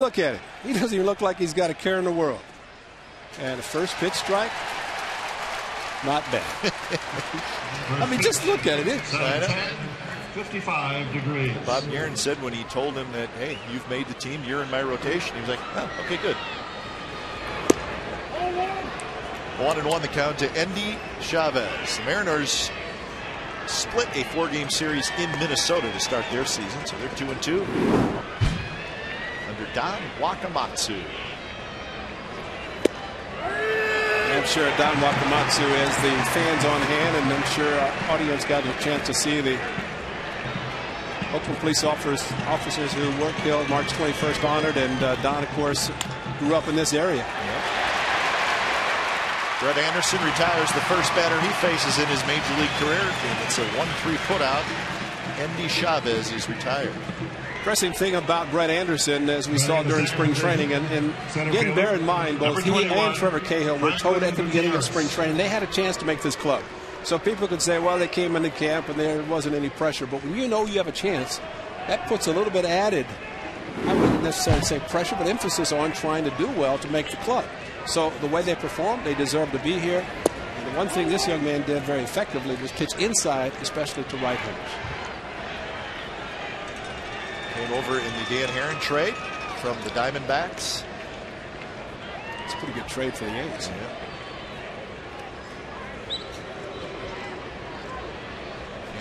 Look at it. He doesn't even look like he's got a care in the world. And the first pitch strike, not bad. I mean, just look at it. 55 degrees. Bob Guerin said when he told him that, hey, you've made the team, you're in my rotation, he was like, oh, okay, good. 1-1 the count to Endy Chavez. The Mariners split a 4-game series in Minnesota to start their season, so they're 2-2 under Don Wakamatsu. I'm sure Don Wakamatsu has the fans on hand, and I'm sure our audience got a chance to see the Oakland police officers who worked here March 21st honored, and Don, of course, grew up in this area. Yep. Brett Anderson retires the first batter he faces in his major league career. It's a 1-3 putout. Endy Chavez is retired. Impressive thing about Brett Anderson, as we saw during spring training, and again, bear in mind, both he and Trevor Cahill were told at the beginning of spring training they had a chance to make this club. So people could say, well, they came into camp and there wasn't any pressure. But when you know you have a chance, that puts a little bit added, I wouldn't necessarily say pressure, but emphasis on trying to do well to make the club. So the way they performed, they deserve to be here. And the one thing this young man did very effectively was pitch inside, especially to right-handers. Came over in the Dan Herron trade from the Diamondbacks. It's a pretty good trade for the Yankees. Yeah.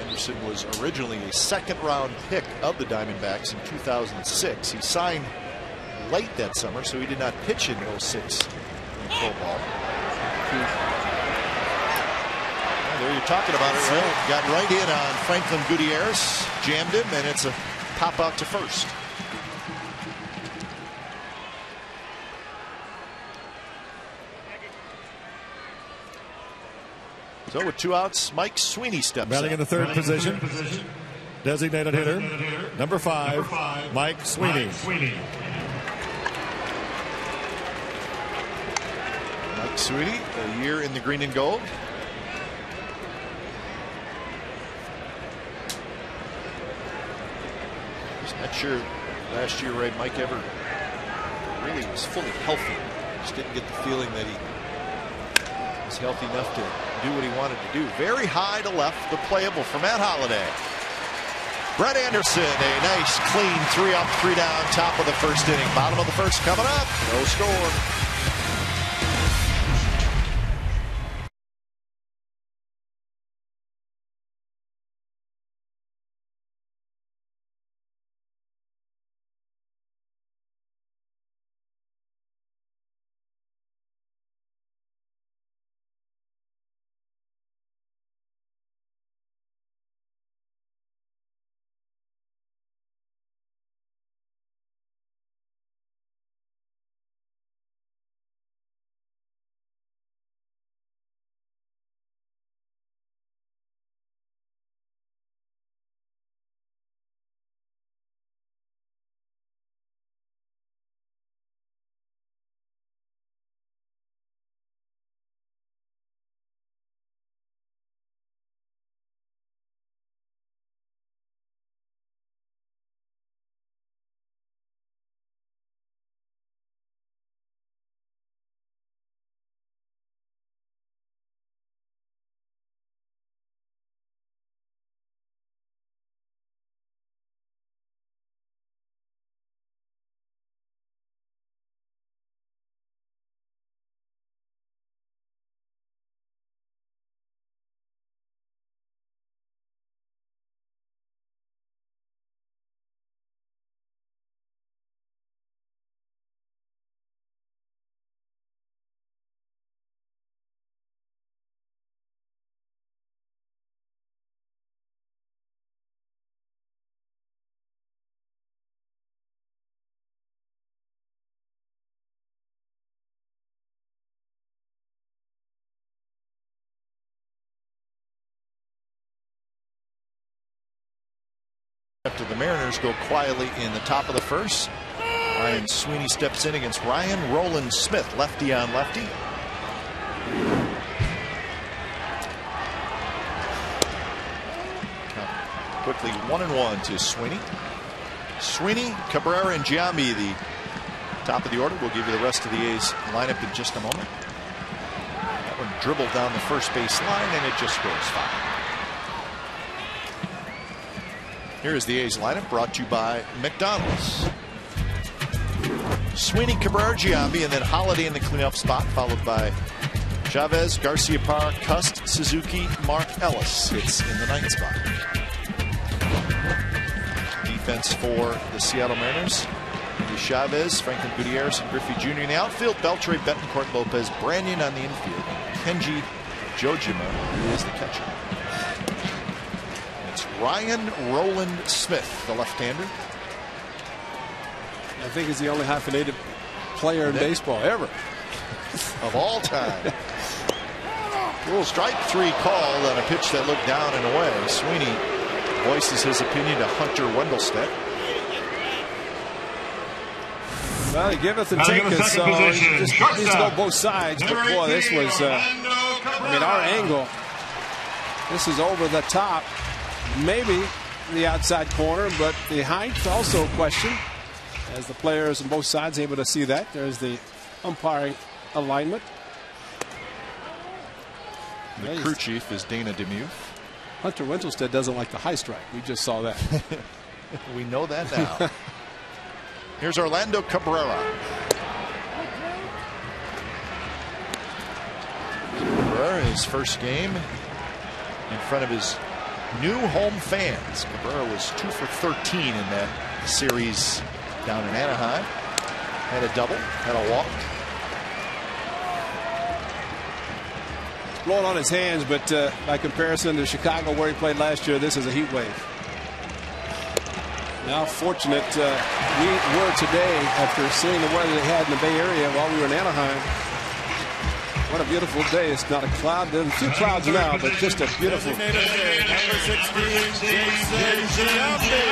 Anderson was originally a second-round pick of the Diamondbacks in 2006. He signed late that summer, so he did not pitch in 06 in pro ball. Well, there you're talking about it, right? Got right in on Franklin Gutierrez, jammed him, and it's a pop out to first. So with 2 outs, Mike Sweeney steps batting in the third position. Designated hitter, number 5, Mike Sweeney. Mike Sweeney, a year in the green and gold. Just not sure last year, Ray, Mike ever really was fully healthy. Just didn't get the feeling that he was healthy enough to do what he wanted to do. Very high to left, the playable for Matt Holliday. Brett Anderson, a nice clean 3 up, 3 down, top of the first inning. Bottom of the first coming up. No score. After the Mariners go quietly in the top of the first, Ryan Sweeney steps in against Ryan Roland Smith, lefty on lefty. Quickly 1-1 to Sweeney. Sweeney, Cabrera, and Giambi, the Top of the order. We'll give you the rest of the A's lineup in just a moment. That one dribbled down the first base line, and it just goes foul. Here is the A's lineup, brought to you by McDonald's. Sweeney, Cabrera, Giambi, and then Holiday in the cleanup spot, followed by Chavez, Garcia-Parra, Cust, Suzuki, Mark Ellis. It's in the 9th spot. Defense for the Seattle Mariners. Chavez, Franklin Gutierrez, and Griffey Jr. in the outfield. Beltre, Betancourt, Lopez, Branyan on the infield. Kenji Jojima is the catcher. It's Ryan Roland Smith, the left-hander. I think he's the only hyphenated player in baseball ever. Of all time. Strike 3 called on a pitch that looked down and away. Sweeney voices his opinion to Hunter Wendelstedt. Well, he giveth and taketh, so he just needs to go both sides. But boy, this was, I mean, our angle. This is over the top, maybe the outside corner, but the height also a question. As the players on both sides able to see that. There's the umpiring alignment. The crew chief is Dana Demuth. Hunter Wendelstedt doesn't like the high strike. We just saw that. We know that now. Here's Orlando Cabrera. Cabrera, his first game in front of his new home fans. Cabrera was 2 for 13 in that series down in Anaheim. Had a double, had a walk. It's blowing on his hands, but by comparison to Chicago where he played last year, this is a heat wave. Now fortunate we were today after seeing the weather they had in the Bay Area while we were in Anaheim. What a beautiful day. It's not a cloud. There's a few clouds now, but just a beautiful. Number 16, Jason Giambi.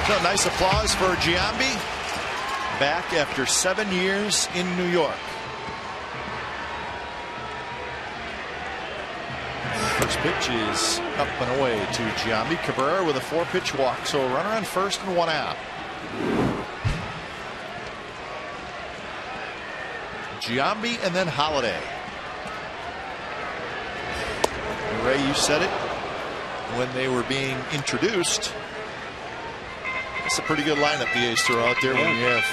So nice applause for Giambi. Back after 7 years in New York. First pitch is up and away to Giambi. Cabrera with a 4-pitch walk. So a runner on first and 1 out. Giambi and then Holiday. And Ray, you said it when they were being introduced. It's a pretty good lineup the A's throw out there when you have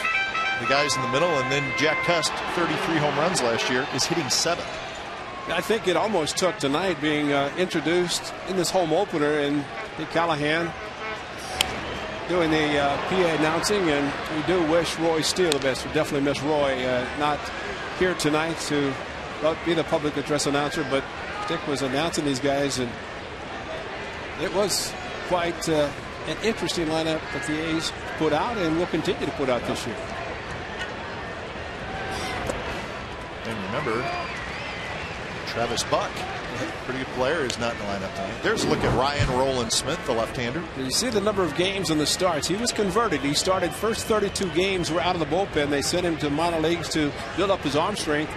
the guys in the middle, and then Jack Cust, 33 home runs last year, is hitting 7. I think it almost took tonight being introduced in this home opener, and Dick Callahan doing the PA announcing, and we do wish Roy Steele the best. We definitely miss Roy not here tonight to be the public address announcer, but Dick was announcing these guys, and it was quite an interesting lineup that the A's put out and will continue to put out this year. And remember, Travis Buck, pretty good player, is not in the lineup tonight. There's a look at Ryan Roland Smith, the left-hander. You see the number of games in the starts. He was converted. He started first 32 games were out of the bullpen. They sent him to minor leagues to build up his arm strength.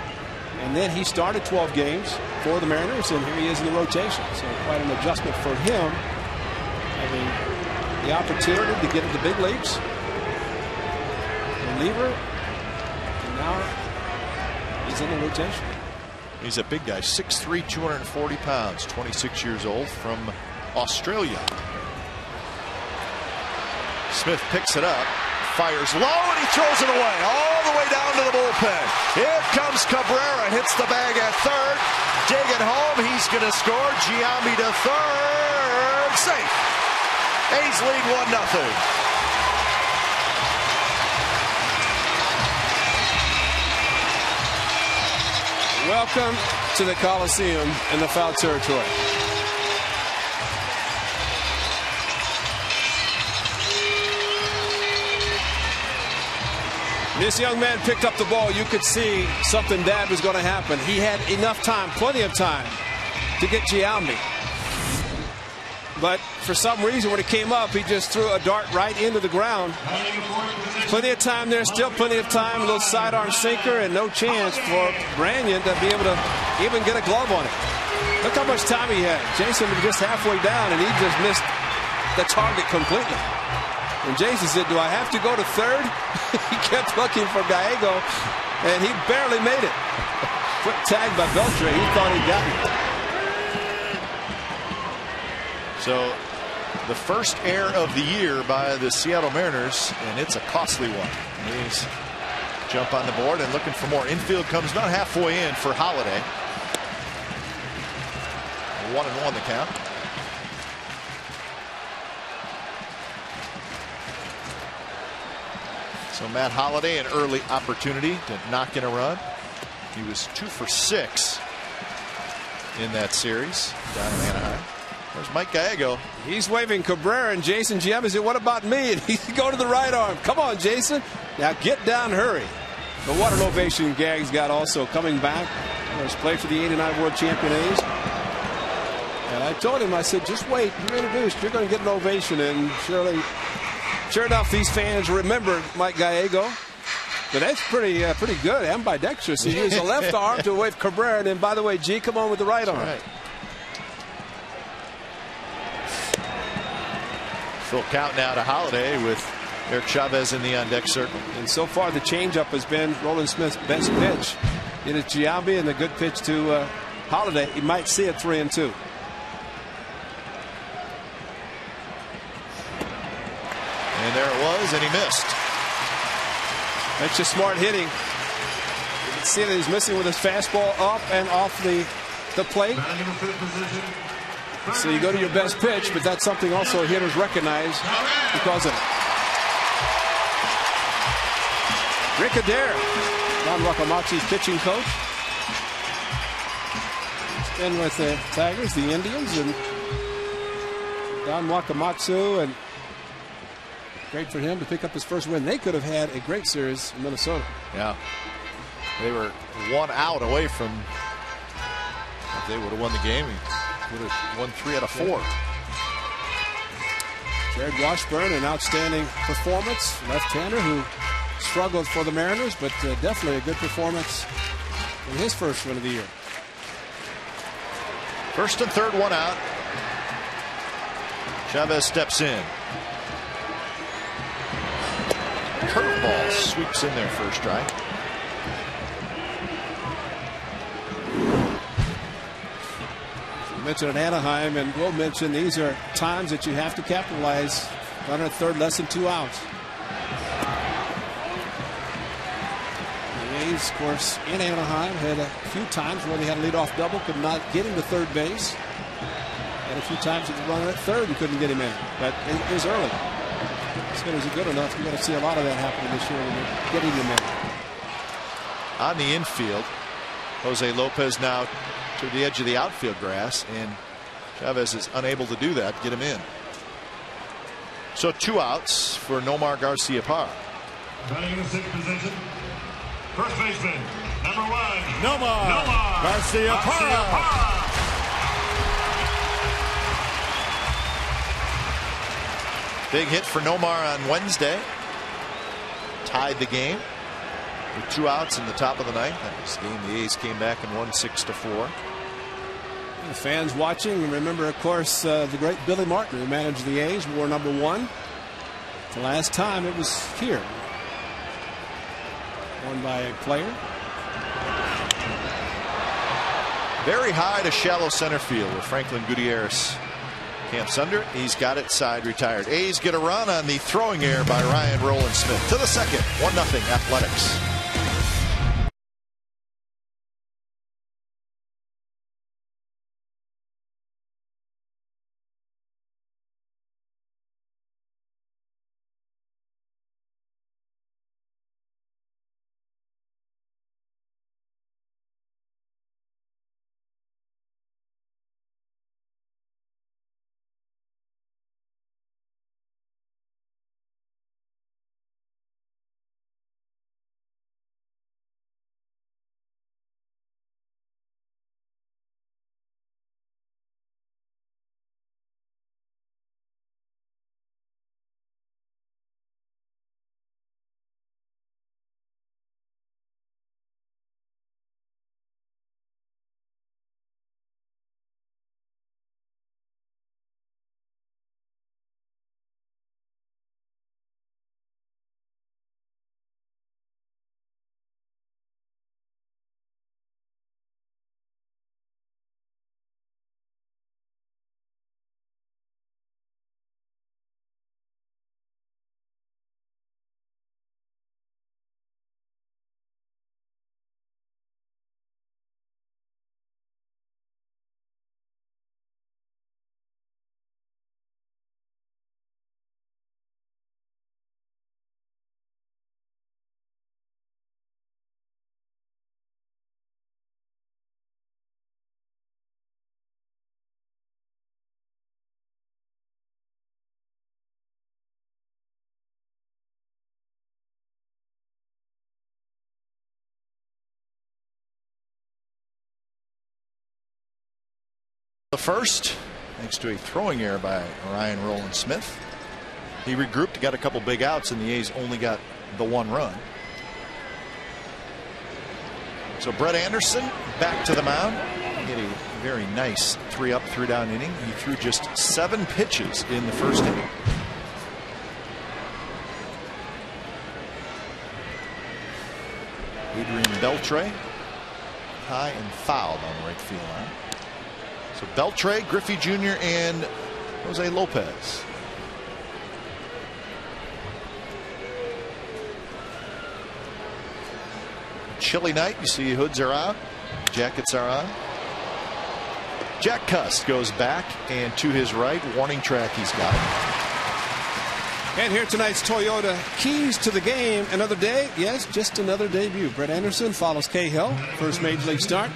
And then he started 12 games for the Mariners, and here he is in the rotation. So quite an adjustment for him. I mean, the opportunity to get into big leagues. Reliever. And now he's in the rotation. He's a big guy, 6'3", 240 pounds, 26 years old, from Australia. Smith picks it up, fires low, and he throws it away all the way down to the bullpen. Here comes Cabrera, hits the bag at third, digging home, he's going to score. Giambi to third, safe. A's lead 1-0. Welcome to the Coliseum in the foul territory. This young man picked up the ball. You could see something bad was going to happen. He had enough time, plenty of time, to get Giambi. But for some reason, when it came up, he just threw a dart right into the ground. Plenty of time there, still plenty of time. A little sidearm sinker, and no chance for Branyan to be able to even get a glove on it. Look how much time he had. Jason was just halfway down, and he just missed the target completely. And Jason said, do I have to go to third? He kept looking for Gallego, and he barely made it. Foot tagged by Beltre. He thought he'd gotten it. So the first error of the year by the Seattle Mariners, and it's a costly one. He's jump on the board and looking for more. Infield comes about halfway in for Holiday. 1-1 the count. So Matt Holliday, an early opportunity to knock in a run. He was 2 for 6 in that series down in Anaheim. There's Mike Gallego. He's waving Cabrera, and Jason Giambi said, what about me? And he's going to the right arm. Come on, Jason. Now get down, hurry. But what an ovation Gags got also coming back. He's played for the '89 World Champion A's. And I told him, I said, just wait. You're introduced. You're going to get an ovation. And sure enough, these fans remember Mike Gallego. But that's pretty good. Ambidextrous. He used the left arm to wave Cabrera. And then, by the way, G, come on with the right arm. Right. Full count now to Holiday with Eric Chavez in the on-deck circle. And so far, the changeup has been Roland Smith's best pitch. It is Giambi, and the good pitch to Holiday. He might see it 3-2. And there it was, and he missed. That's just smart hitting. You can see that he's missing with his fastball up and off the plate. So you go to your best pitch, but that's something also hitters recognize because of it. Rick Adair, Don Wakamatsu's pitching coach. He's been with the Tigers, the Indians, and Don Wakamatsu, and great for him to pick up his first win. They could have had a great series in Minnesota. Yeah. They were 1 out away from, if they would have won the game, he would have won 3 out of 4. Jared Washburn, an outstanding performance. Left-hander who struggled for the Mariners, but definitely a good performance in his first win of the year. First and third, 1 out. Chavez steps in. Curveball sweeps in there first strike. You mentioned at Anaheim, and we'll mention these are times that you have to capitalize. Runner at third, less than 2 outs. The A's, of course, in Anaheim had a few times where they had a leadoff double, could not get him to third base. And a few times with the runner at third and couldn't get him in. But it was early. As good as good enough, you're going to see a lot of that happening this year when they're getting him in. On the infield, Jose Lopez now to the edge of the outfield grass, and Chavez is unable to do that, get him in. So 2 outs for Nomar Garciaparra. Batting in the 6th position, first baseman, number 1, Nomar Garciaparra. Big hit for Nomar on Wednesday. Tied the game with 2 outs in the top of the 9th. That was the game the A's came back and won 6-4. The fans watching remember, of course, the great Billy Martin, who managed the A's, wore number 1. The last time it was here. Won by a player. Very high to shallow center field where Franklin Gutierrez camps under. He's got it side retired. A's get a run on the throwing error by Ryan Roland Smith. To the second, 1-0 Athletics. The first, thanks to a throwing error by Ryan Roland Smith. He regrouped, got a couple big outs, and the A's only got the 1 run. So Brett Anderson back to the mound. He had a very nice 3-up, 3-down inning. He threw just 7 pitches in the first inning. Adrian Beltre, high and fouled on the right field line. So Beltre, Griffey Jr., and Jose Lopez. Chilly night. You see hoods are out, jackets are on. Jack Cust goes back, and to his right, warning track he's got. And here tonight's Toyota keys to the game. Another day, yes, just another debut. Brett Anderson follows Cahill, first major league start.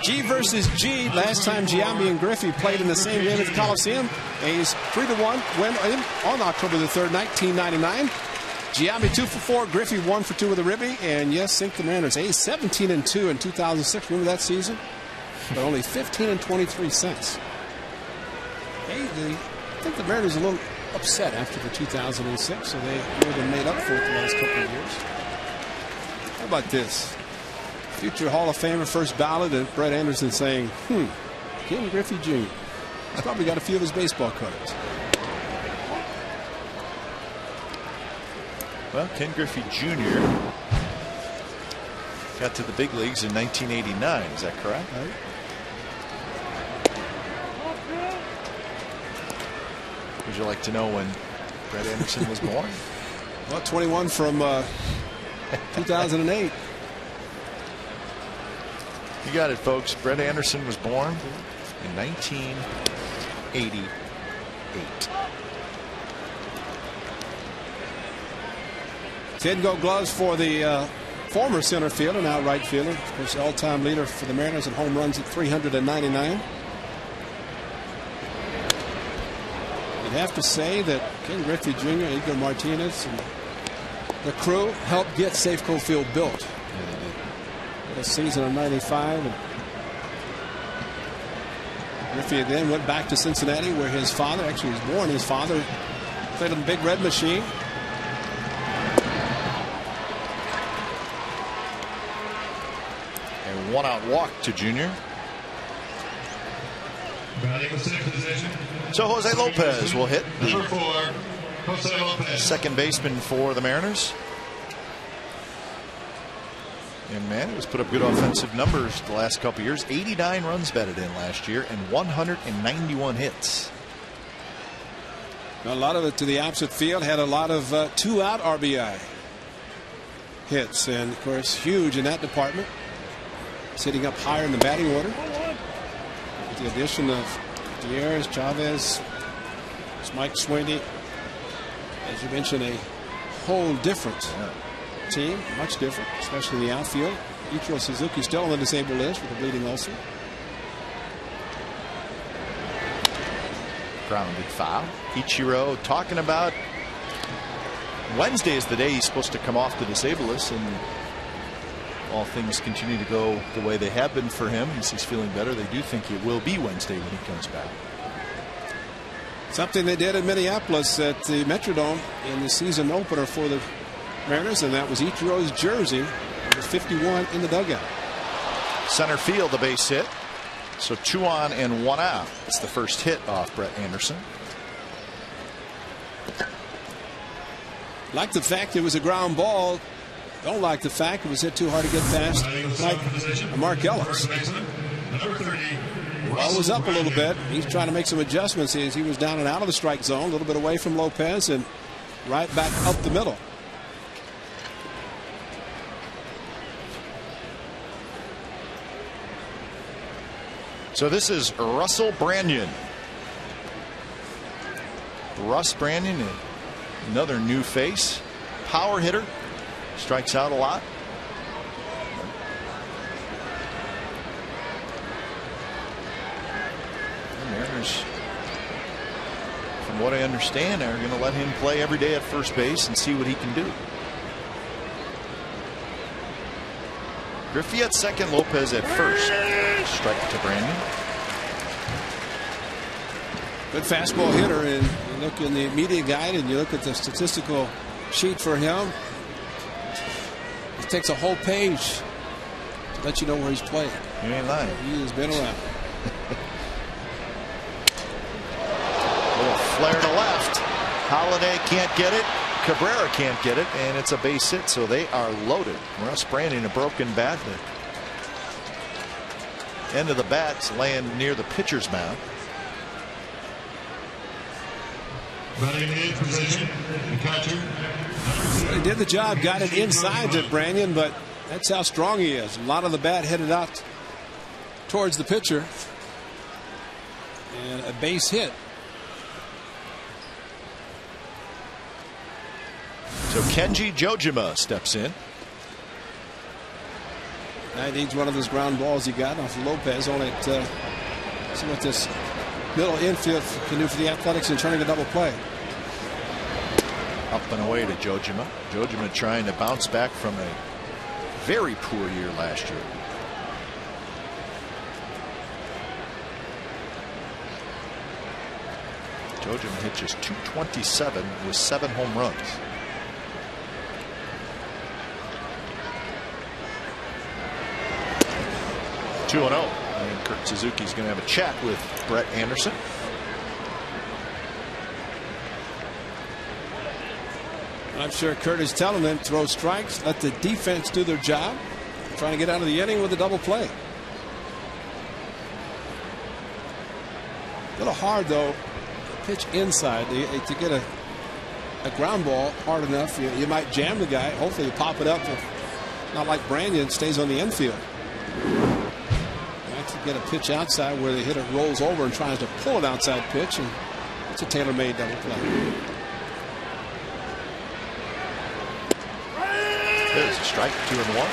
G versus G. Last time Giambi and Griffey played in the same game at the Coliseum. A's 3-1 win on October the 3rd, 1999. Giambi 2 for 4, Griffey 1 for 2 with a ribby, and yes, sink the Mariners. A's 17-2 in 2006. Remember that season? But only 15-23 since. I think the Mariners are a little upset after the 2006, so they more than made up for it the last couple of years. How about this? Future Hall of Famer, first ballot, and Brett Anderson saying, Ken Griffey Jr. He's probably got a few of his baseball cards. Well, Ken Griffey Jr. got to the big leagues in 1989. Is that correct? Right. Would you like to know when Brett Anderson was born? Well, 21 from 2008. You got it, folks. Brett Anderson was born in 1988. 10 gold gloves for the former center fielder, now right fielder. Of course, the all-time leader for the Mariners in home runs at 399. You'd have to say that Ken Griffey Jr., Igor Martinez, and the crew helped get Safeco Field built. Yeah, they did. The season of '95. Griffey then went back to Cincinnati, where his father actually was born. His father played on the Big Red Machine. A 1-out walk to Jr. So Jose Lopez will hit, Number 4, Jose Lopez. second baseman for the Mariners. And man, it was put up good offensive numbers the last couple years. 89 runs batted in last year and 191 hits. A lot of it to the opposite field. Had a lot of 2-out RBI hits, and of course huge in that department. Sitting up higher in the batting order. With the addition of Diaz, Chavez, Mike Sweeney, as you mentioned, a whole different team, much different, especially in the outfield. Ichiro Suzuki still on the disabled list with a bleeding ulcer. Grounded foul. Ichiro talking about Wednesday is the day he's supposed to come off the disabled list, and all things continue to go the way they have been for him. He's feeling better. They do think it will be Wednesday when he comes back. Something they did in Minneapolis at the Metrodome in the season opener for the Mariners, and that was Ichiro's jersey, number 51, in the dugout. Center field, a base hit. So 2 on and 1 out. It's the first hit off Brett Anderson. Like the fact it was a ground ball. Don't like the fact it was hit too hard to get past Mark Ellis. Ball was up a little bit. He's trying to make some adjustments as he was down and out of the strike zone, a little bit away from Lopez and right back up the middle. So this is Russell Branyan. Russ Branyan, another new face, power hitter, strikes out a lot. The Mariners, from what I understand, are going to let him play every day at first base and see what he can do. Griffey at second, Lopez at first. Strike to Branyan. Good fastball hitter, and you look in the media guide and you look at the statistical sheet for him. It takes a whole page to let you know where he's playing. You ain't lying. He has been around. Little flare to left. Holiday can't get it. Cabrera can't get it, and it's a base hit, so they are loaded. Russ Branyan, a broken bat. The end of the bat's laying near the pitcher's mound. Batting in position, the catcher. He did the job, got it inside to Branyan, but that's how strong he is. A lot of the bat headed out towards the pitcher, and a base hit. So Kenji Jojima steps in. That needs one of those ground balls he got off of Lopez. Only see what this middle infield can do for the Athletics in turning a double play. Up and away to Jojima. Jojima trying to bounce back from a very poor year last year. Jojima hit just .227 with 7 home runs. Two 2-0. And Kurt Suzuki's going to have a chat with Brett Anderson. I'm sure Kurt is telling them throw strikes, let the defense do their job, trying to get out of the inning with a double play. A little hard though, pitch inside to get a ground ball hard enough. You might jam the guy. Hopefully you pop it up. Not like Branyan stays on the infield. To get a pitch outside where the hitter rolls over and tries to pull an outside pitch, and it's a tailor-made double play. There's a strike, 2-1.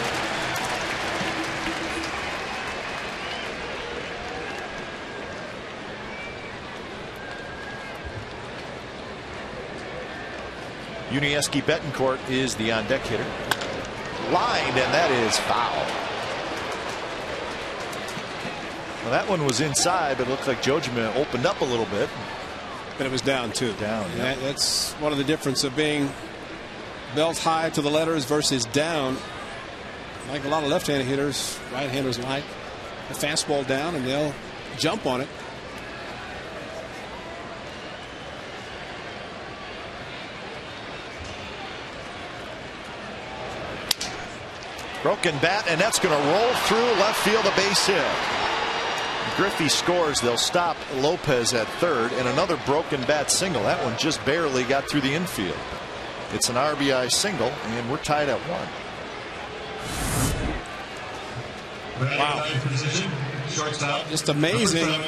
Yuniesky Betancourt is the on-deck hitter. Lined, and that is foul. Well, that one was inside, but it looked like Jojima opened up a little bit. But it was down too. Down. Yeah. That's one of the difference of being belt high to the letters versus down. Like a lot of left-handed hitters, right-handers like a fastball down, and they'll jump on it. Broken bat, and that's going to roll through left field, a base hit. Griffey scores. They'll stop Lopez at third, and another broken bat single. That one just barely got through the infield. It's an RBI single, and we're tied at 1. Wow. Just amazing.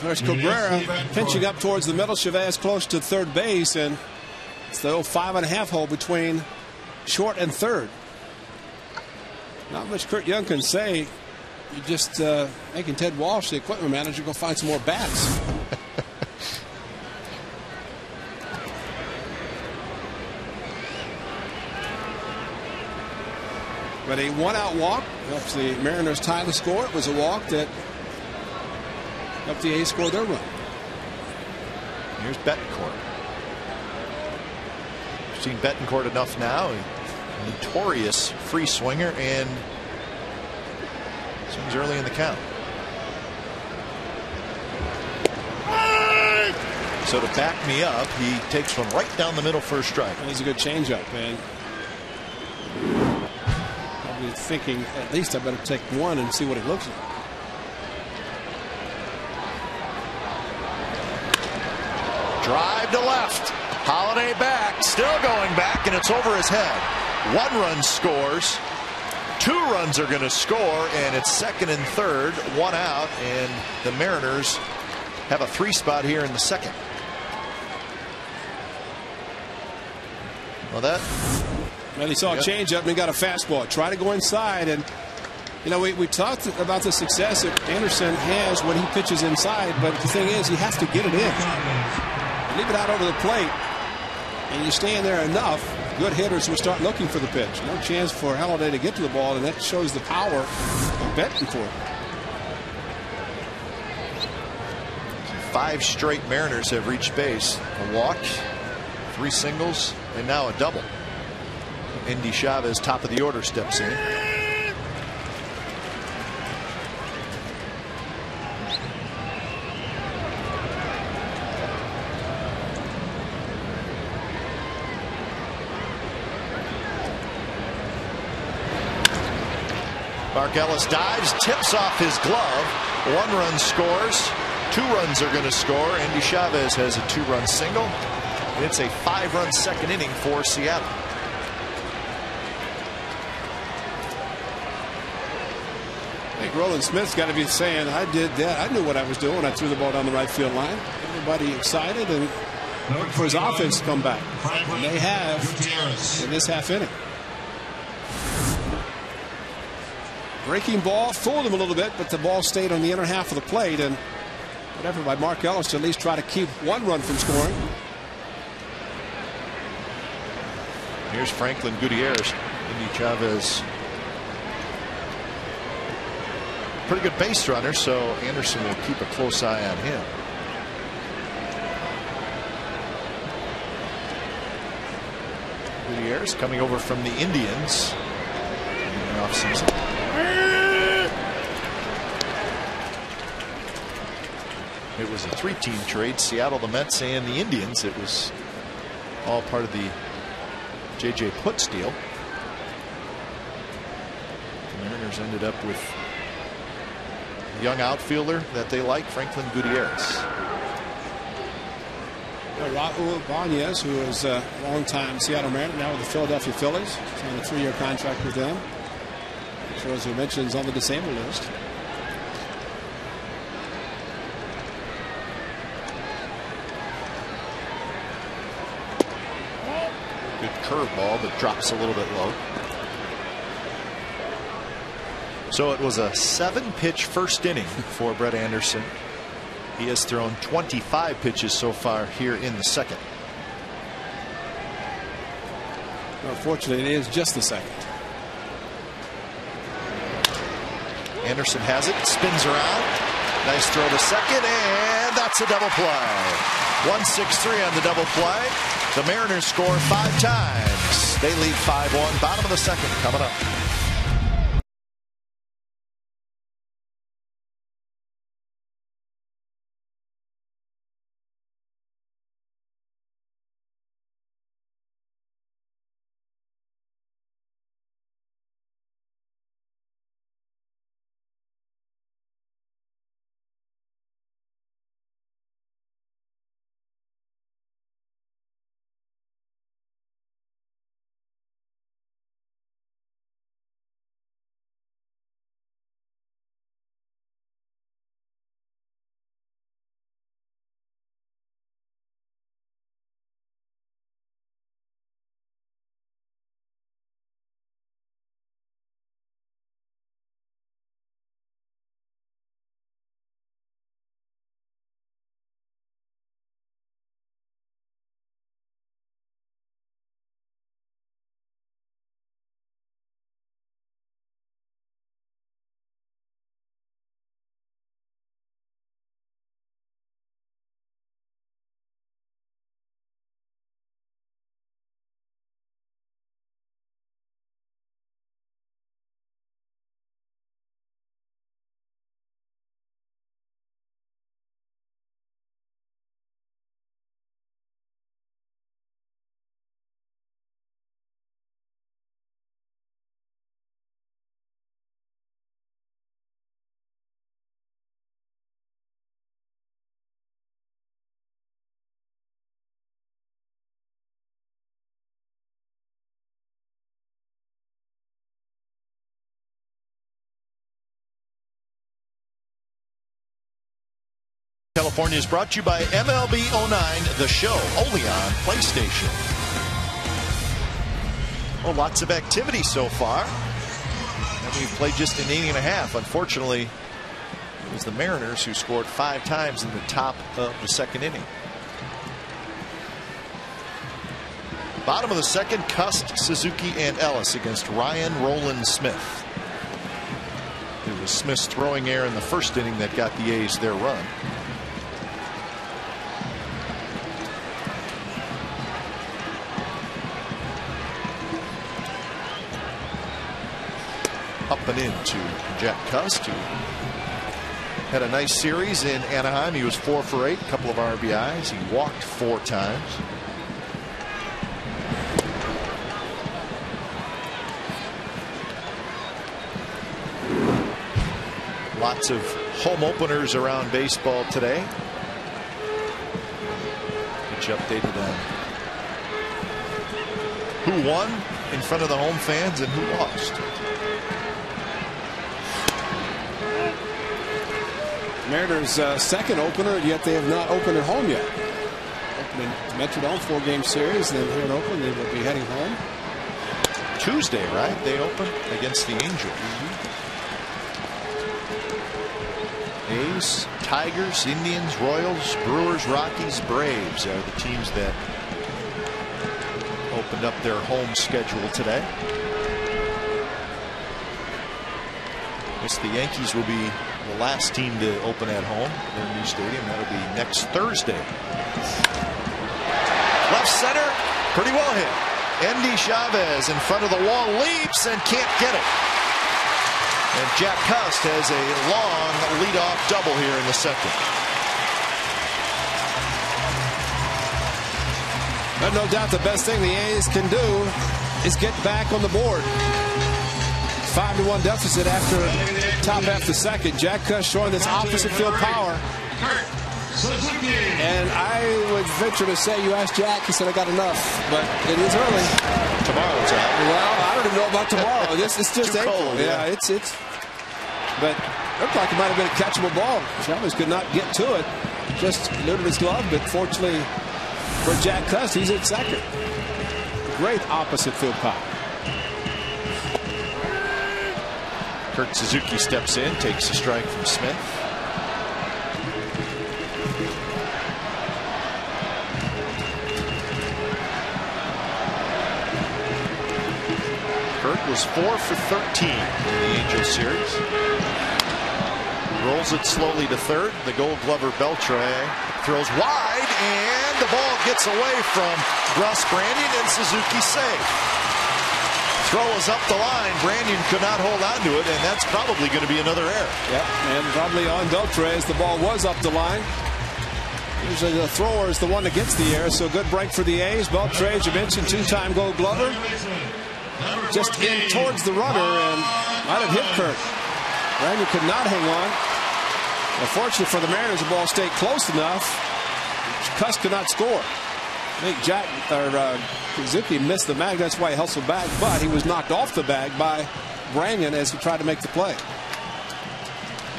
There's Cabrera pinching up towards the middle. Chavez close to third base, and it's the old 5.5 hole between short and third. Not much Kurt Young can say. You just making Ted Walsh, the equipment manager, go find some more bats. But a 1-out walk helps the Mariners tie the score. It was a walk that helped the A's score their run. Here's Betancourt. We've seen Betancourt enough now. A notorious free swinger, and swings early in the count. So to back me up, he takes one right down the middle for a strike. Well, he's a good changeup, and probably thinking at least I better take one and see what it looks like. Drive to left. Holiday back, still going back, and it's over his head. 1 run scores. 2 runs are going to score, and it's second and third, 1 out, and the Mariners have a 3 spot here in the second. Well, Well, he saw a changeup and he got a fastball. Try to go inside, and you know we talked about the success that Anderson has when he pitches inside, but the thing is you have to get it in. Leave it out over the plate, and you stay in there enough. Good hitters will start looking for the pitch. No chance for Halladay to get to the ball, and that shows the power of Betancourt. 5 straight Mariners have reached base. A walk, 3 singles, and now a double. Endy Chavez, top of the order, steps in. Mark Ellis dives, tips off his glove. 1 run scores. 2 runs are going to score. Endy Chavez has a 2-run single. It's a 5-run second inning for Seattle. I think Roland Smith's got to be saying, I did that. I knew what I was doing when I threw the ball down the right field line. Everybody excited and for his offense to come back. And they have in this half inning. Breaking ball fooled him a little bit, but the ball stayed on the inner half of the plate, and whatever by Mark Ellis to at least try to keep 1 run from scoring. Here's Franklin Gutierrez. Endy Chavez, pretty good base runner, so Anderson will keep a close eye on him. Gutierrez coming over from the Indians in the offseason. It was a 3-team trade, Seattle, the Mets, and the Indians. It was all part of the J.J. Putz deal. The Mariners ended up with a young outfielder that they like, Franklin Gutierrez. Raul Ibanez, who is a long-time Seattle Mariner, now with the Philadelphia Phillies, signed a 3-year contract with them. As we mentioned, is on the disabled list. Good curveball, but drops a little bit low. So it was a 7-pitch first inning for Brett Anderson. He has thrown 25 pitches so far here in the second. Unfortunately, it is just the second. Anderson has it, spins around. Nice throw to second, and that's a double play. 1-6-3 on the double play. The Mariners score 5 times. They lead 5-1. Bottom of the second coming up. California is brought to you by MLB 09, the show, only on PlayStation. Well, lots of activity so far. And we've played just an inning and a half. Unfortunately, it was the Mariners who scored 5 times in the top of the second inning. Bottom of the second, Cust, Suzuki, and Ellis against Ryan Roland Smith. It was Smith's throwing error in the first inning that got the A's their run. pumping into Jack Cust, who had a nice series in Anaheim. He was 4 for 8, a couple of RBIs. He walked 4 times. Lots of home openers around baseball today. Get you updated on who won in front of the home fans and who lost. Mariners' second opener, yet they have not opened at home yet. Opening Metrodome 4-game series, then here in Oakland they will be heading home Tuesday, right? They open against the Angels. A's, Tigers, Indians, Royals, Brewers, Rockies, Braves are the teams that opened up their home schedule today. I guess the Yankees will be the last team to open at home in their new stadium. That'll be next Thursday. Left center, pretty well hit. Endy Chavez in front of the wall, leaps and can't get it. And Jack Cust has a long leadoff double here in the second. But no doubt the best thing the A's can do is get back on the board. 5-1 deficit after top half the second. Jack Cust showing this opposite field power. And I would venture to say, you asked Jack, he said, I got enough. But it is early. Tomorrow's out. Well, I don't even know about tomorrow. This is just April. Cold, yeah, it's. But it looked like it might have been a catchable ball. Chavez could not get to it. Just eluded his glove, but fortunately for Jack Cust, he's at second. Great opposite field power. Kurt Suzuki steps in, takes a strike from Smith. Kurt was 4 for 13 in the Angels series. Rolls it slowly to third. The Gold Glover Beltre throws wide, and the ball gets away from Russ Branyan, and Suzuki safe. Throw is up the line. Branyan could not hold on to it, and that's probably going to be another error. Yep, and probably on Beltre as the ball was up the line. Usually the thrower is the one that gets the error, so good break for the A's. Beltre, as you mentioned, 2-time Gold Glover. Just in towards the runner and might have hit Kurt. Branyan could not hang on. Unfortunately for the Mariners, the ball stayed close enough. Cust could not score. I think Suzuki missed the bag. That's why he hustled back, but he was knocked off the bag by Branyan as he tried to make the play.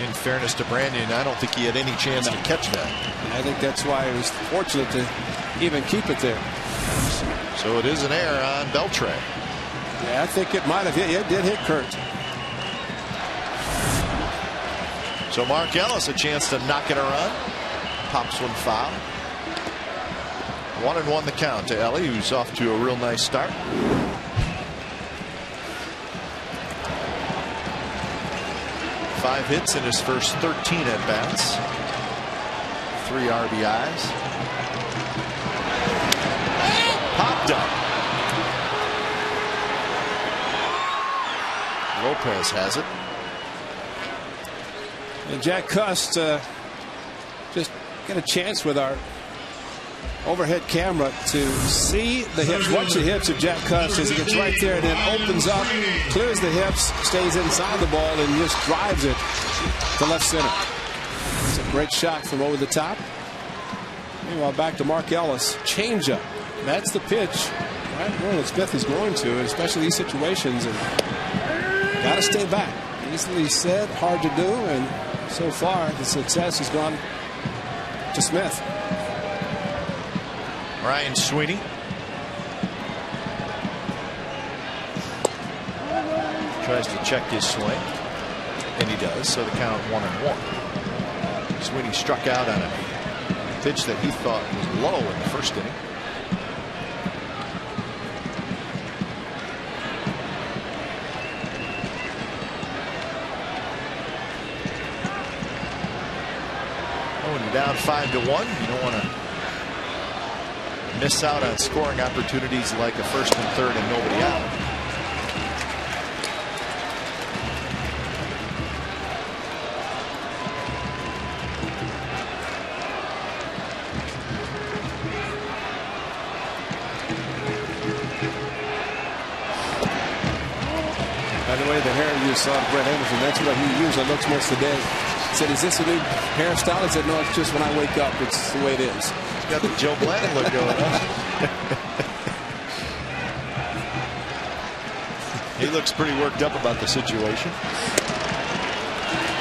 In fairness to Branyan, I don't think he had any chance to catch that. I think that's why he was fortunate to even keep it there. So it is an error on Beltre. Yeah, I think it might have hit. It did hit Kurt. So Mark Ellis a chance to knock it around. Pops one foul. 1-1 the count to Ellie, who's off to a real nice start. Five hits in his first 13 at bats. 3 RBIs. Popped up. Lopez has it. And Jack Cust just got a chance with our overhead camera to see the hips. Watch the hips of Jack Cust as he gets right there and then opens up, clears the hips, stays inside the ball, and just drives it to left center. It's a great shot from over the top. Meanwhile, back to Mark Ellis. Changeup. That's the pitch. Right, Roland Smith is going to, especially these situations, and got to stay back. Easily said, hard to do, and so far the success has gone to Smith. Ryan Sweeney. Tries to check his swing, and he does, so the count 1-1. Sweeney struck out on a pitch that he thought was low in the first inning. When you're down 5-1, you don't want to miss out on scoring opportunities like a first and third and nobody out. By the way, the hair you saw of Brett Anderson, that's what he usually looks most of the day. He said, is this a new hairstyle? I said, no, it's just when I wake up. It's the way it is. He's got the Joe Blanton look going on. He looks pretty worked up about the situation.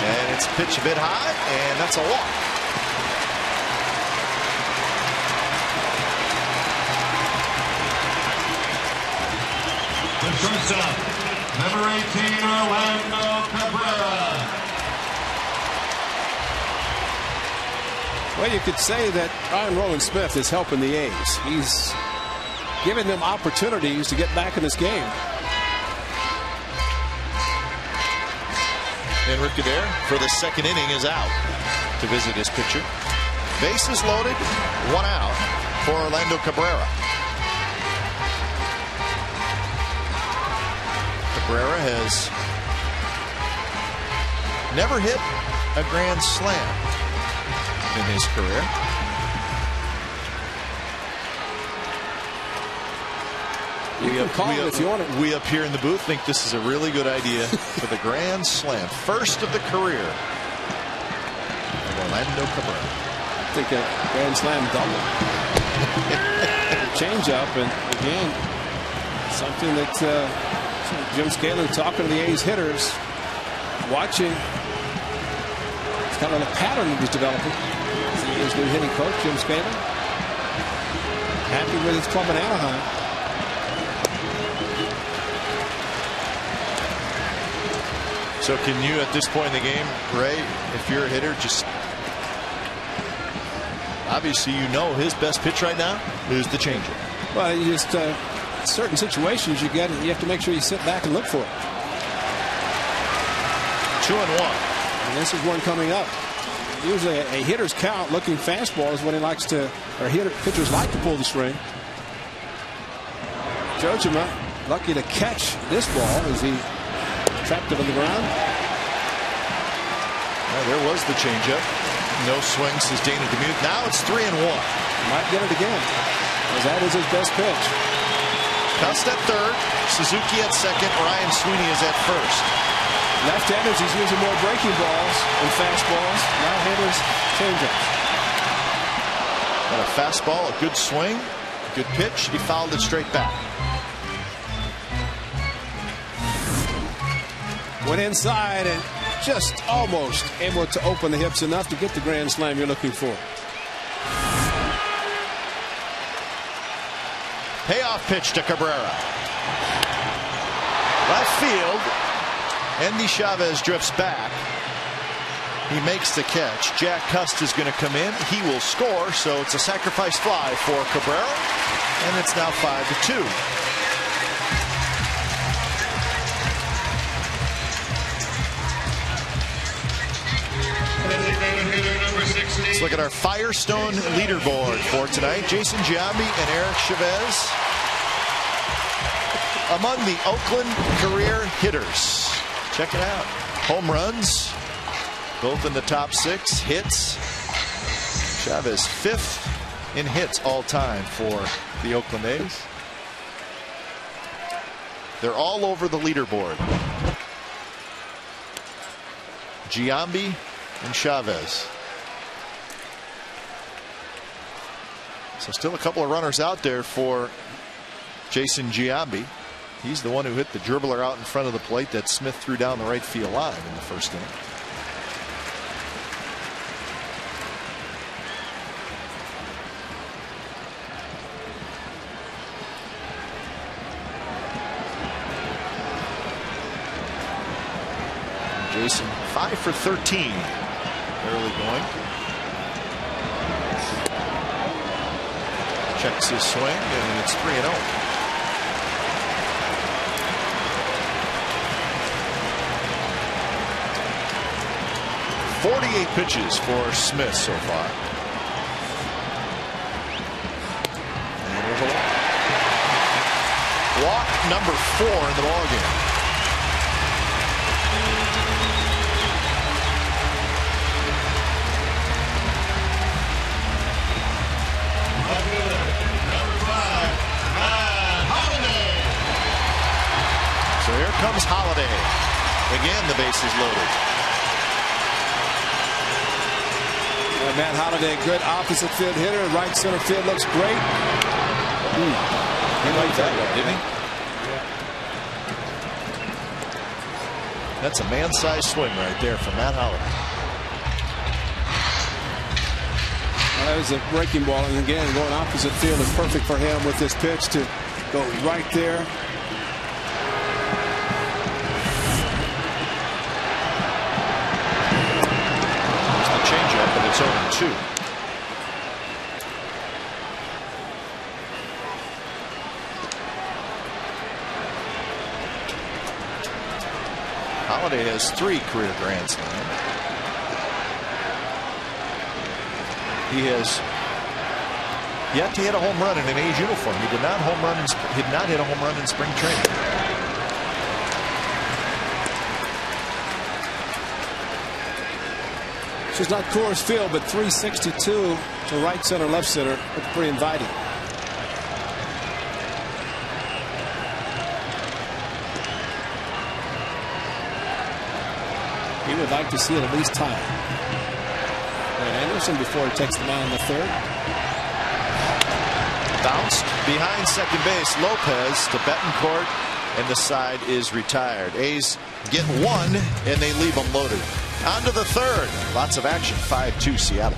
And it's pitched a bit high, and that's a walk. The shortstop, number 18, Orlando Cabrera. Well, you could say that Ryan Rowland-Smith is helping the A's. He's giving them opportunities to get back in this game. And Rick Adair for the second inning is out to visit his pitcher. Bases loaded, 1 out for Orlando Cabrera. Cabrera has never hit a grand slam in his career. We up here in the booth think this is a really good idea for the grand slam. First of the career of Orlando Cabrera. I think a grand slam double. Change up, and again, something that Jim Scaling talking to the A's hitters, watching. It's kind of a pattern that he's developing. The A's new hitting coach, Jim Scaling, happy with his club in Anaheim. So can you, at this point in the game, Ray, if you're a hitter, just obviously you know his best pitch right now is the changeup. Well, you just certain situations you have to make sure you sit back and look for it. 2-1. And this is one coming up. Usually a hitter's count looking fastball is when he likes to, or pitchers like to pull the string. Jojima lucky to catch this ball as he trapped it on the ground. Well, there was the changeup. No swing, says Dana DeMuth. Now it's 3-1. Might get it again, as that is his best pitch. Cost at third, Suzuki at second, Ryan Sweeney is at first. Left-handers, he's using more breaking balls and fastballs. Right-handers, changeups. Got a fastball, a good swing, a good pitch. He fouled it straight back. Went inside and just almost able to open the hips enough to get the grand slam you're looking for. Payoff pitch to Cabrera. Left field. Endy Chavez drifts back. He makes the catch. Jack Cust is going to come in. He will score, so it's a sacrifice fly for Cabrera, and it's now 5-2. Let's look at our Firestone leaderboard for tonight. Jason Giambi and Eric Chavez among the Oakland career hitters. Check it out. Home runs, both in the top 6. Hits. Chavez 5th in hits all time for the Oakland A's. They're all over the leaderboard. Giambi and Chavez. So still a couple of runners out there for Jason Giambi. He's the one who hit the dribbler out in front of the plate that Smith threw down the right field line in the first inning. Jason 5 for 13 early going. Checks his swing, and it's 3-0. .48 pitches for Smith so far. And there's a walk. Walk number 4 in the ballgame. comes Holiday. Again, the bases loaded. Matt Holliday, good opposite field hitter. Right center field looks great. He liked that one, didn't he? That's a man-sized swing right there from Matt Holliday. Well, that was a breaking ball, and again, going opposite field is perfect for him with this pitch to go right there. There's the changeup, but it's 0-2. Holliday has 3 career grand slams. He has yet to hit a home run in an A's uniform. He did not hit a home run in spring training. This is not Coors Field, but 362 to right center, left center. It's pretty inviting. He would like to see it at least tie. Brett Anderson before he takes the mound in the third. Bounced behind second base. Lopez to Betancourt, and the side is retired. A's get 1, and they leave them loaded. On to the third. Lots of action. 5-2 Seattle.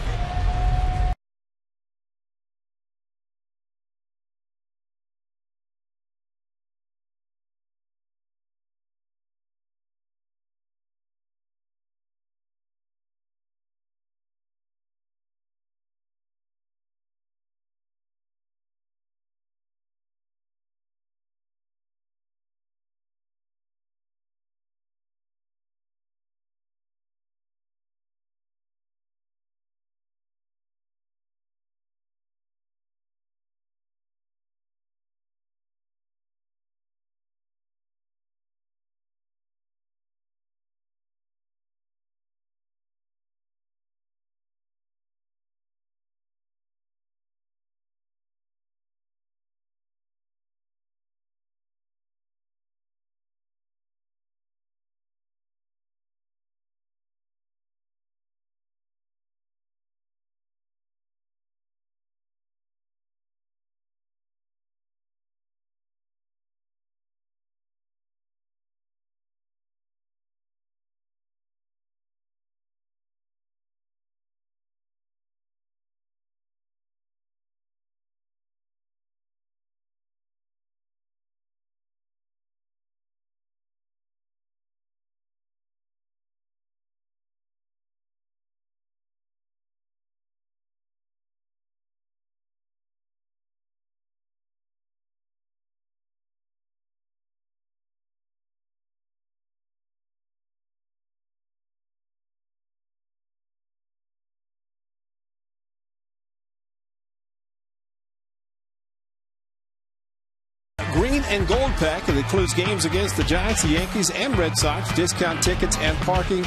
Green and Gold Pack. It includes games against the Giants, the Yankees, and Red Sox. Discount tickets and parking,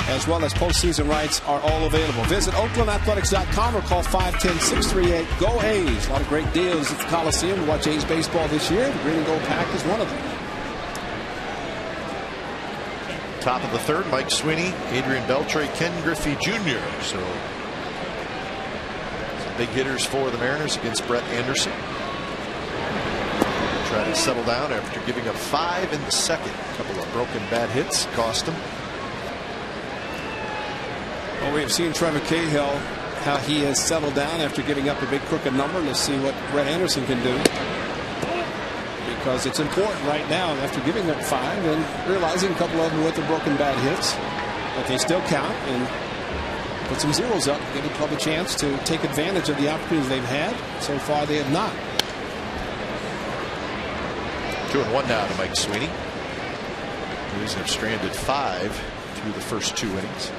as well as postseason rights, are all available. Visit OaklandAthletics.com or call 510-638-GO-A's. A lot of great deals at the Coliseum to watch A's baseball this year. The Green and Gold Pack is one of them. Top of the third, Mike Sweeney, Adrian Beltre, Ken Griffey Jr. So some big hitters for the Mariners against Brett Anderson. Try to settle down after giving up 5 in the second. A couple of broken bad hits cost him. Well, we have seen Trevor Cahill, how he has settled down after giving up a big crooked number. Let's see what Brett Anderson can do, because it's important right now after giving up 5 and realizing a couple of them with the broken bad hits, but they still count, and put some zeros up, give the club a chance to take advantage of the opportunities they've had. So far they have not. 2-1 now to Mike Sweeney. A's have stranded 5 through the first 2 innings.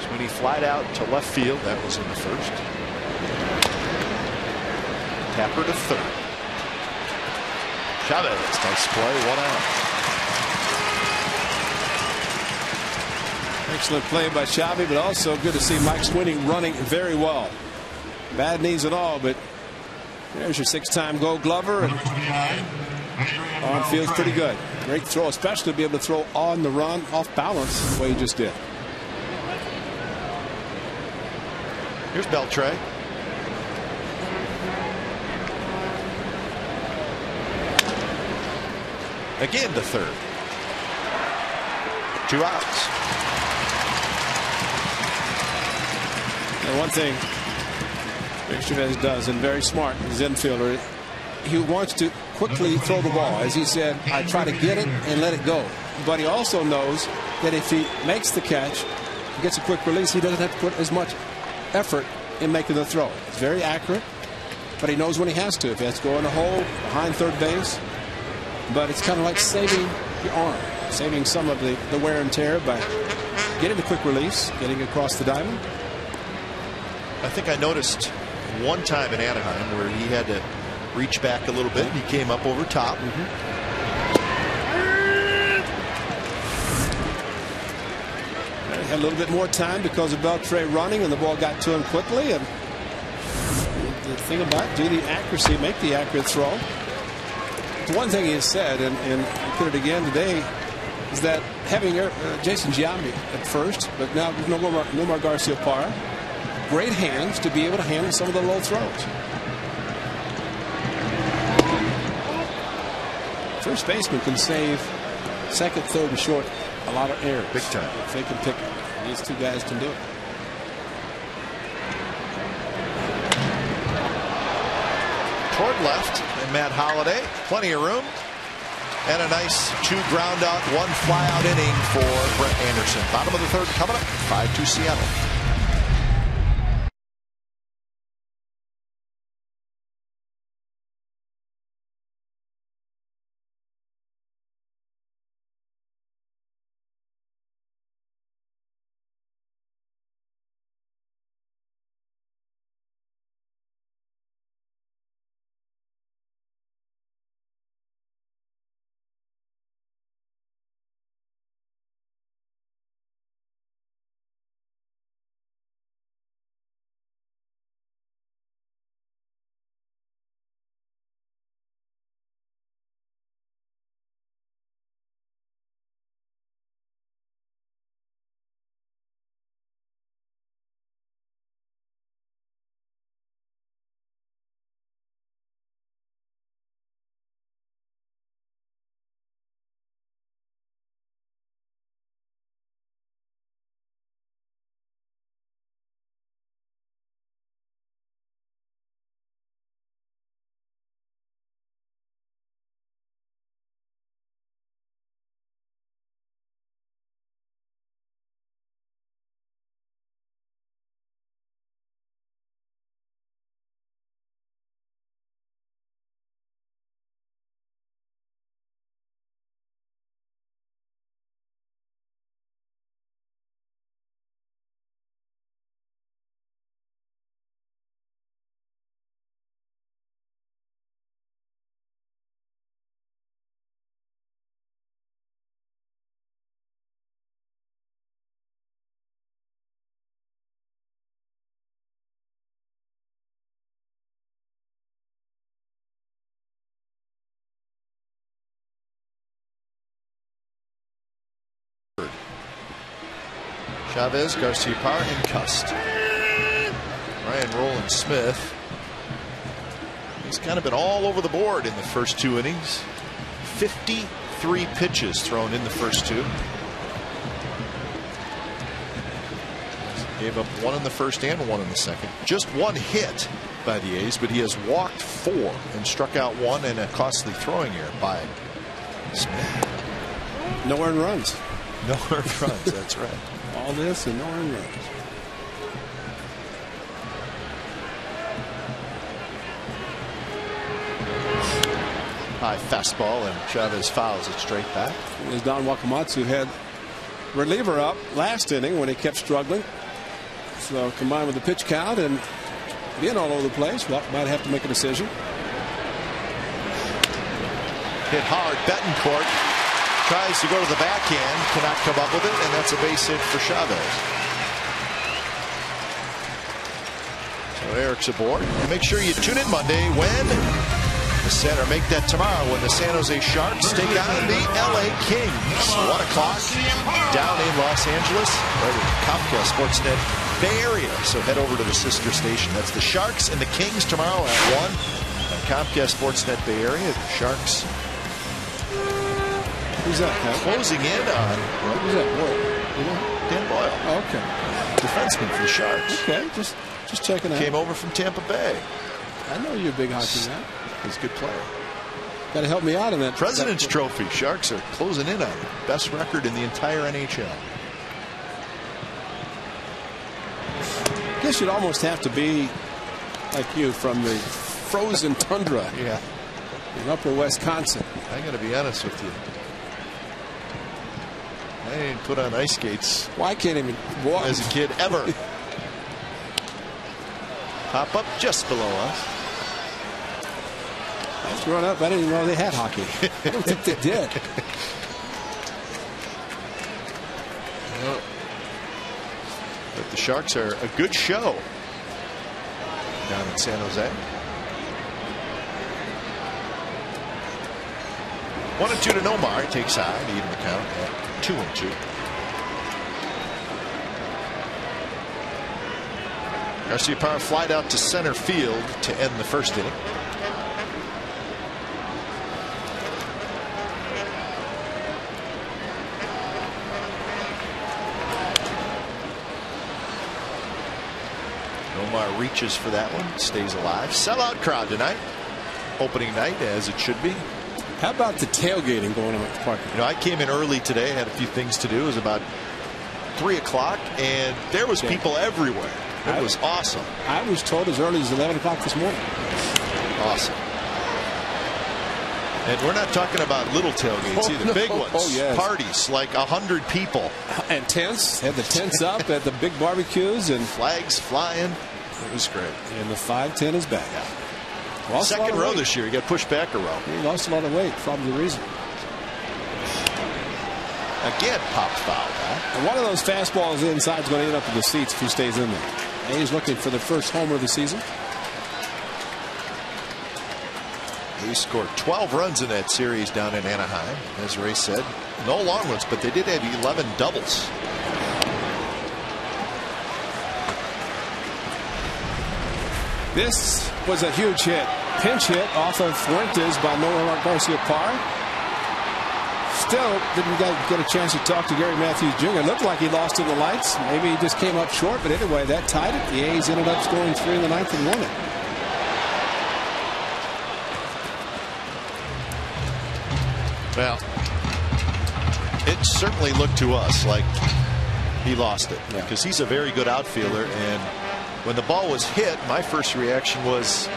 Sweeney flied out to left field. That was in the first. Tapper to third. Chavez, nice play, 1 out. Excellent play by Xavi, but also good to see Mike Sweeney running very well. Bad knees and all, but There's your 6-time Gold Glover. On field's pretty good. Great throw, especially to be able to throw on the run, off balance, the way he just did. Here's Beltre. Again to third. 2 outs. And one thing Rick Chavez does, and very smart, his infielder, he wants to quickly throw the ball. As he said, I try to get it and let it go. But he also knows that if he makes the catch, he gets a quick release, he doesn't have to put as much effort in making the throw. It's very accurate, but he knows when he has to. If he has to go in a hole behind third base. But it's kind of like saving your arm, saving some of the wear and tear by getting the quick release, getting across the diamond. I think I noticed one time in Anaheim where he had to reach back a little bit. He came up over top. He had a little bit more time because of Beltre running, and the ball got to him quickly. And the thing about do the accuracy, make the accurate throw. The one thing he has said, and I put it again today, is that having Jason Giambi at first, but now no more Garcia Parra, great hands to be able to handle some of the low throws. First baseman can save second, third, and short a lot of errors. Big time. If they can pick it. These two guys can do it. Toward left, and Matt Holliday. Plenty of room. And a nice 2 ground out, 1 fly out inning for Brett Anderson. Bottom of the third coming up. 5-2 Seattle. Chavez, Garcia Parra, and Cust. Ryan Roland Smith. He's kind of been all over the board in the first 2 innings. 53 pitches thrown in the first 2. Gave up 1 in the first and 1 in the second. Just 1 hit by the A's, but he has walked 4 and struck out 1 and a costly throwing error by Smith. No earned runs. No earned runs, that's right. All this and no earned runs. High fastball, and Chavez fouls it straight back. As Don Wakamatsu had reliever up last inning when he kept struggling. So combined with the pitch count and being all over the place, Waka might have to make a decision. Hit hard. Betancourt tries to go to the backhand, cannot come up with it, and that's a base hit for Chavez. So Eric's aboard. And make sure you tune in Monday when or make that tomorrow when the San Jose Sharks take on the LA Kings. 1 o'clock down in Los Angeles. Right at Comcast Sportsnet Bay Area. So head over to the sister station. That's the Sharks and the Kings tomorrow at 1 on Comcast Sportsnet Bay Area. The Sharks. Who's that? Closing in on. Who's that? Boyle. Dan Boyle. Oh, okay. Defenseman for the Sharks. Okay, just checking out. Came over from Tampa Bay. I know you're a big hockey man. He's a good player. Got to help me out in that. President's Trophy. Sharks are closing in on it. Best record in the entire NHL. I guess you'd almost have to be like you from the frozen tundra. Yeah. In upper Wisconsin. I got to be honest with you. I didn't put on ice skates. Well, I can't even walk. As a kid, ever. Pop up just below us. I was growing up, I didn't even know they had hockey. I don't think they did. But the Sharks are a good show down in San Jose. 1-2 to Nomar. He takes high to even the count at 2-2. Garcia-Parra flied out to center field to end the first inning. Nomar reaches for that one, stays alive. Sellout crowd tonight. Opening night, as it should be. How about the tailgating going on at the park? You know, I came in early today, had a few things to do. It was about 3 o'clock, and there was people everywhere. It was awesome. I was told as early as 11 o'clock this morning. Awesome. And we're not talking about little tailgates either. No. Big ones. Oh, yes. Parties, like 100 people. And tents. Had the tents up at the big barbecues and flags flying. It was great. And the 5-10 is back. Yeah. Second row this year. He got pushed back a row. He lost a lot of weight. Probably the reason. Again, popped foul. Huh? And one of those fastballs inside is going to end up in the seats if he stays in there. He's looking for the first homer of the season. He scored 12 runs in that series down in Anaheim. As Ray said, no long ones, but they did have 11 doubles. This was a huge hit. Pinch hit off of Fuentes by Nomar Garcia-Parra. Still didn't get a chance to talk to Gary Matthews Jr. It looked like he lost in the lights. Maybe he just came up short, but anyway, that tied it. The A's ended up scoring 3 in the 9th and won it. Well, it certainly looked to us like he lost it, because he's a very good outfielder, and when the ball was hit, my first reaction was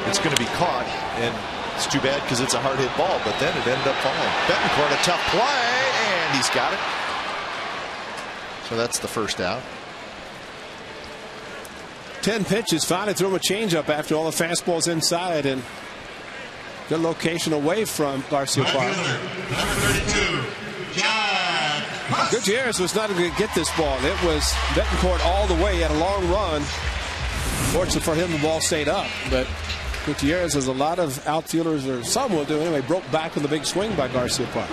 it's going to be caught, and it's too bad because it's a hard hit ball, but then it ended up falling. Betancourt, a tough play, and he's got it. So that's the first out. 10 pitches. Finally threw him a changeup after all the fastballs inside, and good location away from Garcia-Parra. Gutierrez was not going to get this ball. It was Betancourt all the way. He had a long run. Fortunately for him, the ball stayed up, but Gutierrez, as a lot of outfielders, or some will do anyway, broke back with a big swing by Garcia-Parra.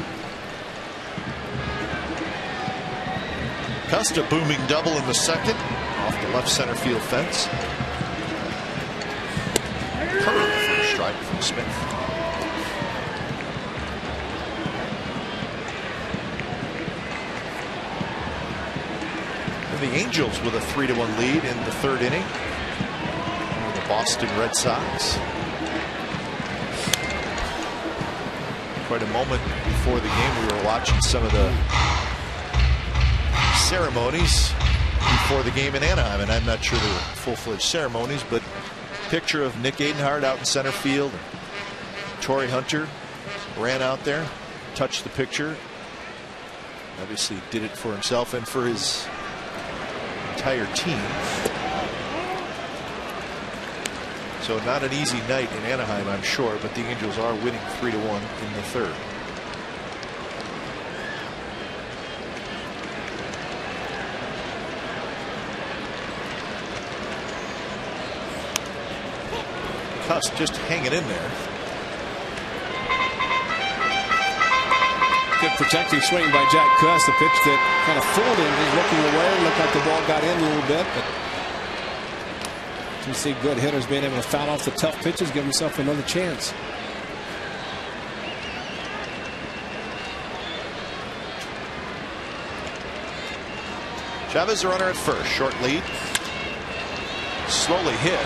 Costa booming double in the second off the left center field fence. Curve for a strike from Smith. And the Angels with a 3-1 lead in the third inning. Boston Red Sox. Quite a moment before the game, we were watching some of the ceremonies before the game in Anaheim, and I'm not sure they were full-fledged ceremonies, but picture of Nick Adenhart out in center field. Torrey Hunter ran out there, touched the picture. Obviously did it for himself and for his entire team. So not an easy night in Anaheim, I'm sure, but the Angels are winning 3-1 in the third. Cust just hanging in there. Good protecting swing by Jack Cust. The pitch that kind of fooled him. He's looking away. Looked like the ball got in a little bit. But you see good hitters being able to foul off the tough pitches, give himself another chance. Chavez, the runner at first. Short lead. Slowly hit.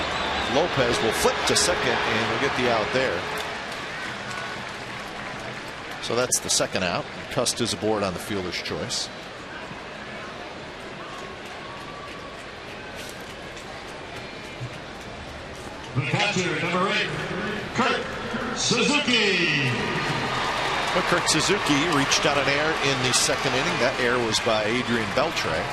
Lopez will flip to second and will get the out there. So that's the second out. Cust is aboard on the fielder's choice. The catcher, number 8, Kurt Suzuki. But Kurt Suzuki reached out an error in the second inning. That error was by Adrian Beltre.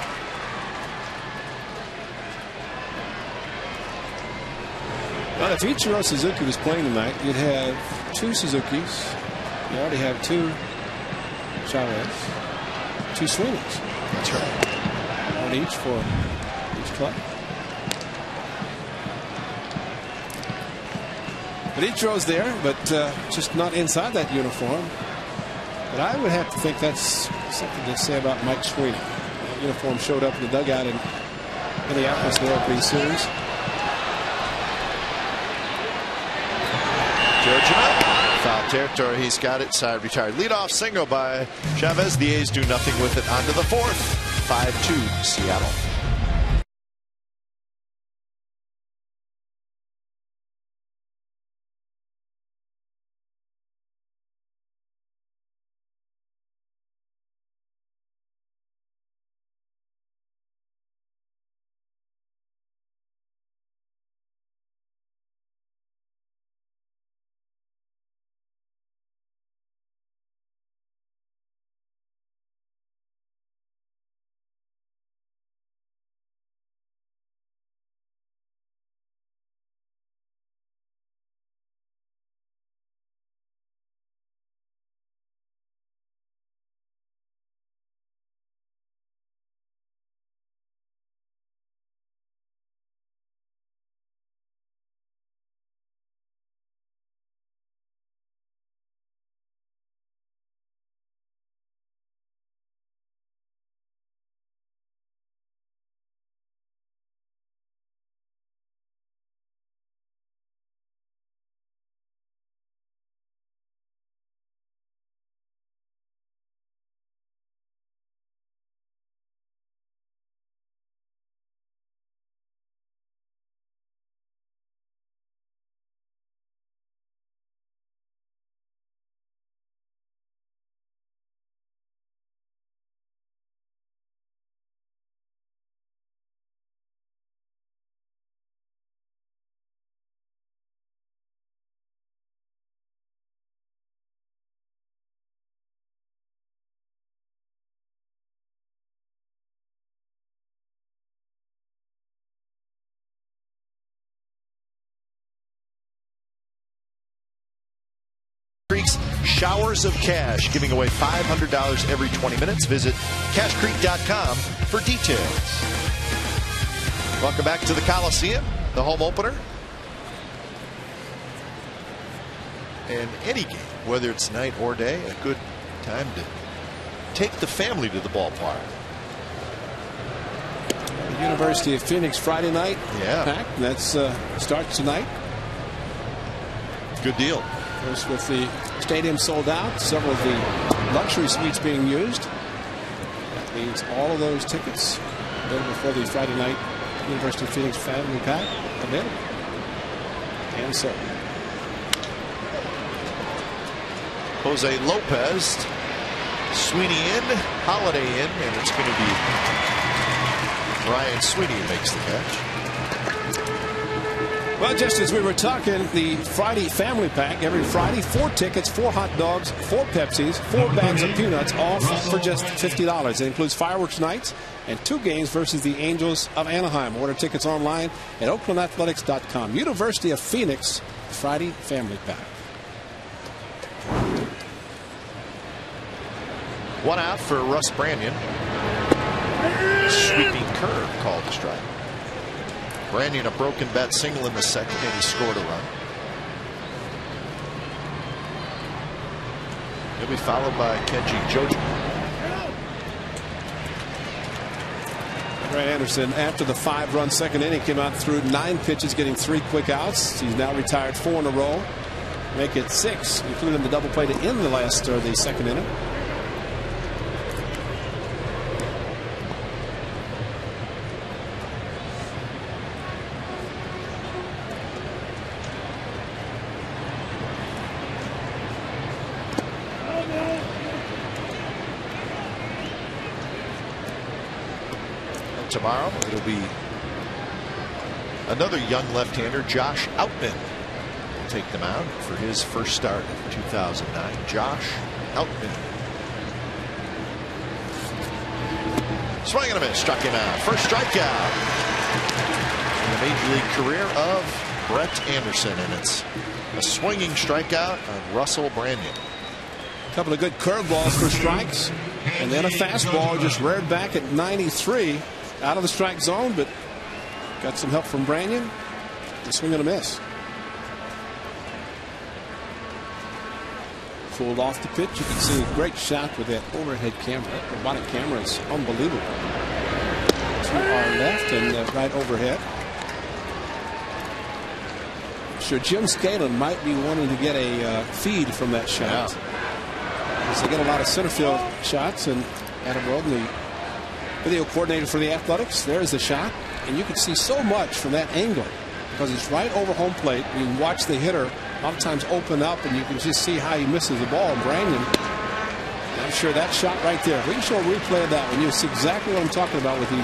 Well, if Ichiro Suzuki was playing tonight, you'd have 2 Suzukis. You already have 2 Chavez, 2 Sweeneys. That's right. One each for each club. But Ichiro's there, but just not inside that uniform. But I would have to think that's something to say about Mike Sweeney. That uniform showed up in the dugout in Minneapolis in the opening series. Georgia. Foul territory. He's got it. Side retired. Leadoff single by Chavez. The A's do nothing with it. On to the 4th. 5-2 Seattle. Showers of cash, giving away $500 every 20 minutes. Visit cashcreek.com for details. Welcome back to the Coliseum, the home opener. And any game, whether it's night or day, a good time to take the family to the ballpark. The University of Phoenix Friday night. Yeah. Packed. That's starts tonight. Good deal. Of course, with the stadium sold out, several of the luxury suites being used. That means all of those tickets available for the Friday night University of Phoenix Family Pack available. And so Jose Lopez, Sweeney in, Holiday in, and it's going to be Ryan Sweeney who makes the catch. Well, just as we were talking, the Friday Family Pack, every Friday, 4 tickets, 4 hot dogs, 4 Pepsis, 4 bags of peanuts, all for just $50. It includes fireworks nights and 2 games versus the Angels of Anaheim. Order tickets online at oaklandathletics.com. University of Phoenix Friday Family Pack. 1 out for Russ Branyan. Sweeping curve called a strike. Branyan a broken bat single in the second, and he scored a run. He'll be followed by Kenji Joji. Brett Anderson, after the 5-run second inning, came out through 9 pitches, getting 3 quick outs. He's now retired 4 in a row, make it 6, including the double play to end the second inning. Tomorrow it'll be another young left-hander, Josh Outman, will take them out for his first start in 2009. Josh Outman. Swing and a miss, struck him out. First strikeout in the major league career of Brett Anderson, and it's a swinging strikeout on Russell Branyan. A couple of good curveballs for strikes, and then a fastball just reared back at 93. Out of the strike zone, but got some help from Branyan. A swing and a miss. Fooled off the pitch. You can see a great shot with that overhead camera. That robotic camera is unbelievable. To our left and right overhead. Sure, Jim Scalen might be wanting to get a feed from that shot. Because they get a lot of center field shots, and Adam Roden, the video coordinator for the Athletics, there's the shot, and you can see so much from that angle because it's right over home plate. You can watch the hitter a lot of times open up, and you can just see how he misses the ball. And Branyan, I'm sure that shot right there, we can show a replay of that one. You'll see exactly what I'm talking about with the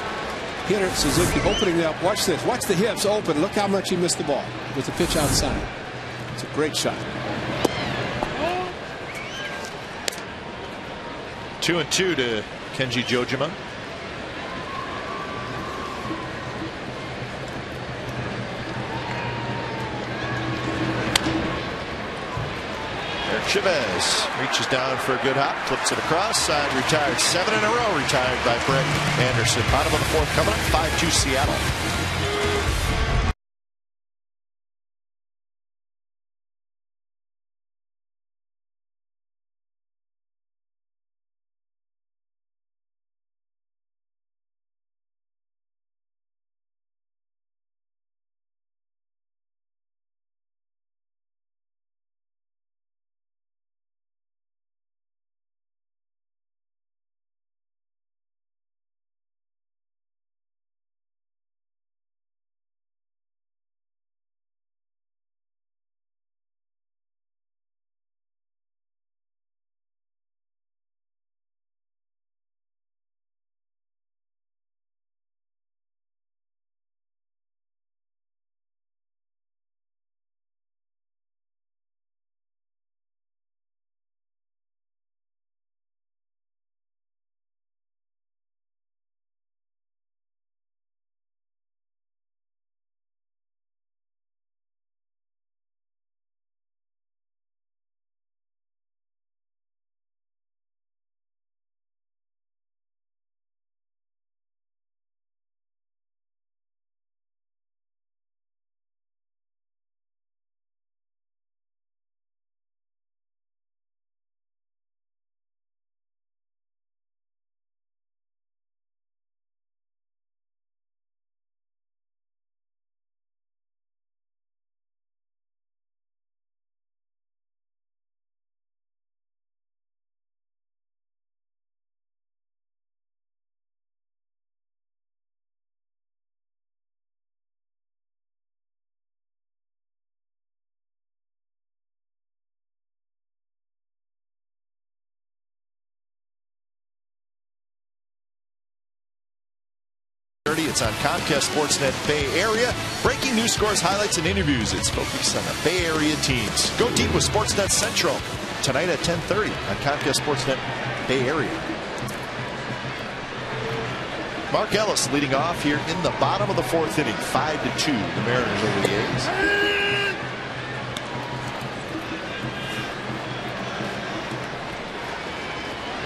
hitter Suzuki opening up. Watch this, watch the hips open. Look how much he missed the ball with the pitch outside. It's a great shot. 2-2 to Kenji Jojima. Chavez reaches down for a good hop, flips it across, side, retired. 7 in a row, retired by Brett Anderson. Bottom of the 4th coming up, 5-2 Seattle. It's on Comcast Sportsnet Bay Area. Breaking news, scores, highlights, and interviews. It's focused on the Bay Area teams. Go deep with Sportsnet Central tonight at 10:30 on Comcast Sportsnet Bay Area. Mark Ellis leading off here in the bottom of the 4th inning. 5-2, the Mariners over the A's.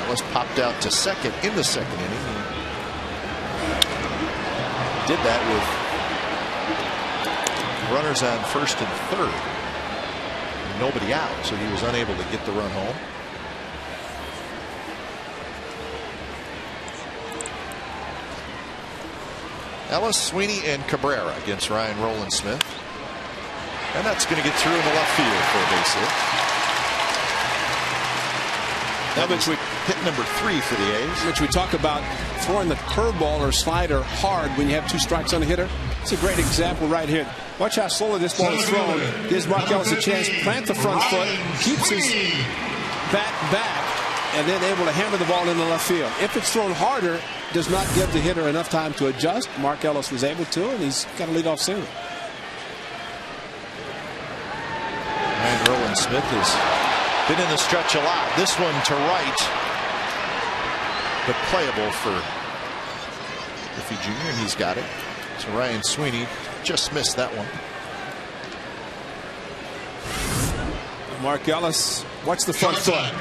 Ellis popped out to second in the second inning. Did that with runners on first and third. Nobody out, so he was unable to get the run home. Ellis, Sweeney, and Cabrera against Ryan Rowland-Smith. And that's going to get through in the left field for a base hit. That is hit number 3 for the A's. Which we talk about throwing the curveball or slider hard when you have 2 strikes on the hitter. It's a great example right here. Watch how slowly this ball is thrown. Gives Mark Ellis a chance to plant the front foot, keeps his bat back, and then able to hammer the ball in the left field. If it's thrown harder, does not give the hitter enough time to adjust. Mark Ellis was able to, and he's got a leadoff single. Ryan Rowland-Smith has been in the stretch a lot. This one to right, but playable for Griffey Jr., and he's got it. So Ryan Sweeney just missed that one. Mark Ellis, watch the front foot.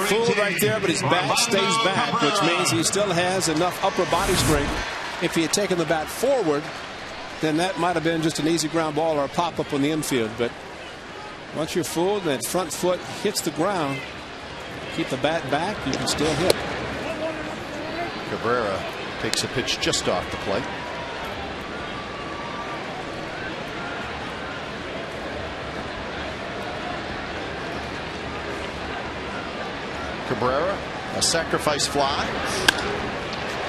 Fooled right there, but his bat stays back, which means he still has enough upper body strength. If he had taken the bat forward, then that might have been just an easy ground ball or a pop-up on the infield. But once you're fooled, that front foot hits the ground, keep the bat back, you can still hit. Cabrera takes a pitch just off the plate. Cabrera, a sacrifice fly,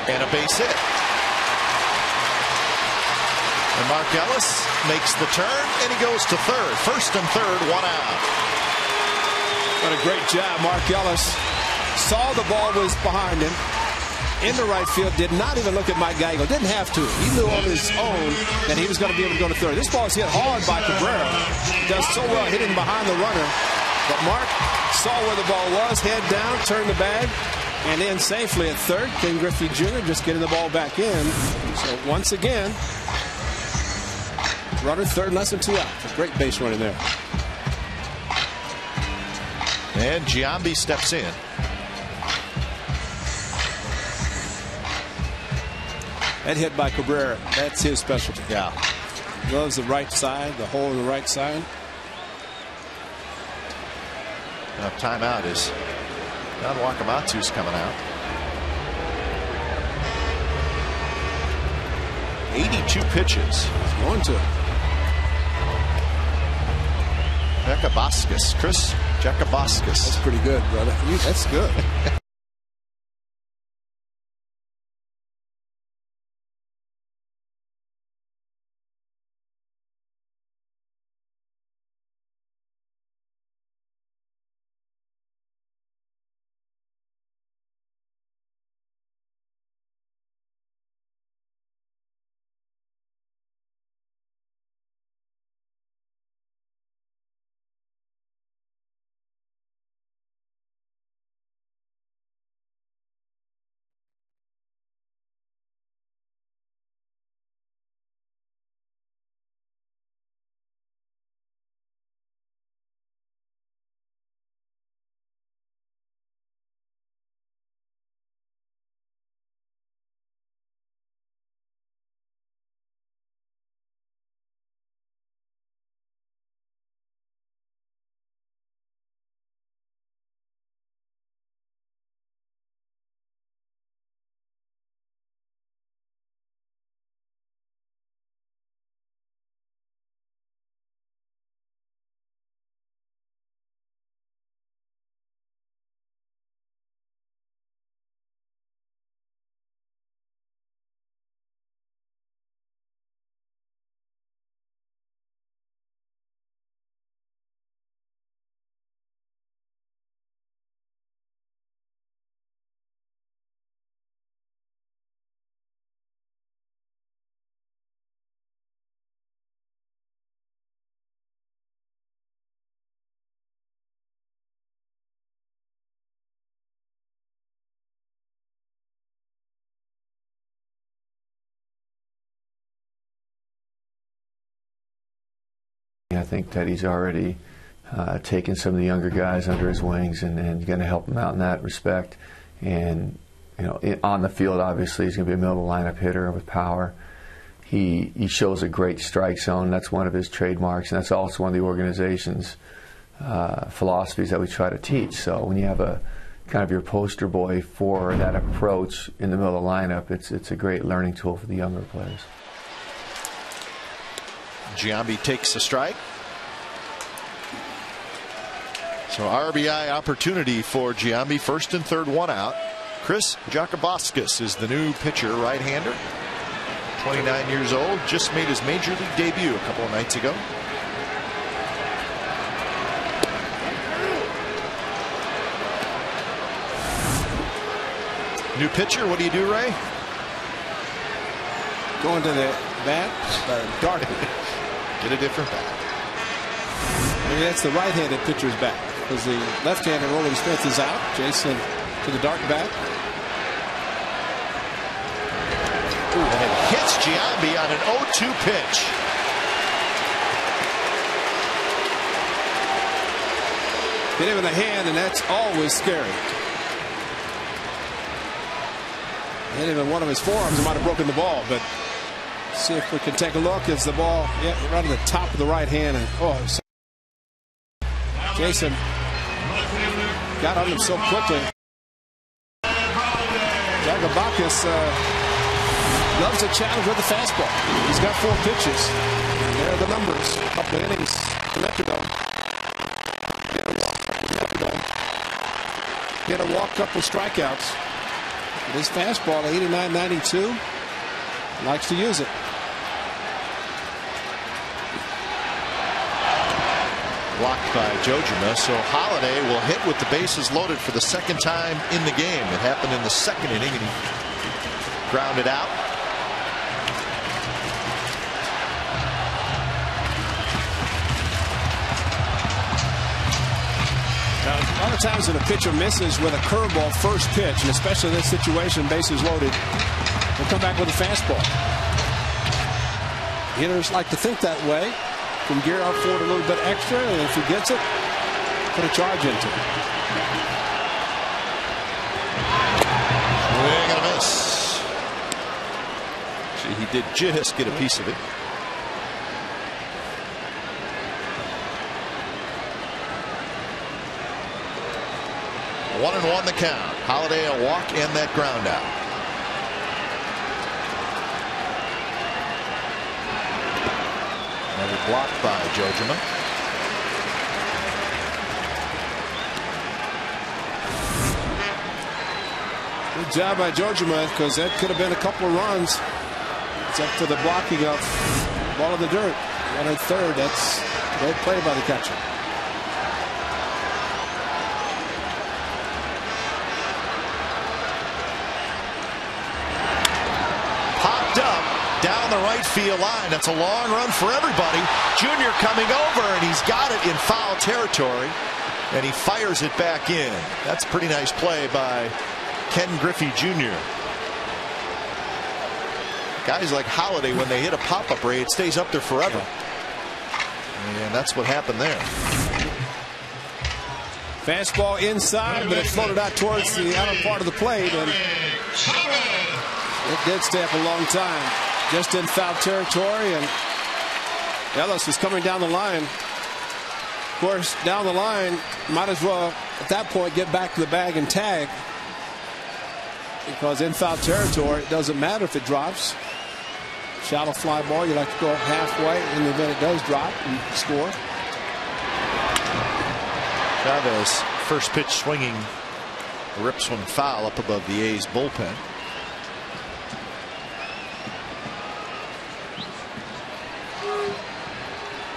and a base hit. And Mark Ellis makes the turn, and he goes to third. First and third, 1 out. What a great job. Mark Ellis saw the ball was behind him in the right field, did not even look at Mike Geigle, didn't have to. He knew on his own that he was going to be able to go to third. This ball is hit hard by Cabrera. He does so well hitting behind the runner. But Mark saw where the ball was, head down, turned the bag, and in safely at third. Ken Griffey Jr. just getting the ball back in. So once again, runner third, less than 2 out. A great base running there. And Giambi steps in. That hit by Cabrera, that's his specialty. Yeah. Loves the right side, the hole in the right side. Now timeout is Don Wakamatsu's coming out. 82 pitches. He's going to. Jakubowskis, Chris Jakubowskis. That's pretty good, brother. That's good. I think Teddy's already taken some of the younger guys under his wings and going to help them out in that respect. And you know, on the field, obviously, he's going to be a middle lineup hitter with power. He shows a great strike zone. That's one of his trademarks, and that's also one of the organization's philosophies that we try to teach. So when you have a kind of your poster boy for that approach in the middle of the lineup, it's a great learning tool for the younger players. Giambi takes a strike. So RBI opportunity for Giambi. First and third, one out. Chris Jakubowskis is the new pitcher, right-hander. 29 years old, just made his major league debut a couple of nights ago. New pitcher, what do you do, Ray? Going to the bat, dart. Get a different bat. Maybe that's the right-handed pitcher's bat, because the left-handed Roland Smith is out. Jason to the dart bat. And it hits Giambi on an 0-2 pitch. Hit him in the hand, and that's always scary. Hit him in one of his forearms, he might have broken the ball, but see if we can take a look. It's the ball, yeah, right at the top of the right hand, and Jason got on him so quickly. Jakubowskis loves a challenge with the fastball. He's got 4 pitches. There are the numbers. A couple of innings in Metrodome. Hit a walk, couple strikeouts. With his fastball, 89-92, likes to use it. Blocked by Jojima, so Holiday will hit with the bases loaded for the second time in the game. It happened in the second inning, and he grounded out. Now, a lot of times when a pitcher misses with a curveball first pitch, and especially in this situation, bases loaded, he'll come back with a fastball. Hitters like to think that way. Can gear up for it a little bit extra, and if he gets it, put a charge into it. Swing and a miss. See, he did just get a piece of it. One and one the count. Holiday a walk and that ground out. Another blocked by Jojima. Good job by Jojima, because that could have been a couple of runs, except for the blocking of ball in the dirt. 1 and third. That's great play by the catcher. Down the right field line. That's a long run for everybody. Junior coming over, and he's got it in foul territory, and he fires it back in. That's a pretty nice play by Ken Griffey Jr. Guys like Holiday, when they hit a pop-up, Ray, it stays up there forever. And that's what happened there. Fastball inside, but it floated out towards the outer part of the plate, and it did stay up a long time. Just in foul territory, and Ellis is coming down the line. Of course, down the line, might as well at that point get back to the bag and tag, because in foul territory it doesn't matter if it drops. Shallow fly ball, you like to go halfway in the event it does drop and score. Chavez, first pitch swinging, rips one foul up above the A's bullpen.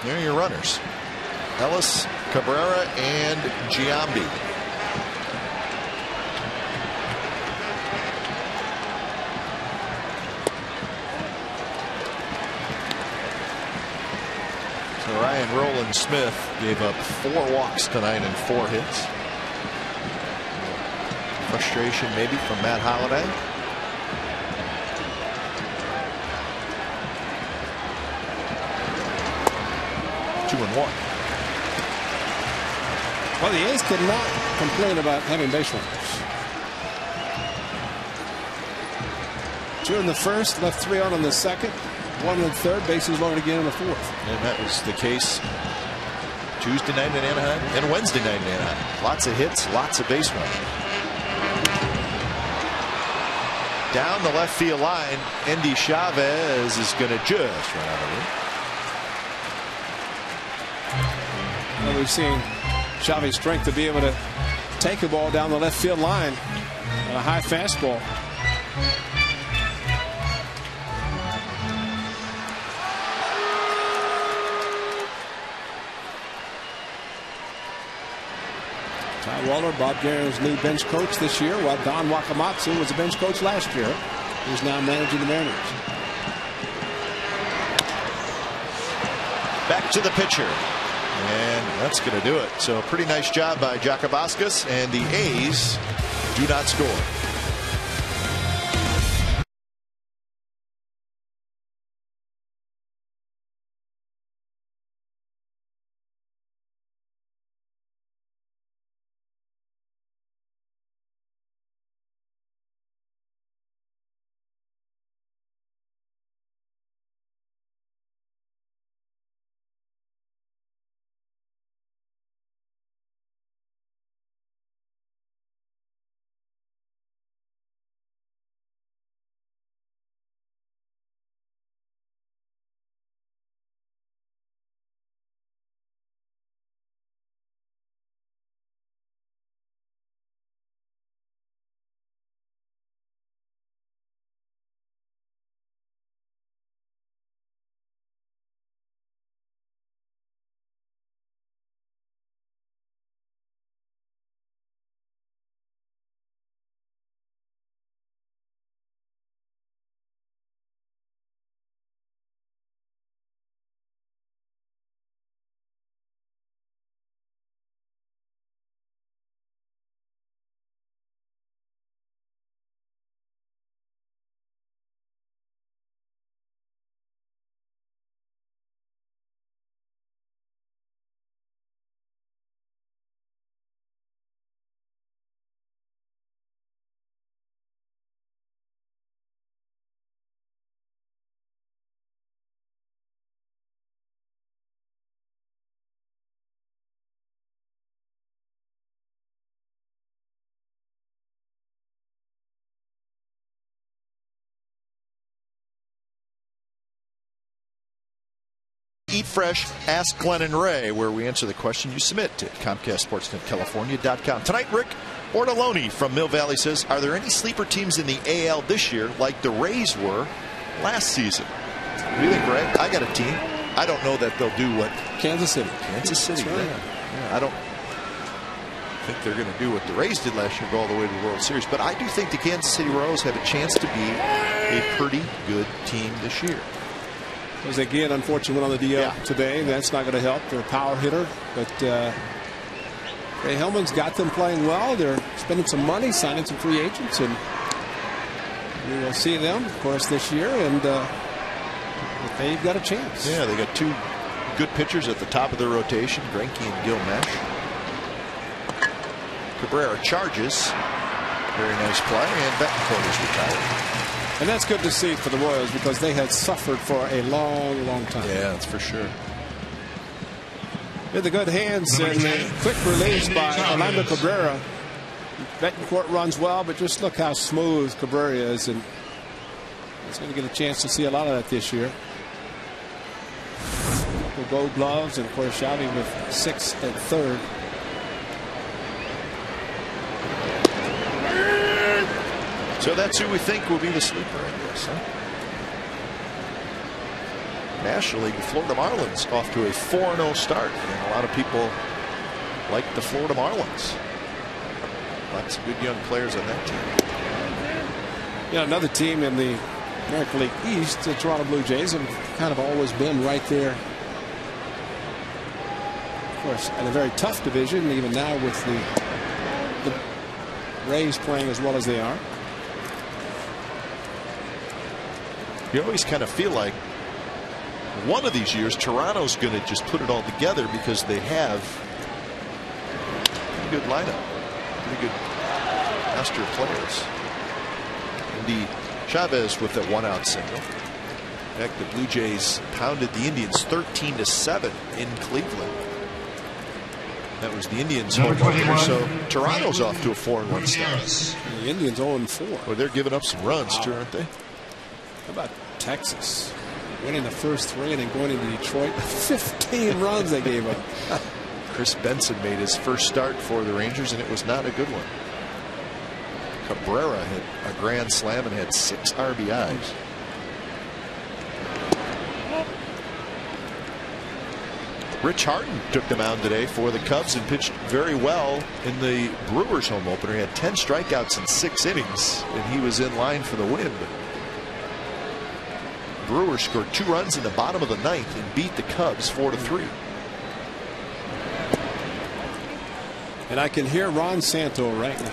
There are your runners. Ellis, Cabrera, and Giambi. So Ryan Roland Smith gave up 4 walks tonight and 4 hits. Frustration maybe from Matt Holiday. Two and one. Well, the A's could not complain about having base runners. 2 in the first, left 3 on in the second, 1 in the third, bases loaded again in the fourth. And that was the case Tuesday night in Anaheim and Wednesday night in Anaheim. Lots of hits, lots of base runners. down the left field line. Endy Chavez is going to just run out of room. Well, we've seen Chavez's strength to be able to take a ball down the left field line. A high fastball. Ty Waller, Bob Guerin's new bench coach this year, while Don Wakamatsu was a bench coach last year. He's now managing the Mariners. Back to the pitcher. And that's going to do it. So pretty nice job by Jakubowskis, and the A's do not score. Eat Fresh, Ask Glenn and Ray, where we answer the question you submit to ComcastSportsNetCalifornia.com. Tonight, Rick Ortoloni from Mill Valley says, are there any sleeper teams in the AL this year like the Rays were last season? What do you think, Ray? I got a team. I don't know that they'll do what Kansas City. Kansas City. Right. Yeah, I don't think they're going to do what the Rays did last year, go all the way to the World Series. But I do think the Kansas City Royals have a chance to be a pretty good team this year. Was again unfortunate on the DL today. That's not going to help. They're a power hitter, but Ray Hellman's got them playing well. They're spending some money, signing some free agents, and we will see them, of course, this year. And they've got a chance. Yeah, they got two good pitchers at the top of their rotation, Greinke and Gilmesh. Cabrera charges. Very nice play, and Betancourt is retired. And that's good to see for the Royals because they had suffered for a long, long time. Yeah, that's for sure. In the good hands and a quick release by Orlando Cabrera. Betancourt runs well, but just look how smooth Cabrera is, and he's going to get a chance to see a lot of that this year. The Gold Gloves, and of course Xavi with 6th and 3rd. So that's who we think will be the sleeper, I guess, huh? National League, the Florida Marlins off to a 4-0 start, and a lot of people like the Florida Marlins. Lots of good young players on that team. Yeah, another team in the American League East, the Toronto Blue Jays, have kind of always been right there. Of course, in a very tough division, even now with the Rays playing as well as they are. You always kind of feel like one of these years Toronto's going to just put it all together because they have a pretty good lineup, pretty good master of players. Indeed, Chavez with a 1-out single. In fact, the Blue Jays pounded the Indians 13-7 in Cleveland. That was the Indians' home opener. So Toronto's off to a 4-1 start. The Indians 0-4. Well, they're giving up some runs too, aren't they? How about Texas winning the first 3 and then going into Detroit? 15 runs they gave up. Chris Benson made his first start for the Rangers, and it was not a good one. Cabrera hit a grand slam and had 6 RBIs. Rich Harden took the mound today for the Cubs and pitched very well in the Brewers home opener. He had 10 strikeouts in 6 innings, and he was in line for the win. But Brewers scored 2 runs in the bottom of the 9th and beat the Cubs 4-3. And I can hear Ron Santo right now.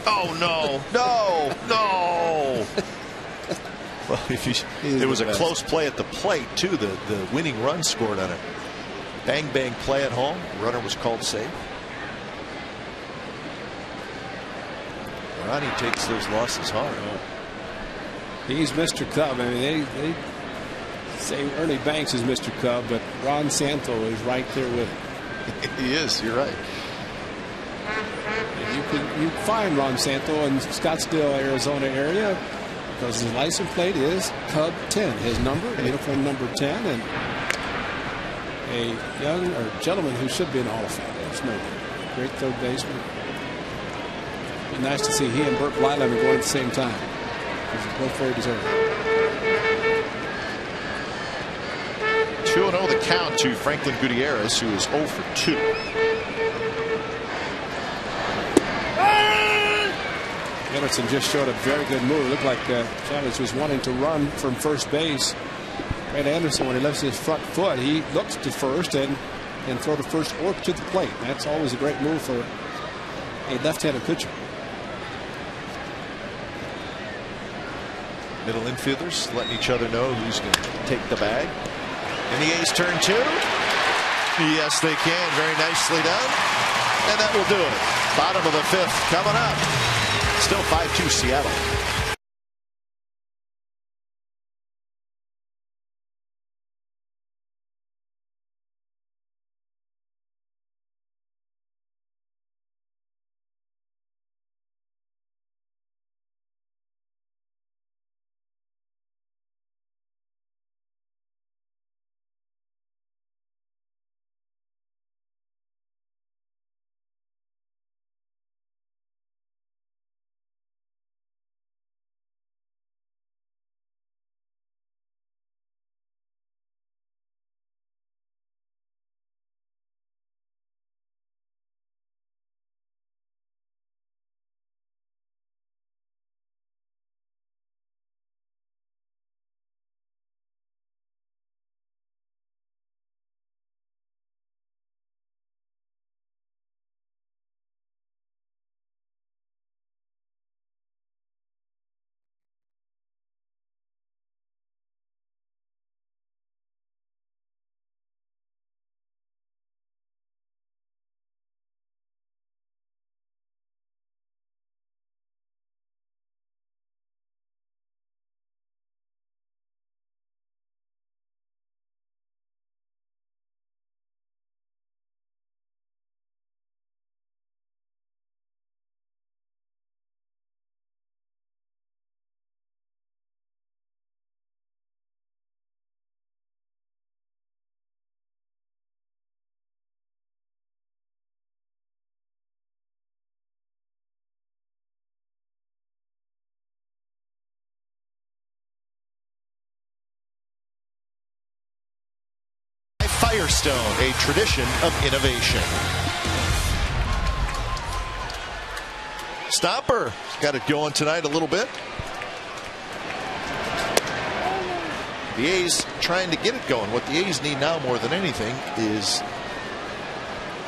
Oh no, no, no. Well, it was a close play at the plate too. The winning run scored on it. Bang bang play at home. Runner was called safe. Ronnie takes those losses hard. He's Mr. Cub. I mean, they say Ernie Banks is Mr. Cub, but Ron Santo is right there with him. He is. You're right. And you find Ron Santo in Scottsdale, Arizona area because his license plate is Cub 10. His number, uniform number 10, and a young or gentleman who should be an Hall of Fame. There's no great third baseman. It'd be nice to see he and Burt Blyleven going at the same time. Because both very deserving. 2-0 the count to Franklin Gutierrez, who is 0 for 2. Emerson just showed a very good move. It looked like Chavez was wanting to run from first base. Brett Anderson, when he lifts his front foot, he looks to first and throw to first or to the plate. That's always a great move for a left-handed pitcher. Middle infielders letting each other know who's going to take the bag. And the A's turn 2. Yes, they can. Very nicely done. And that will do it. Bottom of the 5th coming up. Still 5-2 Seattle. Firestone, a tradition of innovation. Stomper got it going tonight a little bit. The A's trying to get it going. What the A's need now more than anything is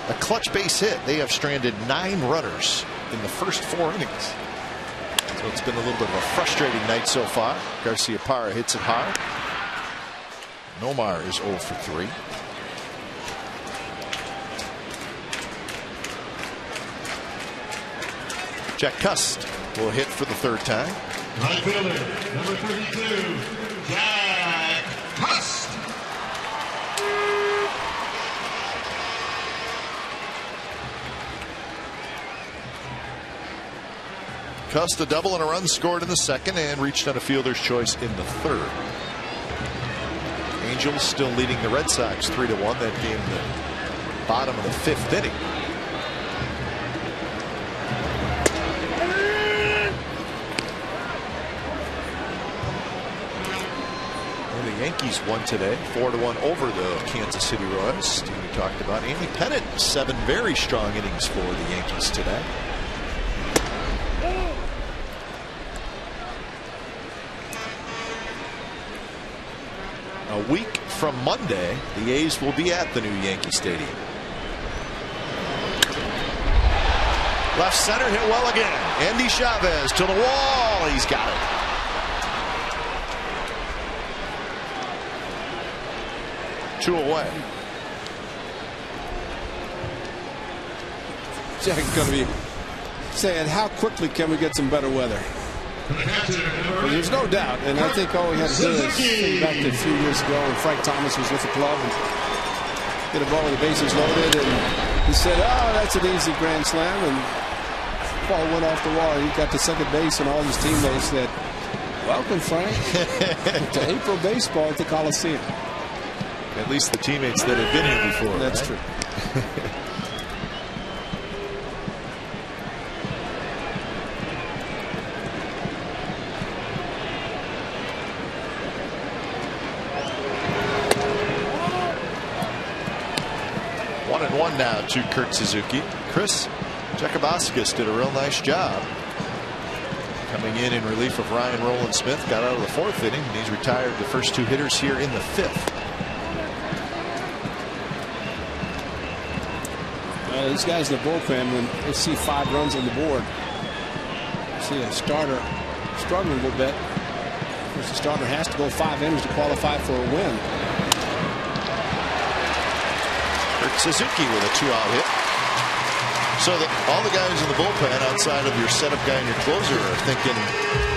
a clutch base hit. They have stranded 9 runners in the first 4 innings. So it's been a little bit of a frustrating night so far. Garciaparra hits it hard. Nomar is 0 for 3. Jack Cust will hit for the 3rd time. Right fielder, number 32, Jack Cust. tossed a double and a run scored in the second and reached on a fielder's choice in the third. Angels still leading the Red Sox 3-1. That game, the bottom of the fifth inning. The Yankees won today, 4-1 over the Kansas City Royals. We talked about Andy Pettitte, 7 very strong innings for the Yankees today. A week from Monday, the A's will be at the new Yankee Stadium. Left center hit well again. Andy Chavez to the wall. He's got it. Two away. Jack's going to be saying, how quickly can we get some better weather? Well, there's no doubt, and I think all we had to do is think back to a few years ago when Frank Thomas was with the club and hit a ball with the bases loaded, and he said, "Oh, that's an easy grand slam," and the ball went off the wall. He got to second base, and all his teammates said, "Welcome, Frank, to April baseball at the Coliseum." At least the teammates that have been here before. That's right? true. 1-1 now to Kurt Suzuki. Chris Jacobowskis did a real nice job coming in relief of Ryan Roland Smith. Got out of the 4th inning, and he's retired the first 2 hitters here in the 5th. These guys in the bullpen, when they see 5 runs on the board, see a starter struggling a little bit. Of course, the starter has to go 5 innings to qualify for a win. Kurt Suzuki with a 2-out hit. So all the guys in the bullpen outside of your setup guy and your closer are thinking,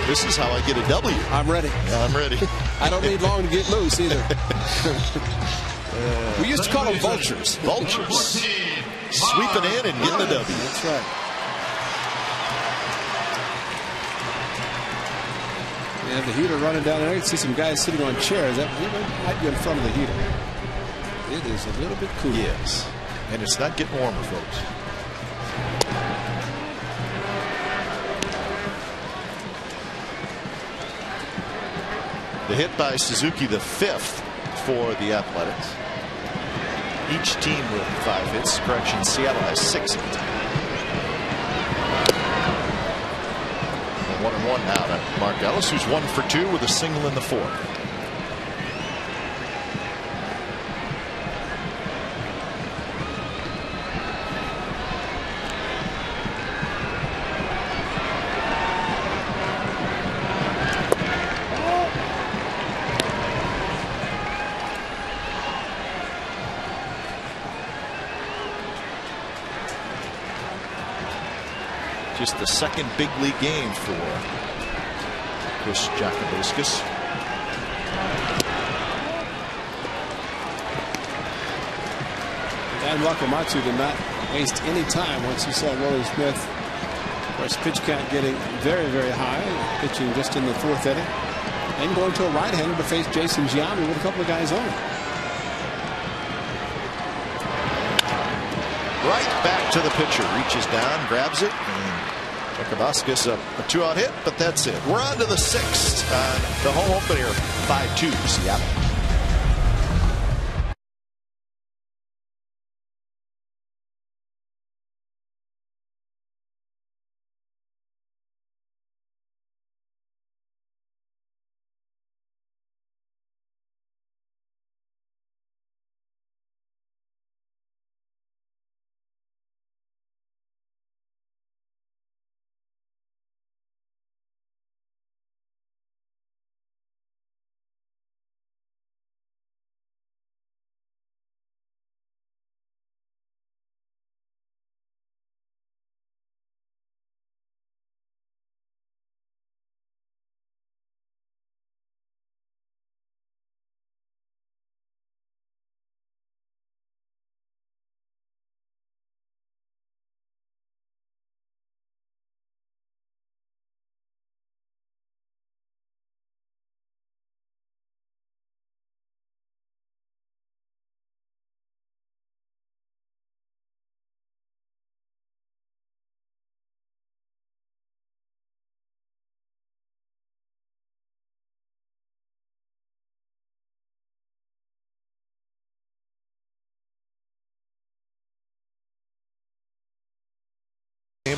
this is how I get a W. I'm ready. I'm ready. I don't need long to get loose either. We used to call them vultures. Vultures. Sweeping in and getting the W. That's right. You have the heater running down there. You can see some guys sitting on chairs. That might be in front of the heater. It is a little bit cool. Yes. And it's not getting warmer, folks. The hit by Suzuki, the 5th for the Athletics. Each team with 5 hits. Correction, Seattle has 6 hits. 1-1 now to Mark Ellis, who's 1 for 2 with a single in the 4th. Just the second big league game for Chris Jacobowskis. Dan Wakamatsu did not waste any time once he saw Roland Smith. Of course, pitch count getting very, very high. Pitching just in the 4th inning. And going to a right-hander to face Jason Giambi with a couple of guys on. Right back to the pitcher. Reaches down, grabs it, and Jacobowskis a 2-out hit, but that's it. We're on to the 6th. The home opener, 5-2 Seattle.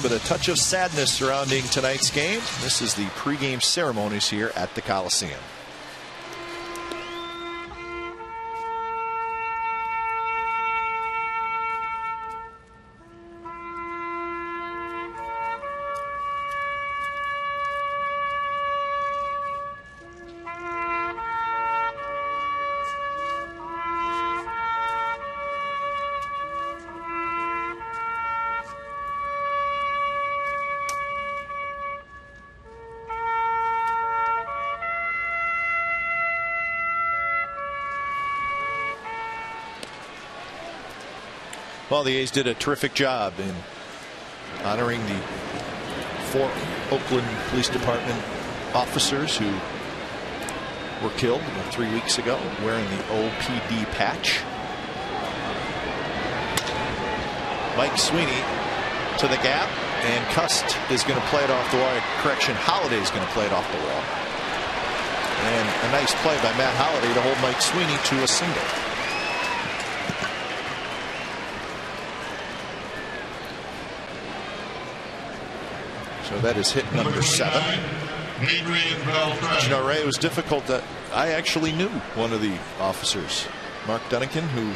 but a touch of sadness surrounding tonight's game. This is the pregame ceremonies here at the Coliseum. Well, the A's did a terrific job in honoring the 4 Oakland Police Department officers who were killed about 3 weeks ago wearing the OPD patch. Mike Sweeney to the gap, and Cust is going to play it off the wall. Correction, Holliday is going to play it off the wall. And a nice play by Matt Holliday to hold Mike Sweeney to a single. So that is hit number 7. You know, Ray, it was difficult. I actually knew one of the officers, Mark Dunnigan, who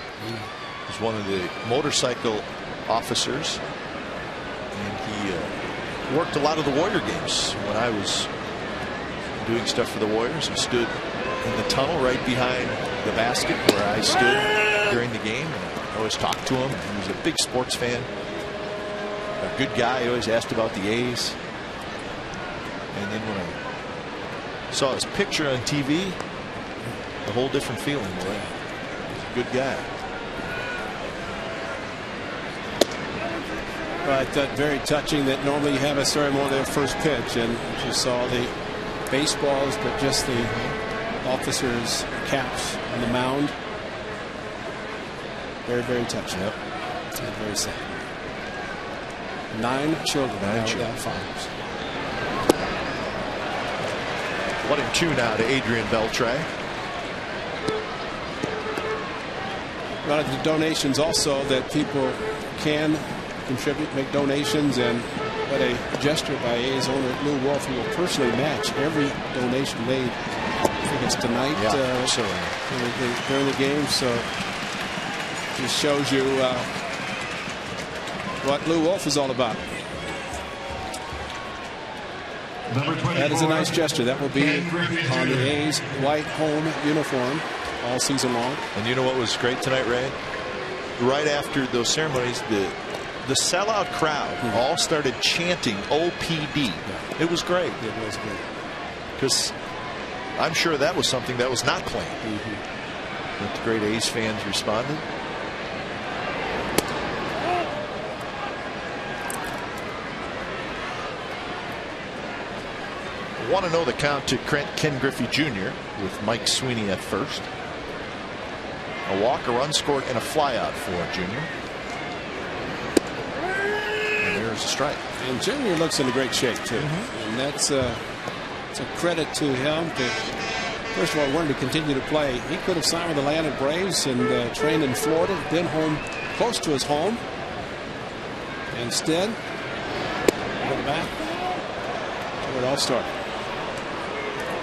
was one of the motorcycle officers, and he worked a lot of the Warrior games when I was doing stuff for the Warriors. He stood in the tunnel right behind the basket where I stood during the game, and I always talked to him. He was a big sports fan, a good guy. He always asked about the A's. And then when I saw his picture on TV, a whole different feeling. Boy, he's a good guy. Well, I thought very touching that normally you have a ceremony at first pitch, and you saw the baseballs, but just the officers' caps on the mound. Very, very touching. Yep. And very sad. 9 children. 9 children. Without fathers. 1-2 now to Adrian Beltre. Well, the donations also that people can contribute, make donations, and what a gesture by A's owner Lou Wolf, who will personally match every donation made. I think it's tonight during the game. So it just shows you what Lou Wolf is all about. That is a nice gesture. That will be on the A's white home uniform all season long. And you know what was great tonight, Ray? Right after those ceremonies, the sellout crowd all started chanting OPD. Yeah. It was great. It was great. Because I'm sure that was something that was not planned. But the great A's fans responded. Want to know the count to Ken Griffey Jr. with Mike Sweeney at first. A walk, a run scored, and a flyout for Jr. And there's a strike. And Jr. looks in great shape too, and that's it's a credit to him. To first of all, wanted to continue to play. He could have signed with the Atlanta Braves and trained in Florida, been home close to his home. Instead, went back to where it all started.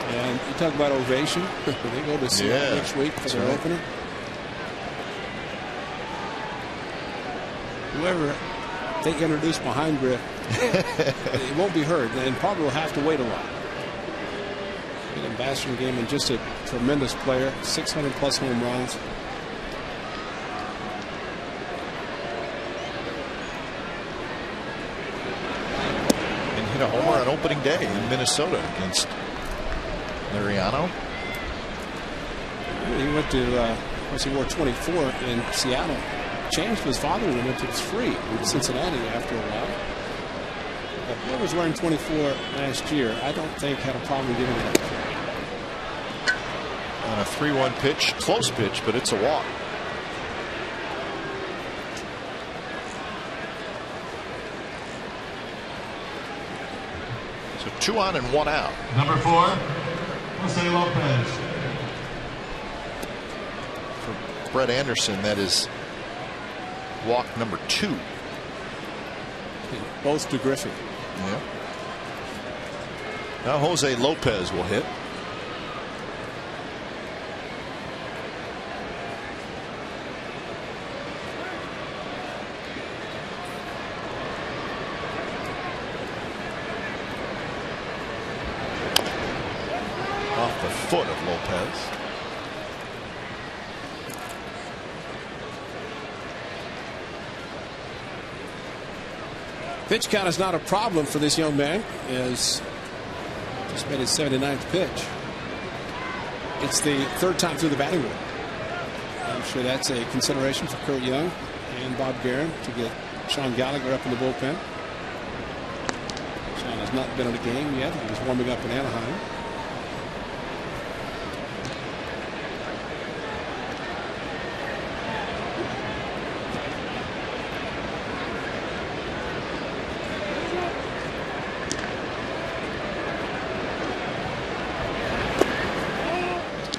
And you talk about ovation. They go to see next week for their opener. Whoever they introduce behind Griff, it won't be heard, and probably will have to wait a while. An ambassador game, and just a tremendous player, 600+ home runs. And hit a homer on opening day in Minnesota against Liriano. He went to he wore 24 in Seattle. Changed his father and went to free in Cincinnati after a while. But whoever's wearing 24 last year, I don't think had a problem giving it up. On a 3-1 pitch, close pitch, but it's a walk. So 2 on and 1 out. Number 4, Jose Lopez. For Brett Anderson, that is walk number 2. both to Griffey. Yeah. Now Jose Lopez will hit. Off the foot of Lopez. Pitch count is not a problem for this young man, as just made his 79th pitch. It's the third time through the batting order. I'm sure that's a consideration for Kurt Young and Bob Guerin to get Sean Gallagher up in the bullpen. Sean has not been in a game yet. He was warming up in Anaheim.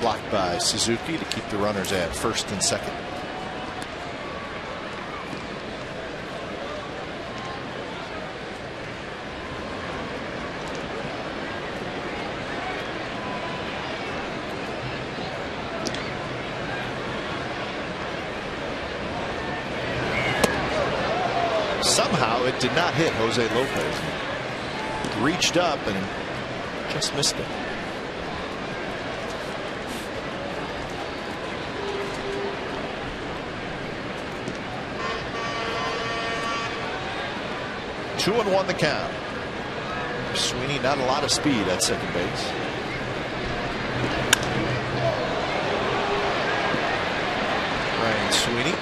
Blocked by Suzuki to keep the runners at first and second. Somehow it did not hit Jose Lopez. Reached up and just missed it. Two and one the count. Sweeney, not a lot of speed at second base. Ryan Sweeney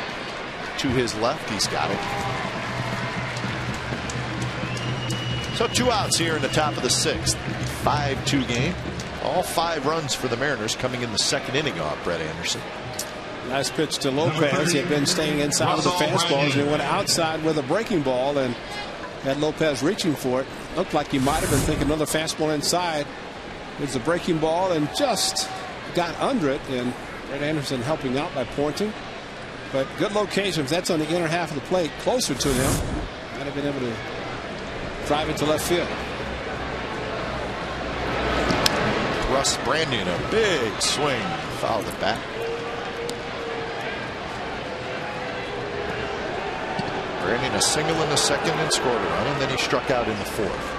to his left. He's got it. So 2 outs here in the top of the 6th. 5-2 game. All 5 runs for the Mariners coming in the second inning off Brett Anderson. Last pitch to Lopez. He had been staying inside of the fastballs, and he went outside with a breaking ball and had Lopez reaching for it. Looked like he might have been thinking another fastball inside. It was a breaking ball and just got under it, and Brett Anderson helping out by pointing. But good location. If that's on the inner half of the plate, closer to him, might have been able to drive it to left field. Russ Brandon, a big swing, fouled it back. Brandon a single in the second and scored a run, and then he struck out in the 4th.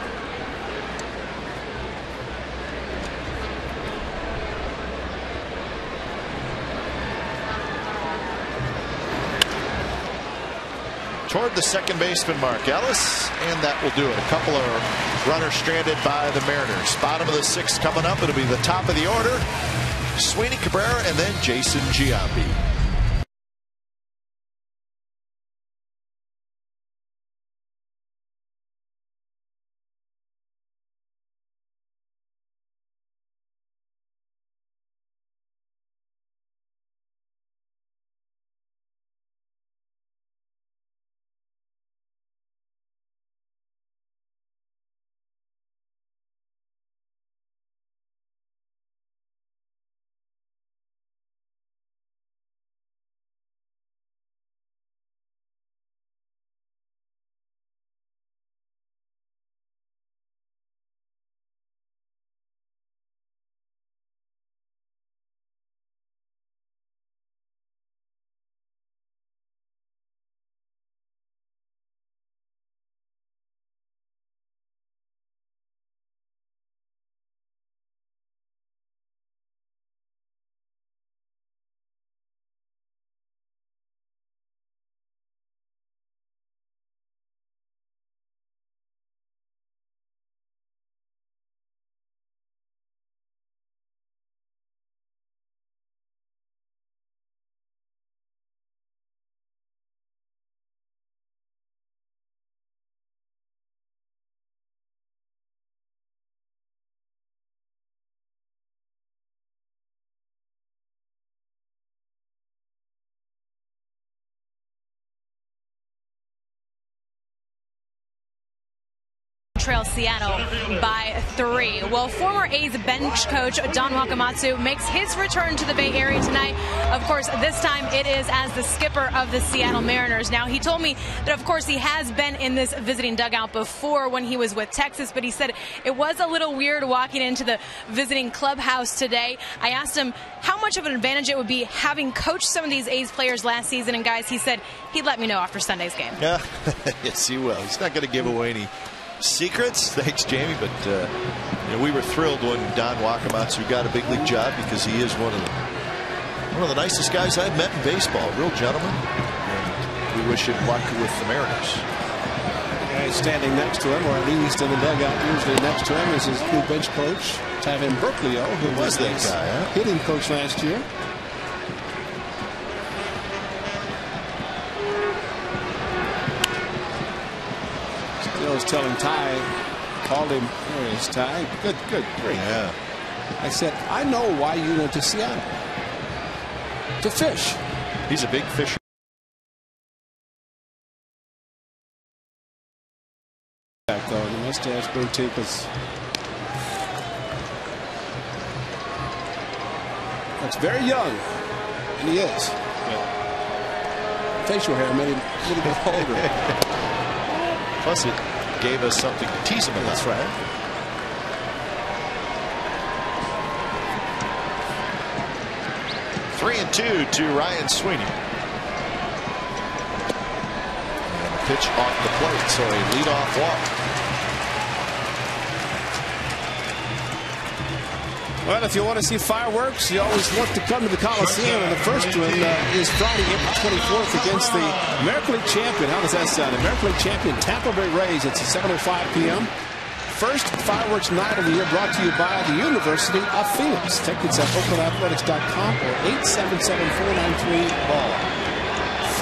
Toward the second baseman Mark Ellis, and that will do it. A couple of runners stranded by the Mariners. Bottom of the 6th coming up. It'll be the top of the order. Sweeney, Cabrera, and then Jason Giambi. trail Seattle by 3. Well, former A's bench coach Don Wakamatsu makes his return to the Bay Area tonight. Of course, this time it is as the skipper of the Seattle Mariners. Now, he told me that, of course, he has been in this visiting dugout before when he was with Texas, but he said it was a little weird walking into the visiting clubhouse today. I asked him how much of an advantage it would be having coached some of these A's players last season, and guys, he said he'd let me know after Sunday's game. Yeah, yes, he will. He's not going to give away any secrets. Thanks, Jamie. But we were thrilled when Don Wakamatsu got a big league job, because he is one of the nicest guys I've met in baseball. Real gentleman. And we wish him luck with the Mariners. The guy standing next to him, or at least in the dugout, usually next to him, is his new bench coach, Tavin Berklio, who was that guy, huh? hitting coach last year. I was telling Ty, called him, there he is, Ty. Good, great. Yeah. I said, I know why you went to Seattle. To fish. He's a big fisher. Back though, the mustache goatee was. That's very young, and he is. Yeah. Facial hair made him a little bit older. Plus, it gave us something to tease him about. That's right. Three and 2 to Ryan Sweeney. And a pitch off the plate, so a leadoff walk. Well, if you want to see fireworks, you always want to come to the Coliseum, and the first one is Friday, April 24th against the American League champion. How does that sound? American League champion Tampa Bay Rays. It's at 7:05 p.m. First fireworks night of the year, brought to you by the University of Phoenix. Tickets at oaklandathletics.com or 877-493-BALL.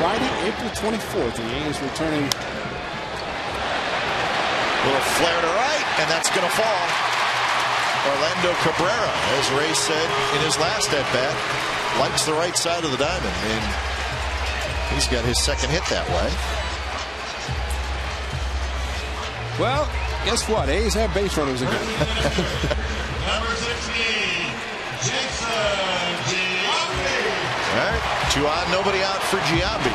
Friday, April 24th, the A's returning. Little flare to right, and that's going to fall. Orlando Cabrera, as Ray said in his last at-bat, likes the right side of the diamond, and he's got his second hit that way. Well, guess what? A's have base runners again. Number 16, Jason Giambi. All right, 2 on, nobody out for Giambi.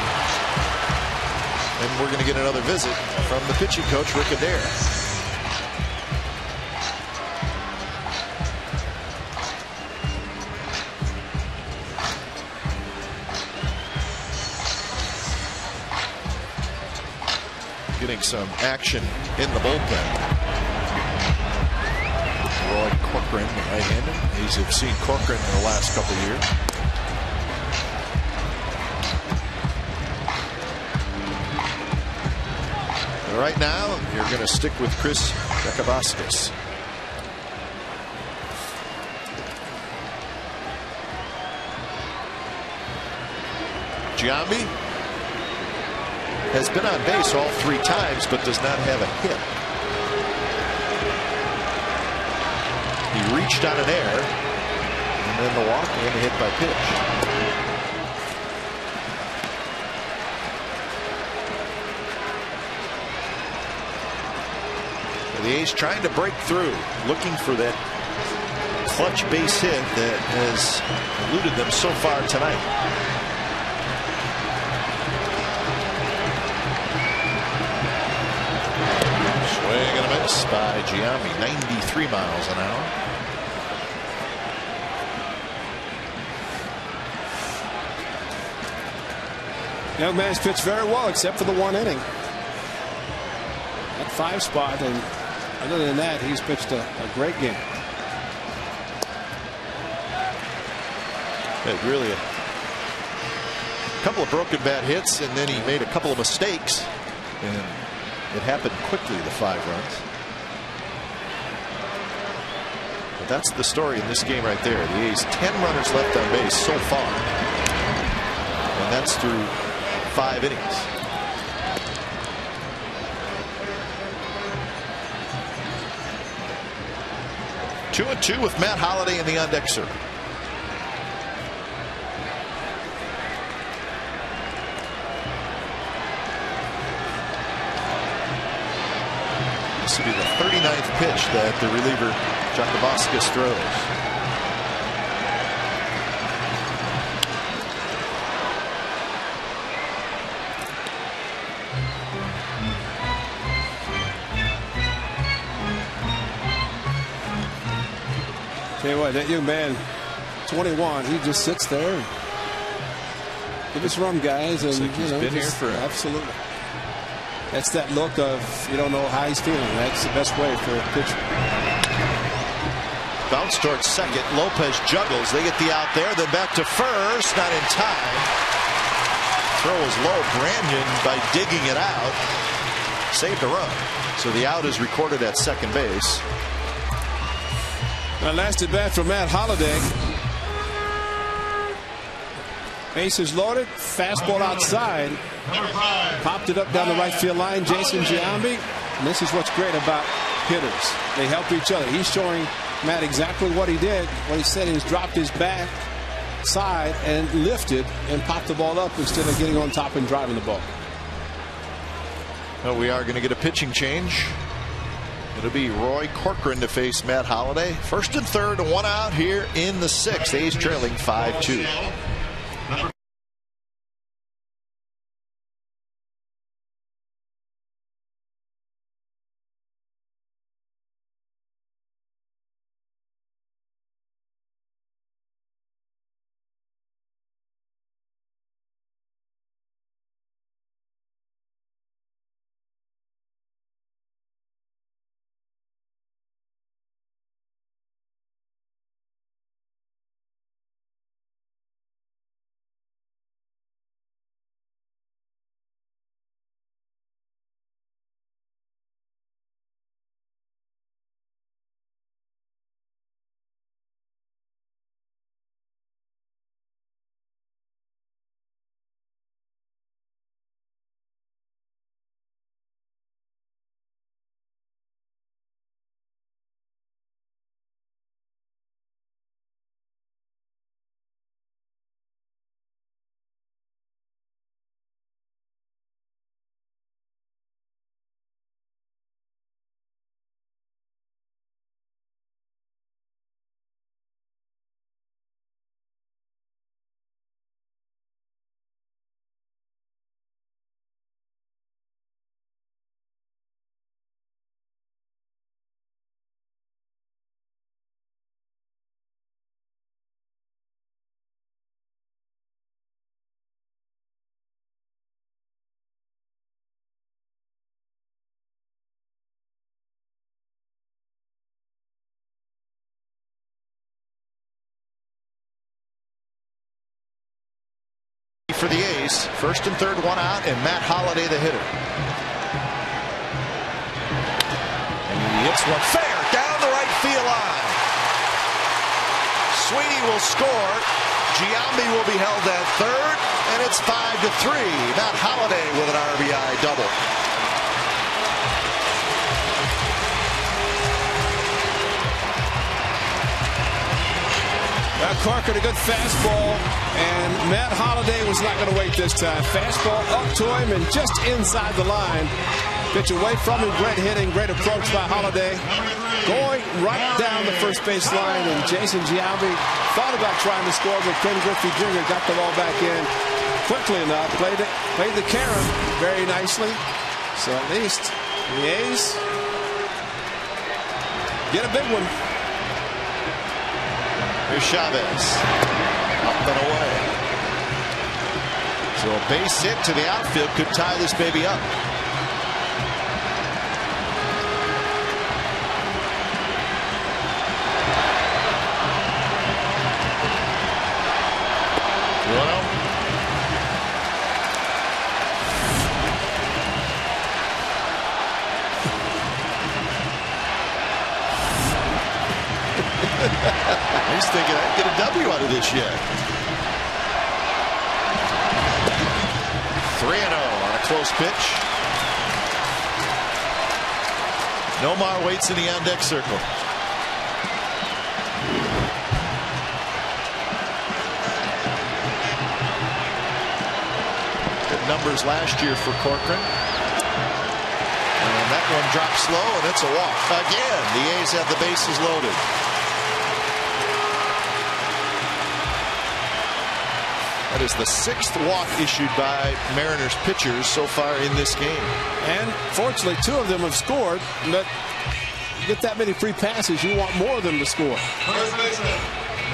And we're going to get another visit from the pitching coach, Rick Adair. Getting some action in the bullpen. Roy Corcoran, the right-handed. A's have seen Corcoran in the last couple of years. But right now, you're going to stick with Chris Bekavaskis. Giambi has been on base all 3 times, but does not have a hit. He reached on an error, and then the walk and the hit by pitch. The A's trying to break through, looking for that clutch base hit that has eluded them so far tonight. Swing and a miss by Giambi, 93 miles an hour. Young man's pitched very well, except for the 1 inning. That 5 spot, and other than that, he's pitched a great game. Yeah, really a couple of broken bat hits, and then he made a couple of mistakes, and it happened quickly, the 5 runs. But that's the story in this game right there. The A's 10 runners left on base so far, and that's through 5 innings. Two and 2 with Matt Holliday in the on-deck circle. This will be the 39th pitch that the reliever Jakubowskis throws. Tell you what, that young man, 21, he just sits there. Give us rum, guys, and like he's been here forever. Absolutely. That's that look of you don't know how he's feeling. That's the best way for a pitcher. Bounce towards second. Lopez juggles. They get the out there. Then back to first. Not in time. Throw is low. Branyan, by digging it out, saved a run. So the out is recorded at second base. Now, last at bat for Matt Holliday. Bases loaded. Fastball outside. Popped it up down the right field line. Jason Giambi. And this is what's great about hitters. They help each other. He's showing Matt exactly what he did. What he said is dropped his back side and lifted and popped the ball up instead of getting on top and driving the ball. Well, we are going to get a pitching change. It'll be Roy Corcoran to face Matt Holliday. First and third, 1 out here in the 6th. A's trailing 5-2. For the A's, first and third, 1 out, and Matt Holliday the hitter. And he hits one fair down the right field line. Sweeney will score. Giambi will be held at third, and it's 5-3. Matt Holliday with an RBI double. Corcoran, a good fastball, and Matt Holliday was not going to wait this time. Fastball up to him and just inside the line. Pitch away from him. Great hitting, great approach by Holliday. Going right down the first base line, and Jason Giambi thought about trying to score, but Ken Griffey Jr. got the ball back in quickly enough. Played the Karen very nicely. So at least the A's get a big one. Here's Chavez. Up and away. So a base hit to the outfield could tie this baby up. He's thinking, I can get a W out of this yet. 3-0 on a close pitch. Nomar waits in the on-deck circle. Good numbers last year for Corcoran. And that one drops low, and it's a walk. Again, the A's have the bases loaded. That is the 6th walk issued by Mariners pitchers so far in this game. And fortunately, 2 of them have scored, but you get that many free passes, you want more of them to score. First baseman,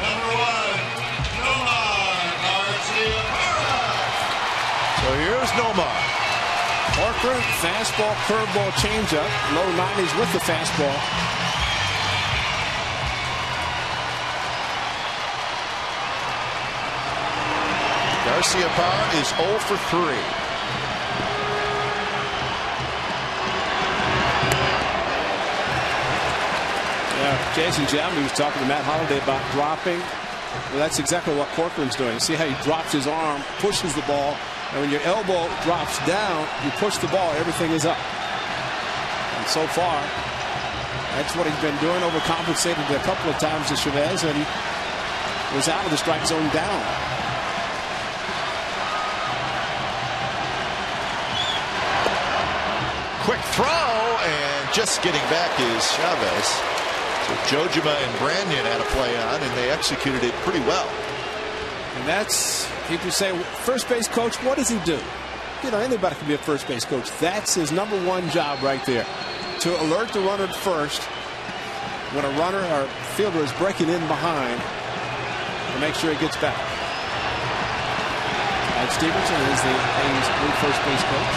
number 1, Nomar Garcia-Parra. So here's Nomar. Corcoran, fastball, curveball, changeup, low 90s with the fastball. Garcia-Parra is 0 for 3. Yeah, Jason Jamley was talking to Matt Holliday about dropping. Well, that's exactly what Corcoran's doing. See how he drops his arm, pushes the ball, and when your elbow drops down, you push the ball, everything is up. And so far, that's what he's been doing. Overcompensated a couple of times to Chavez and was out of the strike zone down. Quick throw, and just getting back is Chavez. So Jojima and Branyan had a play on, and they executed it pretty well. And that's, people say, first base coach, what does he do? You know, anybody can be a first base coach. That's his #1 job right there. To alert the runner at first when a runner or fielder is breaking in behind to make sure he gets back. Ed Stevenson is the A's new first base coach.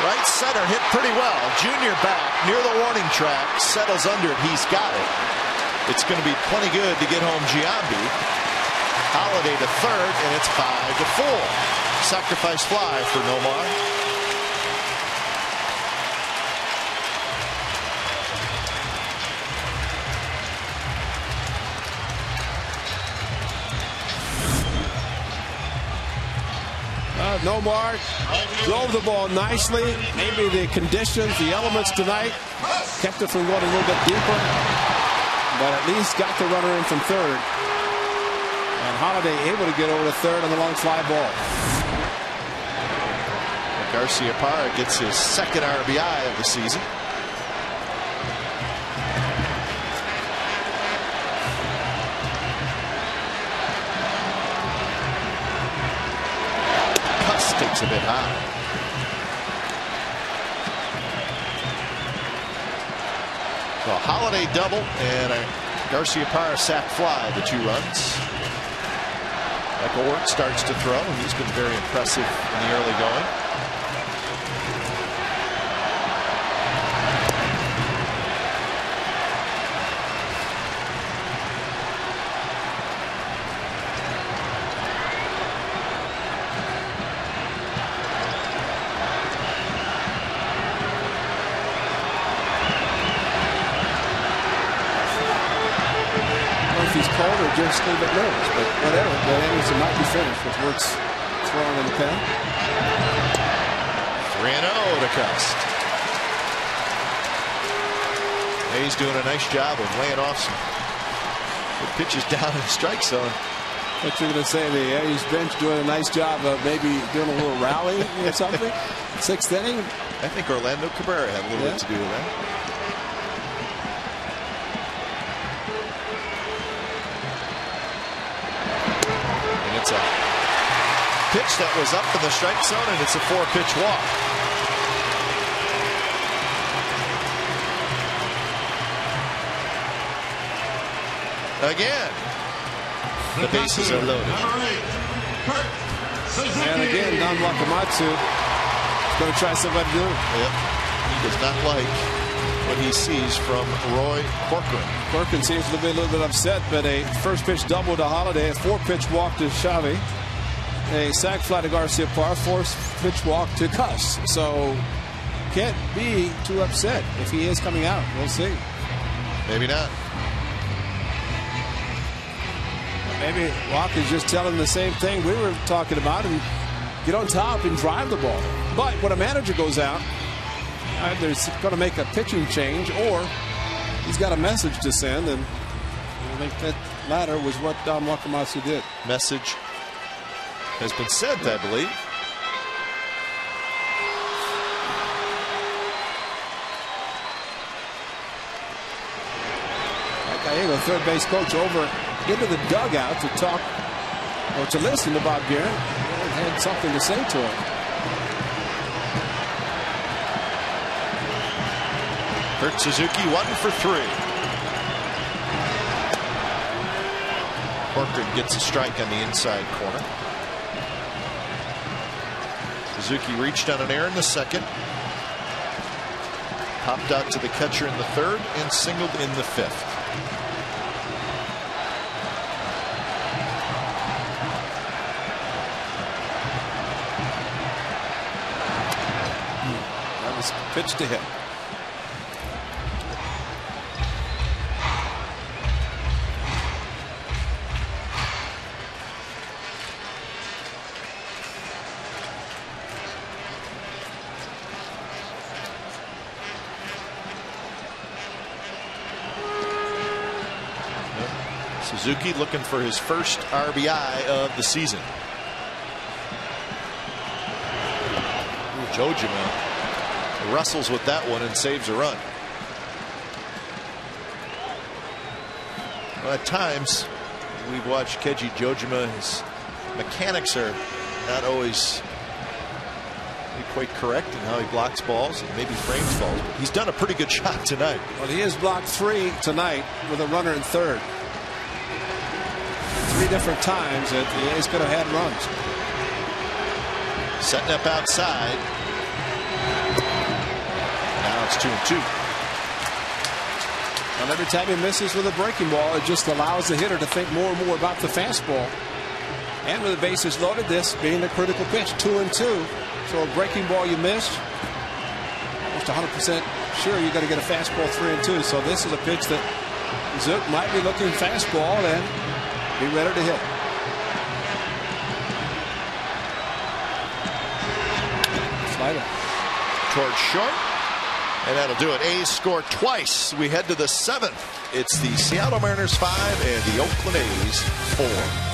Right center hit pretty well. Junior back near the warning track, settles under it. He's got it. It's going to be plenty good to get home Giambi. Holliday to third, and it's 5-4. Sacrifice fly for Nomar. Nomar drove the ball nicely. Maybe the conditions, the elements tonight kept it from going a little bit deeper, but at least got the runner in from third. And Holliday able to get over to third on the long fly ball. Garcia-Parra gets his 2nd RBI of the season. Takes a bit high. So a Holliday double and a Garcia-Parra sac fly, the 2 runs. Michael Ort starts to throw, and he's been very impressive in the early going. Just a little bit nervous, but whatever. But Anderson might be finished with Wirtz throwing in the pen. 3-0 to Cust. He's doing a nice job of laying off some good pitches down in the strike zone. What you're going to say, the A's bench doing a nice job of maybe doing a little rally or something? 6th inning? I think Orlando Cabrera had a little bit to do with that. It's a pitch that was up in the strike zone, and it's a 4-pitch walk. Again, the bases are loaded. And again, Don Wakamatsu is going to try somebody new. Yep. He does not like what he sees from Roy Corcoran. Corcoran seems to be a little bit upset, but a first pitch double to Holliday, a 4-pitch walk to Xavi, a sac fly to Garcia-Parra, 4-pitch walk to Cust. So can't be too upset if he is coming out. We'll see. Maybe not. Maybe Walker's just telling the same thing we were talking about, and get on top and drive the ball. But when a manager goes out, either he's going to make a pitching change or he's got a message to send, and I think that latter was what Don Wakamatsu did. Message has been sent, I believe. Gallego, third base coach, over into the dugout to talk or to listen to Bob Geren. Had something to say to him. Kurt Suzuki 1 for 3. Corcoran gets a strike on the inside corner. Suzuki reached on an error in the second. Popped out to the catcher in the third and singled in the fifth. That was pitch to hit. Suzuki looking for his first RBI of the season. Jojima wrestles with that one and saves a run. Well, at times we've watched Keiji Jojima. His mechanics are not always quite correct in how he blocks balls and maybe frames balls. But he's done a pretty good job tonight. Well, he has blocked 3 tonight with a runner in third. 3 different times that the A's could have had runs. Setting up outside. Now it's 2-2. And every time he misses with a breaking ball, it just allows the hitter to think more and more about the fastball. And with the bases loaded, this being the critical pitch, 2-2. So a breaking ball you missed, almost 100% sure you're going to get a fastball 3-2. So this is a pitch that Zook might be looking fastball and be ready to hit. Slider Towards short. And that'll do it. A's score twice. We head to the 7th. It's the Seattle Mariners 5 and the Oakland A's 4.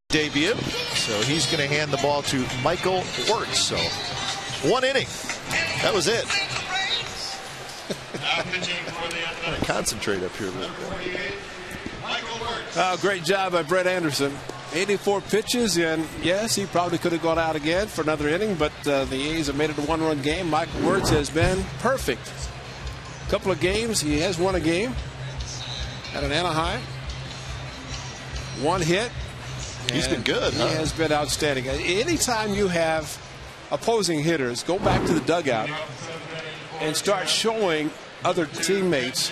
Debut, so he's going to hand the ball to Michael Wirtz. So 1 inning, that was it. Concentrate up here a little bit. Great job by Brett Anderson. 84 pitches, and yes, he probably could have gone out again for another inning, but the A's have made it a 1-run game. Michael Wirtz has been perfect. A couple of games, he has won a game at an Anaheim. 1 hit. He's been good. He has been outstanding. Anytime you have opposing hitters go back to the dugout and start showing other teammates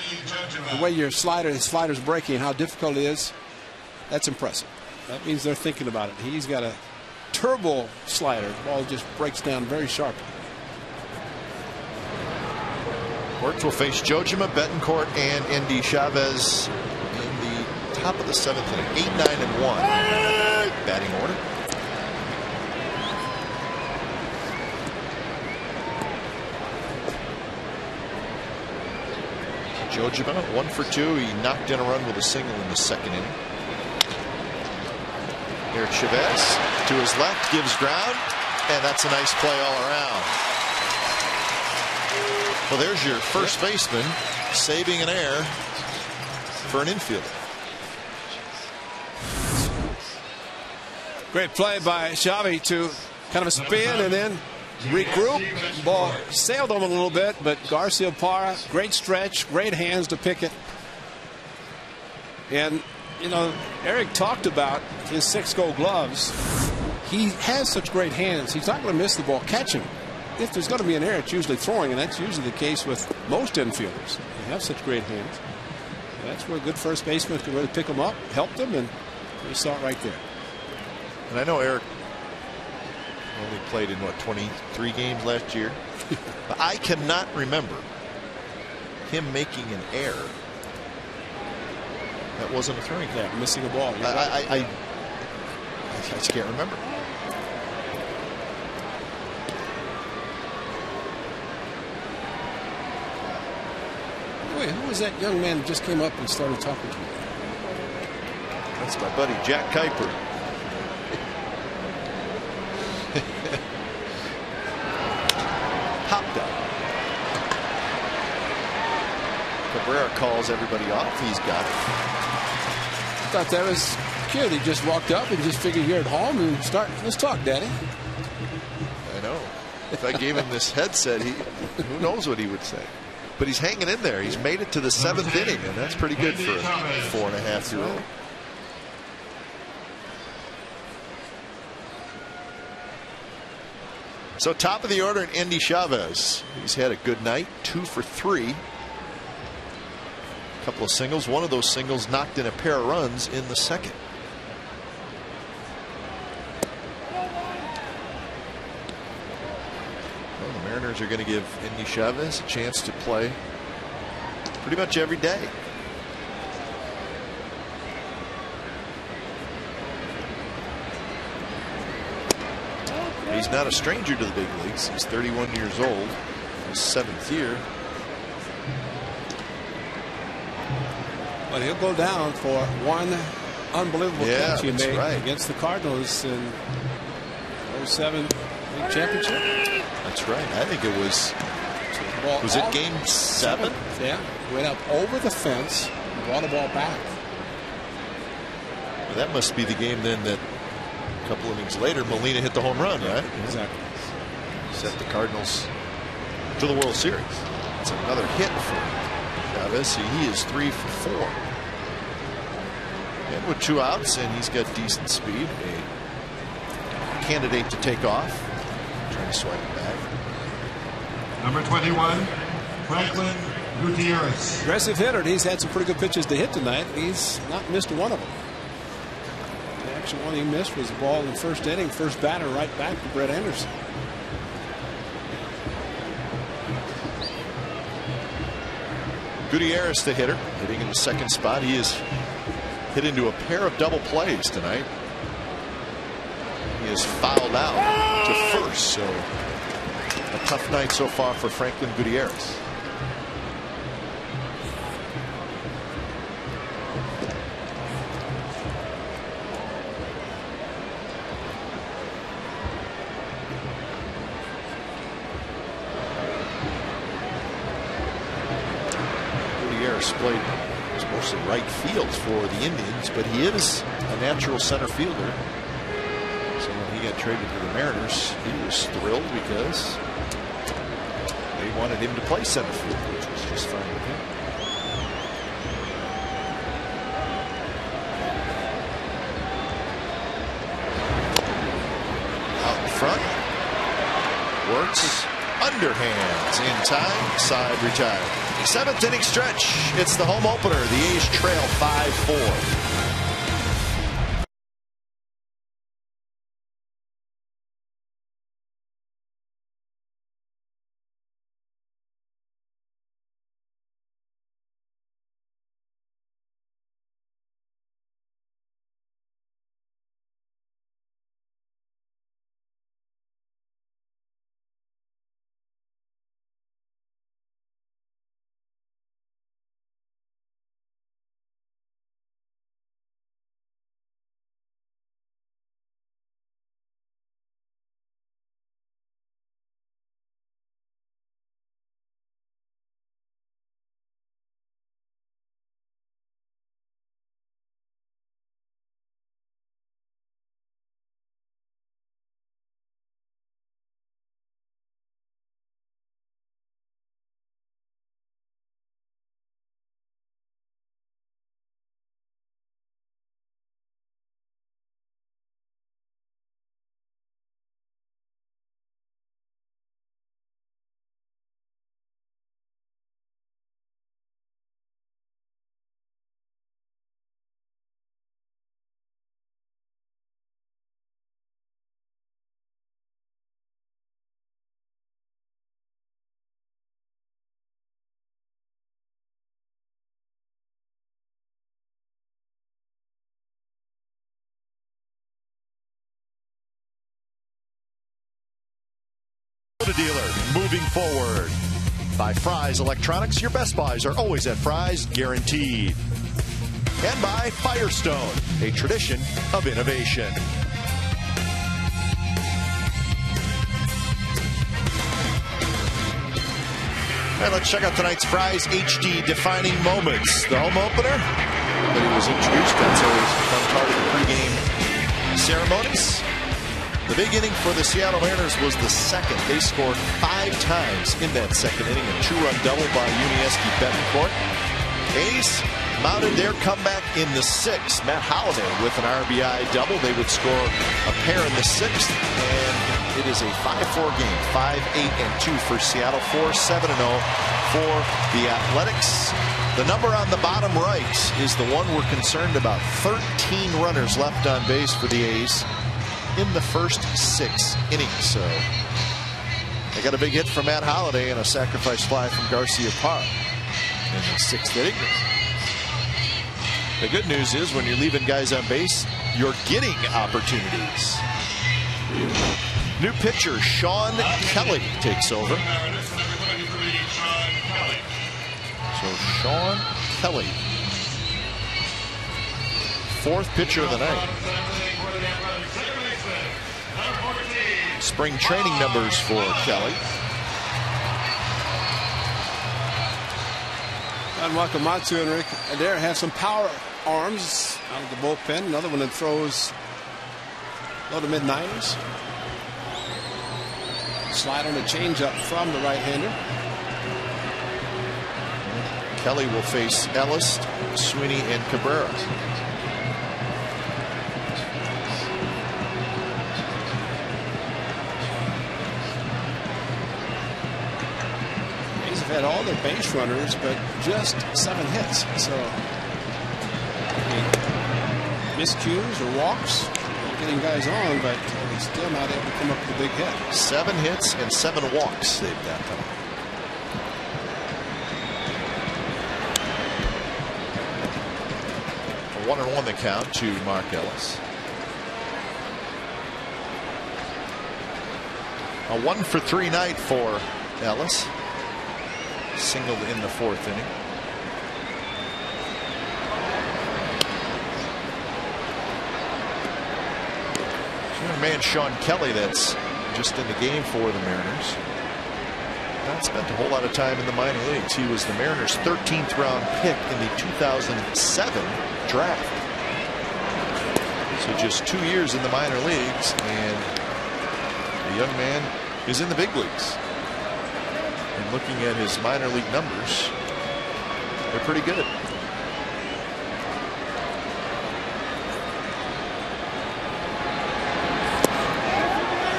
the way your slider's breaking, how difficult it is, that's impressive. That means they're thinking about it. He's got a turbo slider. The ball just breaks down very sharply. Wirtz will face Jojima, Betancourt, and Endy Chavez in the top of the 7th inning. 8, 9, and 1. Batting order. Jojima 1 for 2. He knocked in a run with a single in the second inning. Here Chavez to his left, gives ground, and that's a nice play all around. Well, there's your first baseman saving an error for an infielder. Great play by Xavi to kind of a spin and then regroup. Ball sailed him a little bit, but Garcia Parra, great stretch, great hands to pick it. And you know, Eric talked about his 6 Gold Gloves. He has such great hands. He's not going to miss the ball catching. If there's going to be an error, it's usually throwing, and that's usually the case with most infielders. They have such great hands. And that's where a good first baseman can really pick them up, help them, and you saw it right there. And I know Eric only played in, what, 23 games last year? But I cannot remember him making an error that wasn't a throwing count. Yeah, missing a ball. I just can't remember. Wait, who was that young man who just came up and started talking to me? That's my buddy Jack Kuiper. Popped up. Cabrera calls everybody off. He's got it. I thought that was cute. He just walked up and just figured you're at home and let's talk, Daddy. I know. If I gave him this headset, who knows what he would say. But he's hanging in there. He's made it to the 7th inning, and that's pretty good for a 4.5-year-old. So top of the order, Endy Chavez. He's had a good night, 2 for 3. A couple of singles. One of those singles knocked in a pair of runs in the second. Well, the Mariners are going to give Endy Chavez a chance to play pretty much every day. He's not a stranger to the big leagues. He's 31 years old, his 7th year. But he'll go down for one unbelievable catch he made against the Cardinals in 07 League Championship. That's right. I think it was. Was it Game 7? Yeah. Went up over the fence, brought the ball back. Well, that must be the game then that a couple innings later Molina hit the home run, right? Exactly. Sent the Cardinals to the World Series. It's another hit for Chavez. He is 3 for 4. And with 2 outs, and he's got decent speed. A candidate to take off. Trying to swipe it back. Number 21, Franklin Gutierrez. Aggressive hitter. He's had some pretty good pitches to hit tonight. He's not missed one of them. The actual one he missed was a ball in the first inning. First batter right back to Brett Anderson. Gutierrez, the hitter, hitting in the second spot. He is hit into a pair of double plays tonight. He is fouled out to first, so a tough night so far for Franklin Gutierrez. Played mostly right field for the Indians, but he is a natural center fielder. So when he got traded to the Mariners, he was thrilled because they wanted him to play center field, which was just fine with him. Out in front, works. Underhands in time, side retired. 7th inning stretch. It's the home opener. The A's trail 5-4. the dealer, moving forward. By Fry's Electronics, your best buys are always at Fry's, guaranteed. And by Firestone, a tradition of innovation. All right, let's check out tonight's Fry's HD defining moments. The home opener, but he was introduced. That's always a fun part of the pregame ceremonies. The big inning for the Seattle Mariners was the second. They scored 5 times in that second inning. A 2-run double by Unieski Betancourt. A's mounted their comeback in the 6th. Matt Holliday with an RBI double. They would score a pair in the 6th. And it is a 5-4 game. 5-8-2 for Seattle. 4-7-0 for the Athletics. The number on the bottom right is the one we're concerned about. 13 runners left on base for the A's in the first 6 innings. So they got a big hit from Matt Holliday and a sacrifice fly from Garcia Parr in the 6th inning. The good news is when you're leaving guys on base, you're getting opportunities. New pitcher Sean Kelly takes over. So Sean Kelly, 4th pitcher of the night. Spring training numbers for Kelly. Don Wakamatsu and Rick Adair have some power arms out of the bullpen. Another one that throws low to mid-90s. Slide on a changeup from the right-hander. Kelly will face Ellis, Sweeney, and Cabrera. Had all their base runners, but just 7 hits. So miscues or walks, getting guys on, but they're still not able to come up with a big hit. 7 hits and 7 walks they've got tonight. A 1-1 the count to Mark Ellis. A 1-for-3 night for Ellis. Singled in the 4th inning. Young man Sean Kelly, that's just in the game for the Mariners. Not spent a whole lot of time in the minor leagues. He was the Mariners' 13th round pick in the 2007 draft. So just 2 years in the minor leagues, and the young man is in the big leagues. And looking at his minor league numbers, they're pretty good.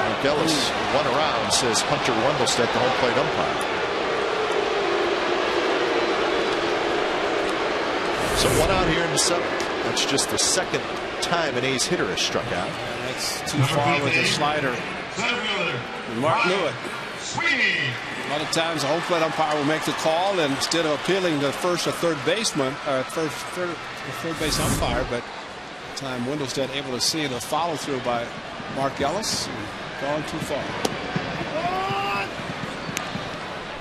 Mark Ellis, 1 around, says Hunter Wendelstedt, the home plate umpire. So 1 out here in the 7th. That's just the 2nd time an A's hitter has struck out. That's too far with the slider. Mark knew it. A lot of times the home plate umpire will make the call, and instead of appealing to first or third baseman, third base umpire, but the time Wendelstedt able to see the follow through by Mark Ellis, gone too far.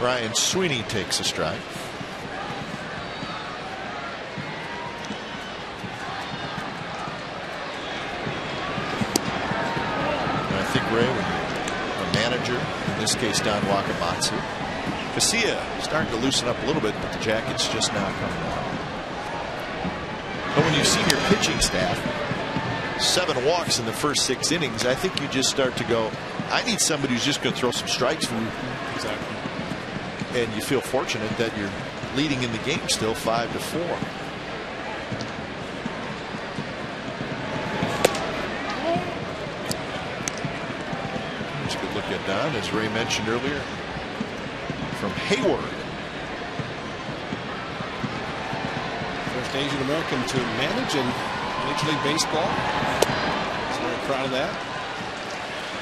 Ryan Sweeney takes a strike. And I think, Ray, when you're a manager, in this case Don Wakamatsu, Casilla starting to loosen up a little bit, but the Jackets just now coming on. But when you've seen your pitching staff, 7 walks in the first 6 innings, I think you just start to go, I need somebody who's just going to throw some strikes for me. Exactly. And you feel fortunate that you're leading in the game still 5-4. Let's go look at Don, as Ray mentioned earlier, from Hayward. First Asian American to manage in Major League Baseball. So very proud of that.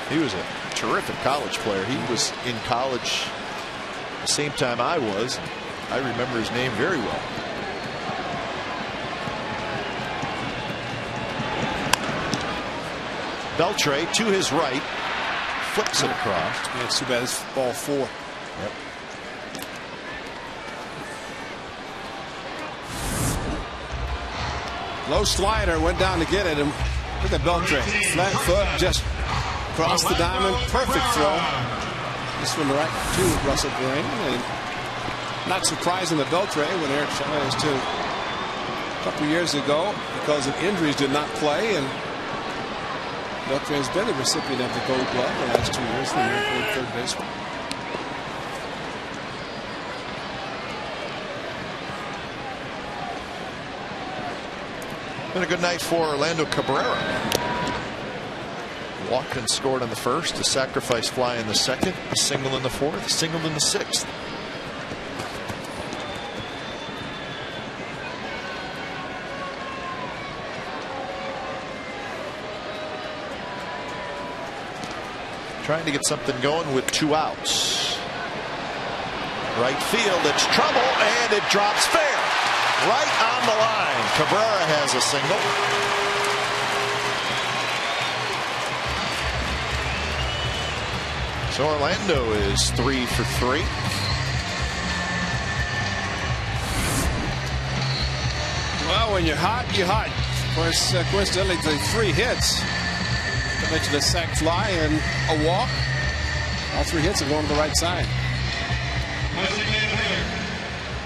He was a terrific college player. He was in college the same time I was. I remember his name very well. Beltre to his right, flips it across. Yeah, it's too bad. It's ball 4. Yep. Low slider, went down to get it, and look at Beltre. Flat foot, just across the diamond. Perfect throw. This one right to Russell Green. And not surprising that Beltre, when Eric Chavez too, a couple years ago, because of injuries, did not play. And Beltre has been the recipient of the Gold Glove the last 2 years, the American third baseman. Been a good night for Orlando Cabrera. Walked and scored on the first, a sacrifice fly in the second, a single in the fourth, a single in the sixth. Trying to get something going with 2 outs. Right field, it's trouble, and it drops fair. Right on the line. Cabrera has a single. So Orlando is 3 for 3. Well, when you're hot, you're hot. Of course, coincidentally, the 3 hits. I mentioned a sac fly and a walk. All 3 hits are going to the right side.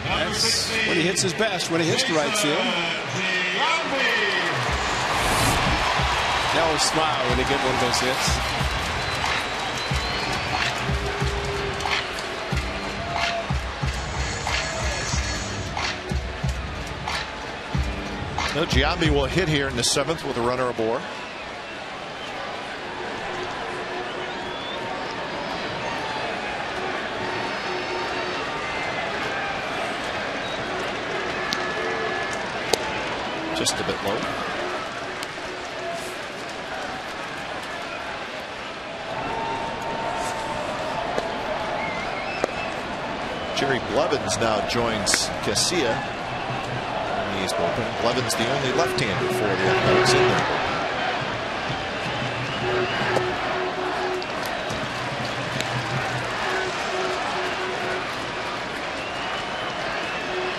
That's when he hits his best, when he hits the right field. They always smile when they get one of those hits. No, Giambi will hit here in the 7th with a runner aboard. Just a bit low. Jerry Blevins now joins Casilla in the East bullpen. Blevins the only left-hander for the Athletics in there.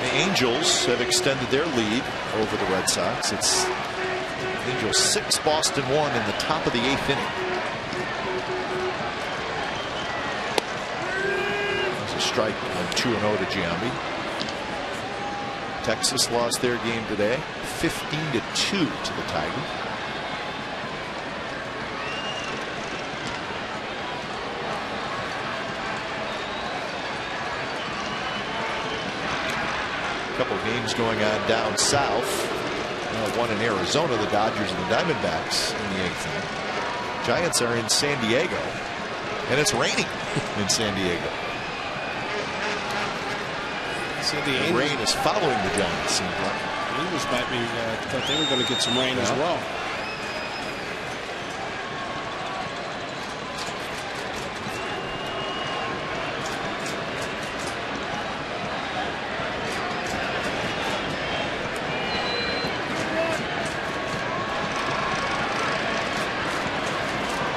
The Angels have extended their lead over the Red Sox. It's Angels 6, Boston 1 in the top of the 8th inning. There's a strike on 2-0 to Giambi. Texas lost their game today, 15-2 to the Tigers. Couple games going on down south. One in Arizona, the Dodgers and the Diamondbacks in the 8th inning. Giants are in San Diego, and it's raining in San Diego. So the rain is following the Giants, seems like. The Angels might be thought they were going to get some rain as well.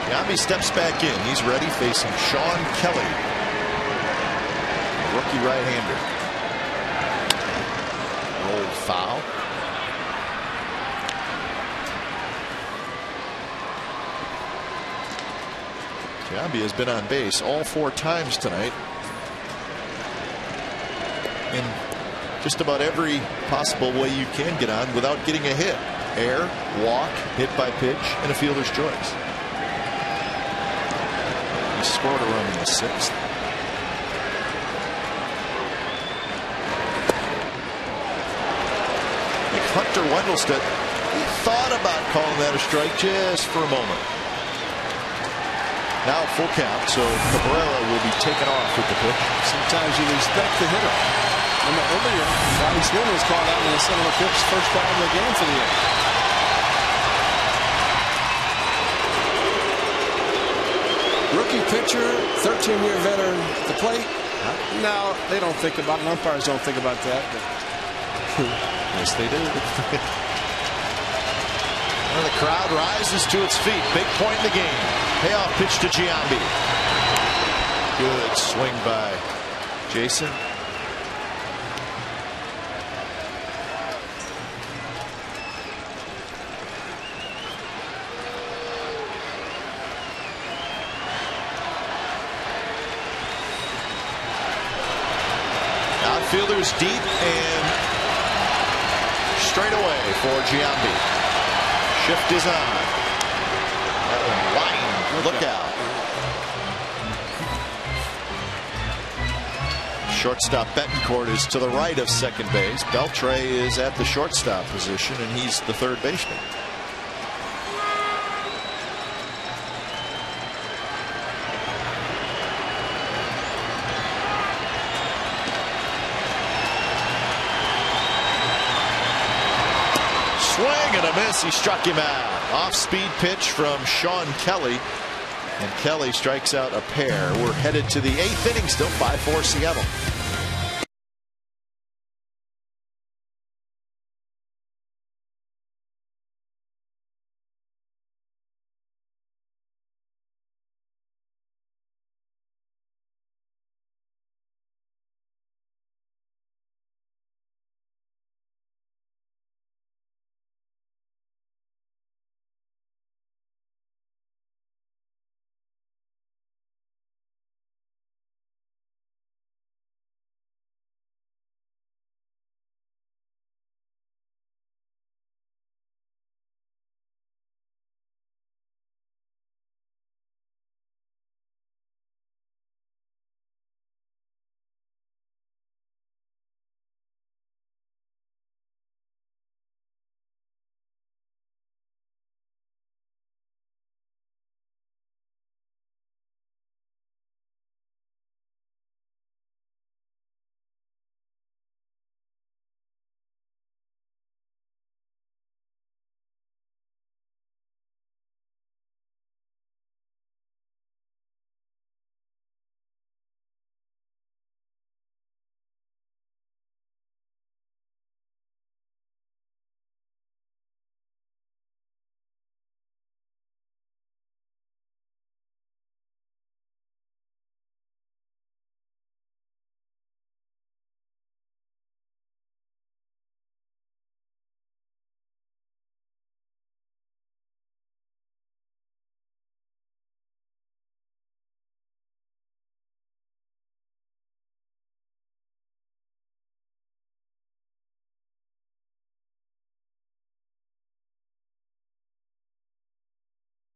Giambi steps back in. He's ready, facing Sean Kelly, rookie right-hander. Rolled foul. Giambi has been on base all 4 times tonight, in just about every possible way you can get on without getting a hit. Air, walk, hit by pitch, and a fielder's choice. He scored a run in the 6th. Hunter Wendelstedt, he thought about calling that a strike just for a moment. Now full count, so Cabrera will be taken off with the pitch. Sometimes you respect the hitter. Remember earlier, Bobby Swinton was called out in the center of the pitch, first ball of the game for the year. Rookie pitcher, 13-year veteran at the plate. No, they don't think about it. Umpires don't think about that. But yes, they do. of the crowd rises to its feet. Big point in the game. Payoff pitch to Giambi. Good swing by Jason. Outfielders deep and straight away for Giambi. Shift is on. That one wide. Look out. Shortstop Betancourt is to the right of second base. Beltre is at the shortstop position, and he's the third baseman. Swing and a miss. He struck him out. Off-speed pitch from Sean Kelly. And Kelly strikes out a pair. We're headed to the 8th inning, still 5-4 Seattle.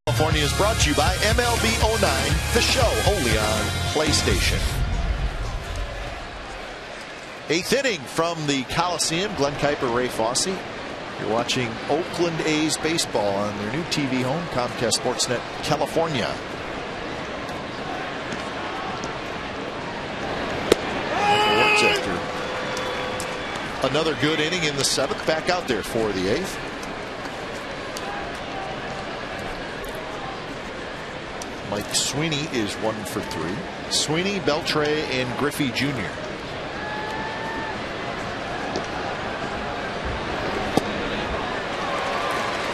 California is brought to you by MLB 09, the show only on PlayStation. 8th inning from the Coliseum. Glenn Kuiper, Ray Fosse. You're watching Oakland A's baseball on their new TV home, Comcast Sportsnet California. After another good inning in the 7th, back out there for the 8th. Mike Sweeney is 1 for 3. Sweeney, Beltre, and Griffey Jr.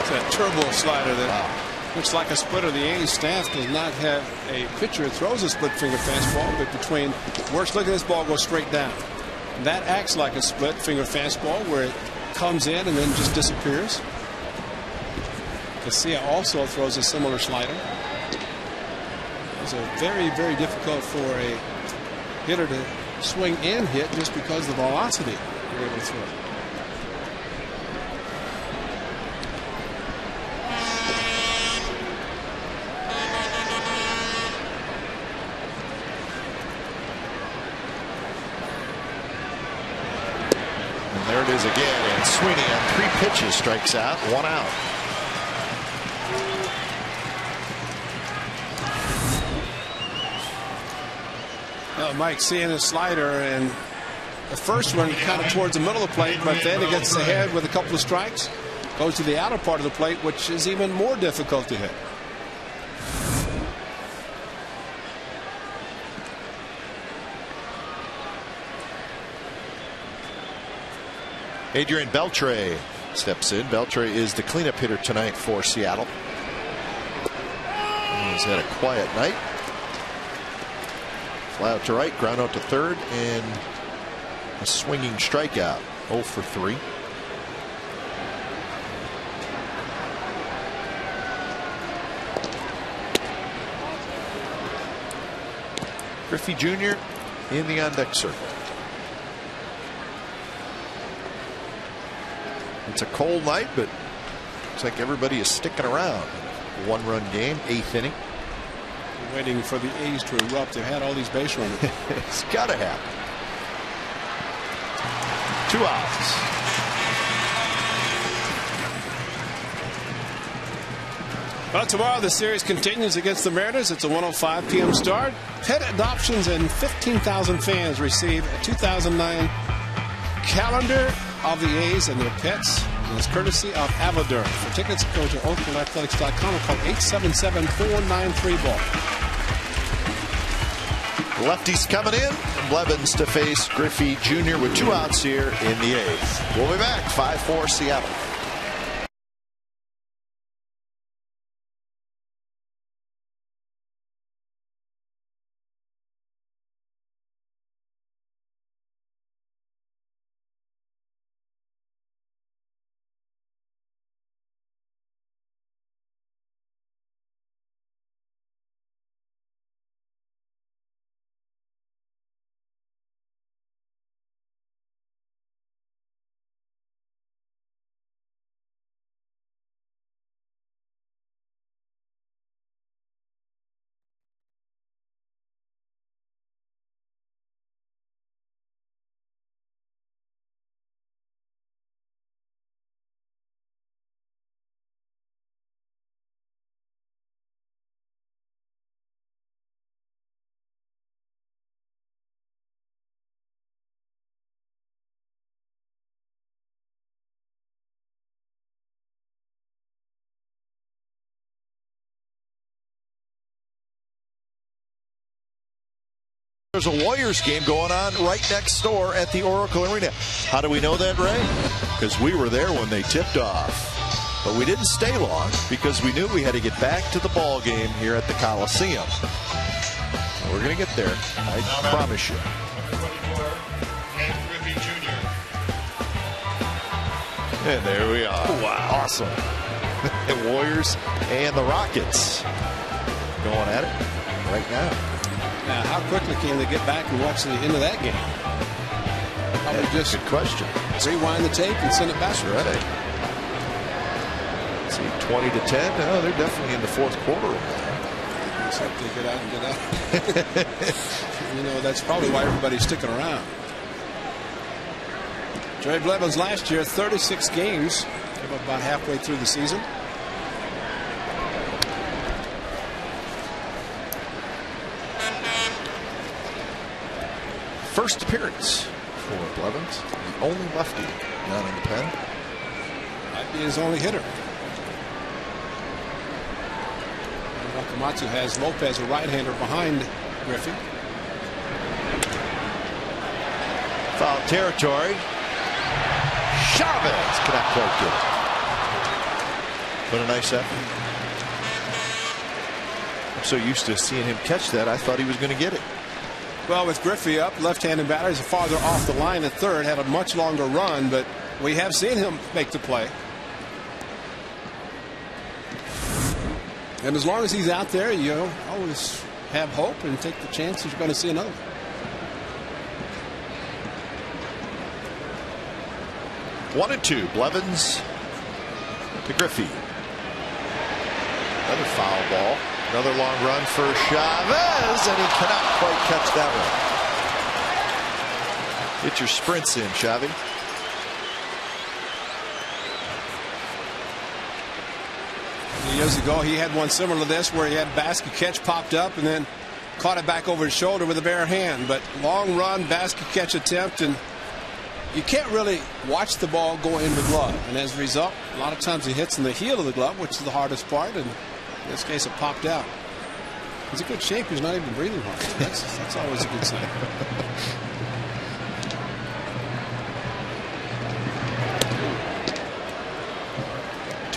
It's that turbo slider that looks like a splitter. The A's staff does not have a pitcher that throws a split finger fastball, but between works, look at this ball go straight down. That acts like a split finger fastball where it comes in and then just disappears. Casilla also throws a similar slider. It's very, very difficult for a hitter to swing and hit just because of the velocity you're able to throw. And there it is again. And Sweeney on 3 pitches strikes out, 1 out. Mike seeing his slider, and the first one kind of towards the middle of the plate, but then it gets ahead with a couple of strikes, goes to the outer part of the plate, which is even more difficult to hit. Adrian Beltre steps in. Beltre is the cleanup hitter tonight for Seattle. He's had a quiet night. Fly out to right, ground out to third, and a swinging strikeout. 0 for 3. Griffey Jr. in the on-deck circle. It's a cold night, but looks like everybody is sticking around. 1-run game, 8th inning. Waiting for the A's to erupt. They've had all these base runners. It's got to happen. 2 outs. Well, tomorrow the series continues against the Mariners. It's a 1:05 p.m. start. Pet adoptions and 15,000 fans receive a 2009 calendar of the A's and their pets. And it's courtesy of Avadur. For tickets, go to OaklandAthletics.com or call 877-493-BALL. Lefties coming in. Blevins to face Griffey Jr. with 2 outs here in the 8th. We'll be back. 5-4 Seattle. There's a Warriors game going on right next door at the Oracle Arena. How do we know that, Ray? Because we were there when they tipped off. But we didn't stay long because we knew we had to get back to the ball game here at the Coliseum. We're going to get there, I promise you. And there we are. Wow. Awesome. The Warriors and the Rockets going at it right now. Now, how quickly can they get back and watch the end of that game? Probably just good question. Rewind the tape and send it back. That's right. See, 20-10. Oh, they're definitely in the 4th quarter. Except they get out and get out. You know, that's probably why everybody's sticking around. Jerry Blevins last year, 36 games, about halfway through the season. First appearance for Blevins, the only lefty down in the pen. Might be his only hitter. Wakamatsu has Lopez, a right-hander, behind Griffey. Foul territory. Chavez cannot quite get it. But a nice effort. I'm so used to seeing him catch that, I thought he was going to get it. Well, with Griffey up, left-handed batters farther off the line at third, had a much longer run, but we have seen him make the play. And as long as he's out there, you always have hope and take the chance that you're going to see another one. One and two. Blevins to Griffey. Another foul ball. Another long run for Chavez, and he cannot quite catch that one. Get your sprints in, Chavez. Years ago, he had one similar to this where he had basket catch popped up and then caught it back over his shoulder with a bare hand. But long run, basket catch attempt, and you can't really watch the ball go in the glove. And as a result, a lot of times he hits in the heel of the glove, which is the hardest part. And in this case, it popped out. He's in good shape. He's not even breathing hard. That's always a good sign.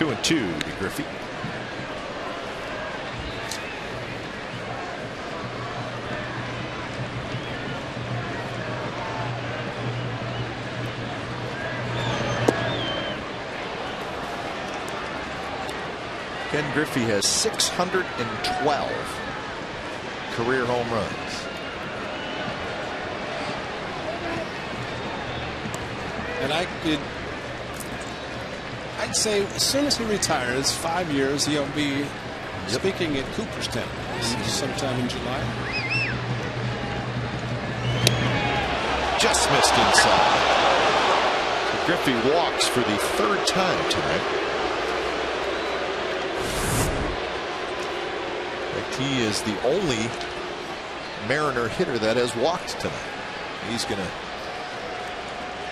2-2 to Griffey. Ken Griffey has 612 career home runs. And I'd say as soon as he retires, 5 years, he'll be speaking at Cooperstown sometime in July. Just missed inside. So Griffey walks for the 3rd time tonight. He is the only Mariner hitter that has walked tonight. He's going to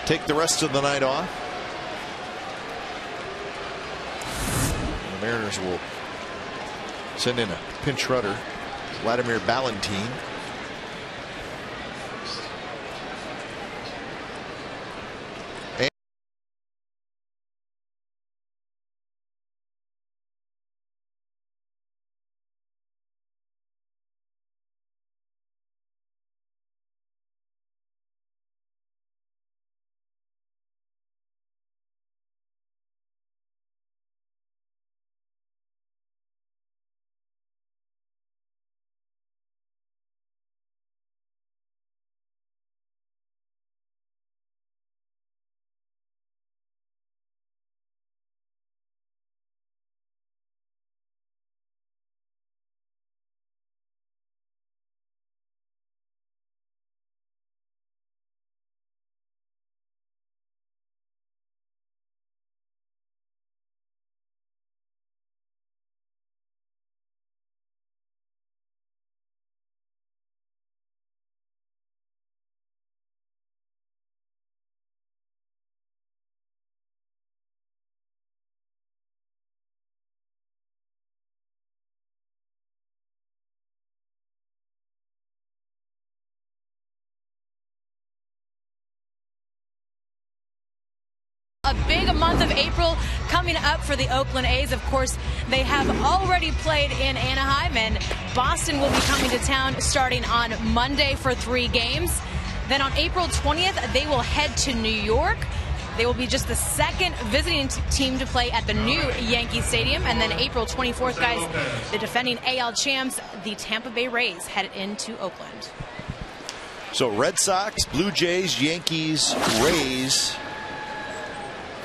take the rest of the night off. The Mariners will send in a pinch runner, Vladimir Ballantyne. A big month of April coming up for the Oakland A's. Of course, they have already played in Anaheim, and Boston will be coming to town starting on Monday for 3 games. Then on April 20th, they will head to New York. They will be just the 2nd visiting team to play at the new Yankee Stadium. And then April 24th, guys, the defending AL champs, the Tampa Bay Rays, head into Oakland. So Red Sox, Blue Jays, Yankees, Rays,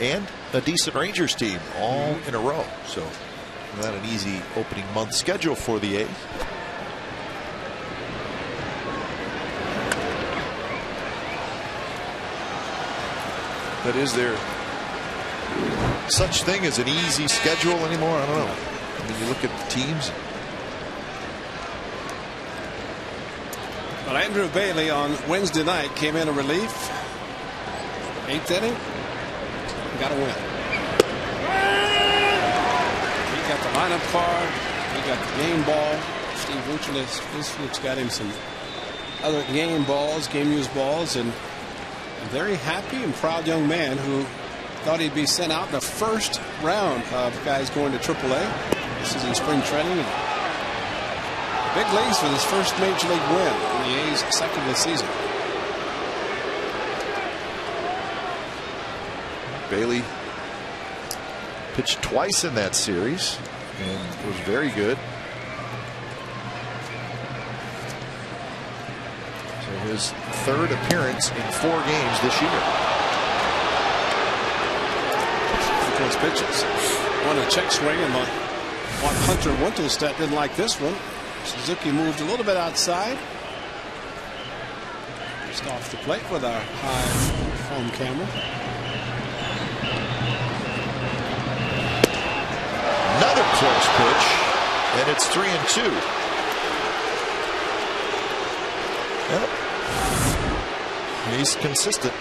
and a decent Rangers team all in a row. So not an easy opening month schedule for the A's. But is there such thing as an easy schedule anymore? I don't know. I mean, you look at the teams. But Andrew Bailey on Wednesday night came in a relief. 8th inning. Got to win. He got the lineup card. He got the game ball. Steve Vucevic's got him some other game balls, game used balls, and a very happy and proud young man who thought he'd be sent out in the 1st round of guys going to AAA. This is in spring training. And big leagues for this first major league win in the A's 2nd of the season. Bailey pitched twice in that series and was very good. So his 3rd appearance in 4 games this year. Those pitches. Wanted a check swing, and one Hunter Wintelstedt didn't like this one. Suzuki moved a little bit outside. Just off the plate with our high home camera. Another close pitch, and it's 3-2. Yep. He's consistent.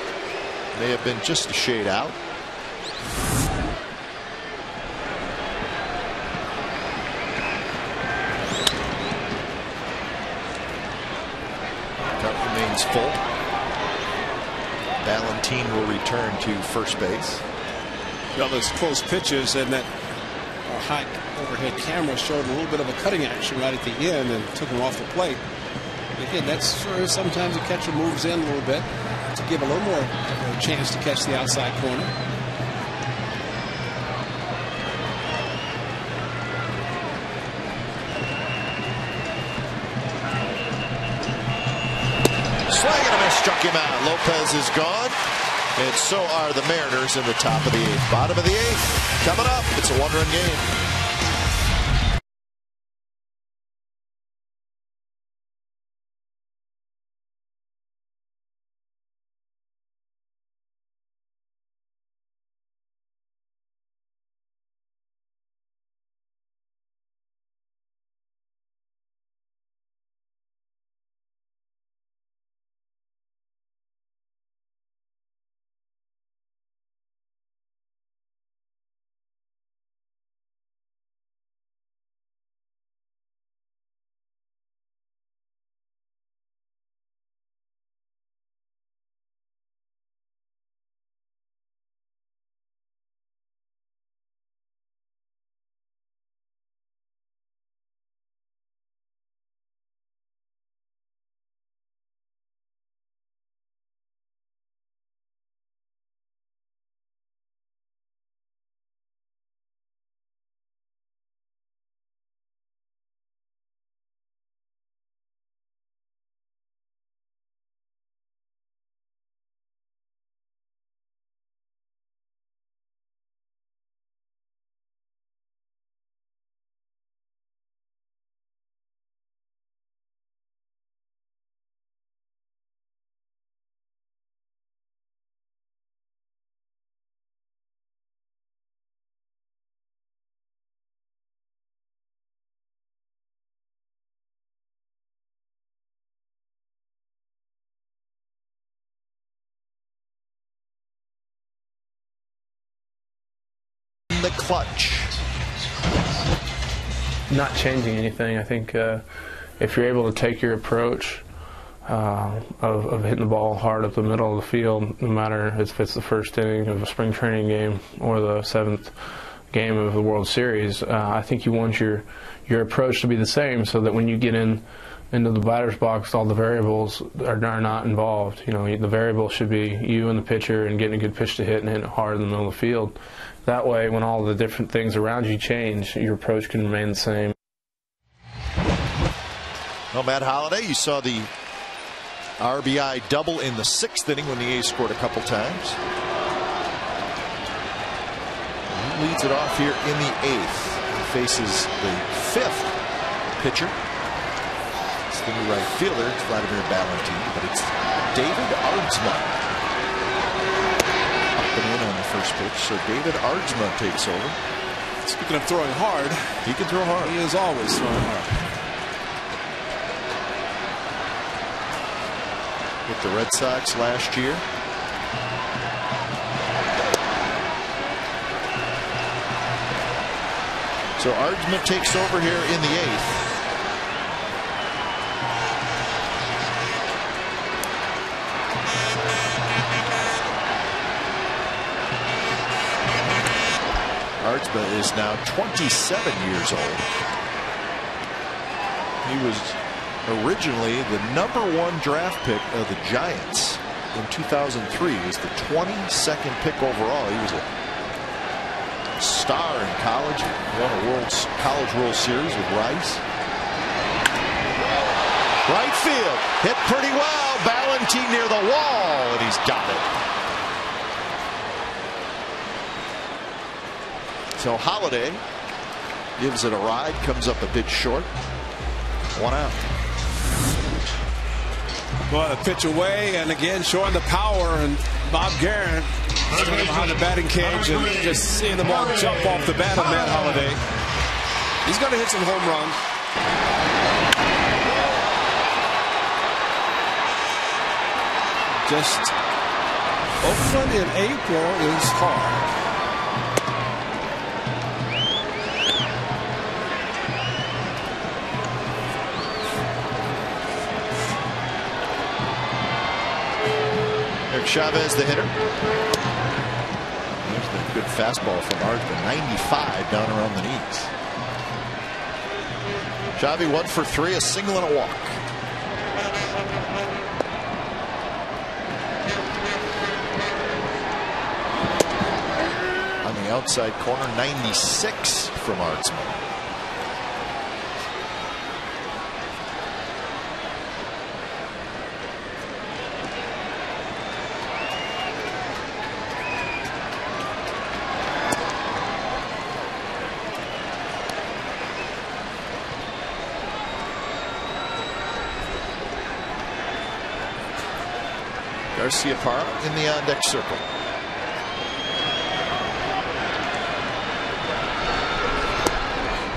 May have been just a shade out. Cup remains full. Ballantyne will return to first base. Well, those close pitches and that our high overhead camera showed a little bit of a cutting action right at the end and took him off the plate. Again, that's sure sometimes the catcher moves in a little bit to give a little more of a chance to catch the outside corner. Swing and a miss, struck him out. Lopez is gone. And so are the Mariners in the top of the 8th. Bottom of the 8th. Coming up, it's a 1-run game. The clutch. Not changing anything. I think if you're able to take your approach of hitting the ball hard up the middle of the field, no matter if it's the first inning of a spring training game or the 7th game of the World Series, I think you want your approach to be the same, so that when you get into the batter's box, all the variables are not involved. You know, the variable should be you and the pitcher and getting a good pitch to hit and hitting it hard in the middle of the field. That way, when all the different things around you change, your approach can remain the same. Well, Matt Holliday, you saw the RBI double in the 6th inning when the A's scored a couple times. He leads it off here in the 8th. He faces the 5th pitcher. It's the new right fielder. It's Vladimir Valentine, but it's David Ardsma. Up and in on the first pitch, so David Ardsma takes over. Speaking of throwing hard, he can throw hard. He is always throwing hard. With the Red Sox last year. So Ardsma takes over here in the 8th. Ardsma is now 27 years old. He was originally the #1 draft pick of the Giants in 2003. He was the 22nd pick overall. He was a star in college. He won a College World Series with Rice. Right field, hit pretty well. Valentine near the wall, and he's got it. So Holliday gives it a ride, comes up a bit short. 1 out. Well, a pitch away, and again showing the power, and Bob Guerin standing behind the batting cage and just seeing the ball jump off the bat of Matt Holliday. He's going to hit some home runs. Just Oakland in April is hard. Chavez, the hitter. There's the Good fastball from Ardsman. 95 down around the knees. Xavi 1 for 3, a single and a walk. On the outside corner, 96 from Ardsman. Garcia Parra in the on-deck circle.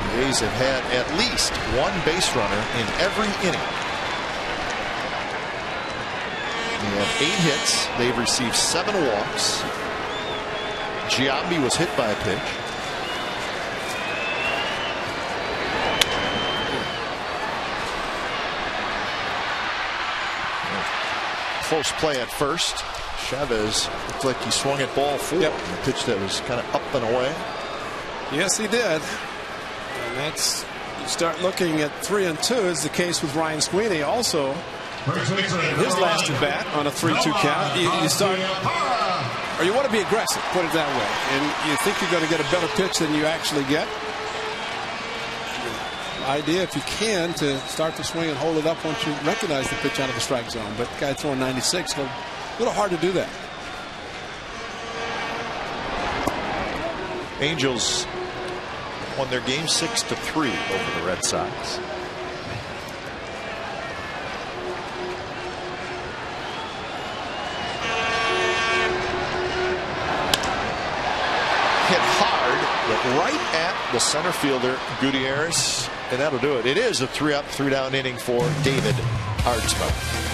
The A's have had at least one base runner in every inning. They have 8 hits. They've received 7 walks. Giambi was hit by a pitch. Close play at first. Chavez looked like he swung at ball 4. Yep. A pitch that was kind of up and away. Yes, he did. And that's, you start looking at 3-2 is the case with Ryan Sweeney. Also, his last at bat on a 3-2 count. You start, or you want to be aggressive, put it that way, and you think you're going to get a better pitch than you actually get. Idea, if you can, to start the swing and hold it up once you recognize the pitch out of the strike zone. But the guy throwing 96, a little hard to do that. Angels won their game 6-3 over the Red Sox. Hit hard, but right at the center fielder, Gutierrez. And that'll do it. It is a 3-up, 3-down inning for David Ardsman.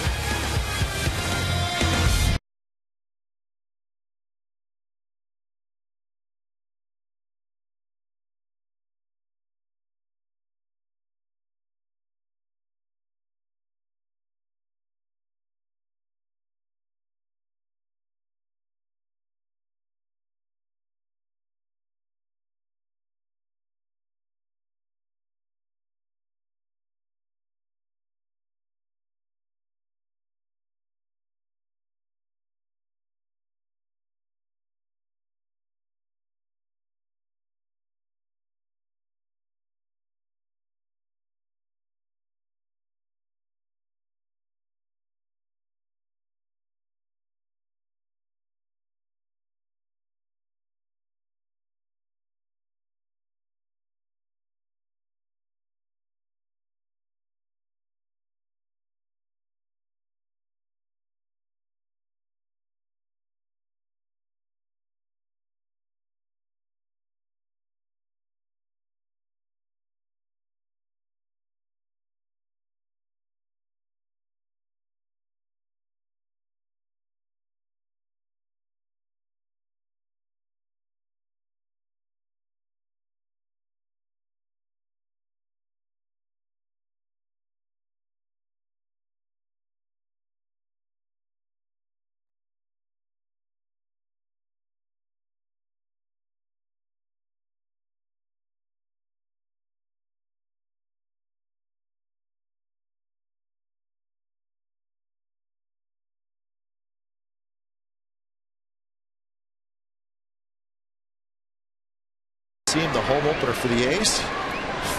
Seeing the home opener for the A's.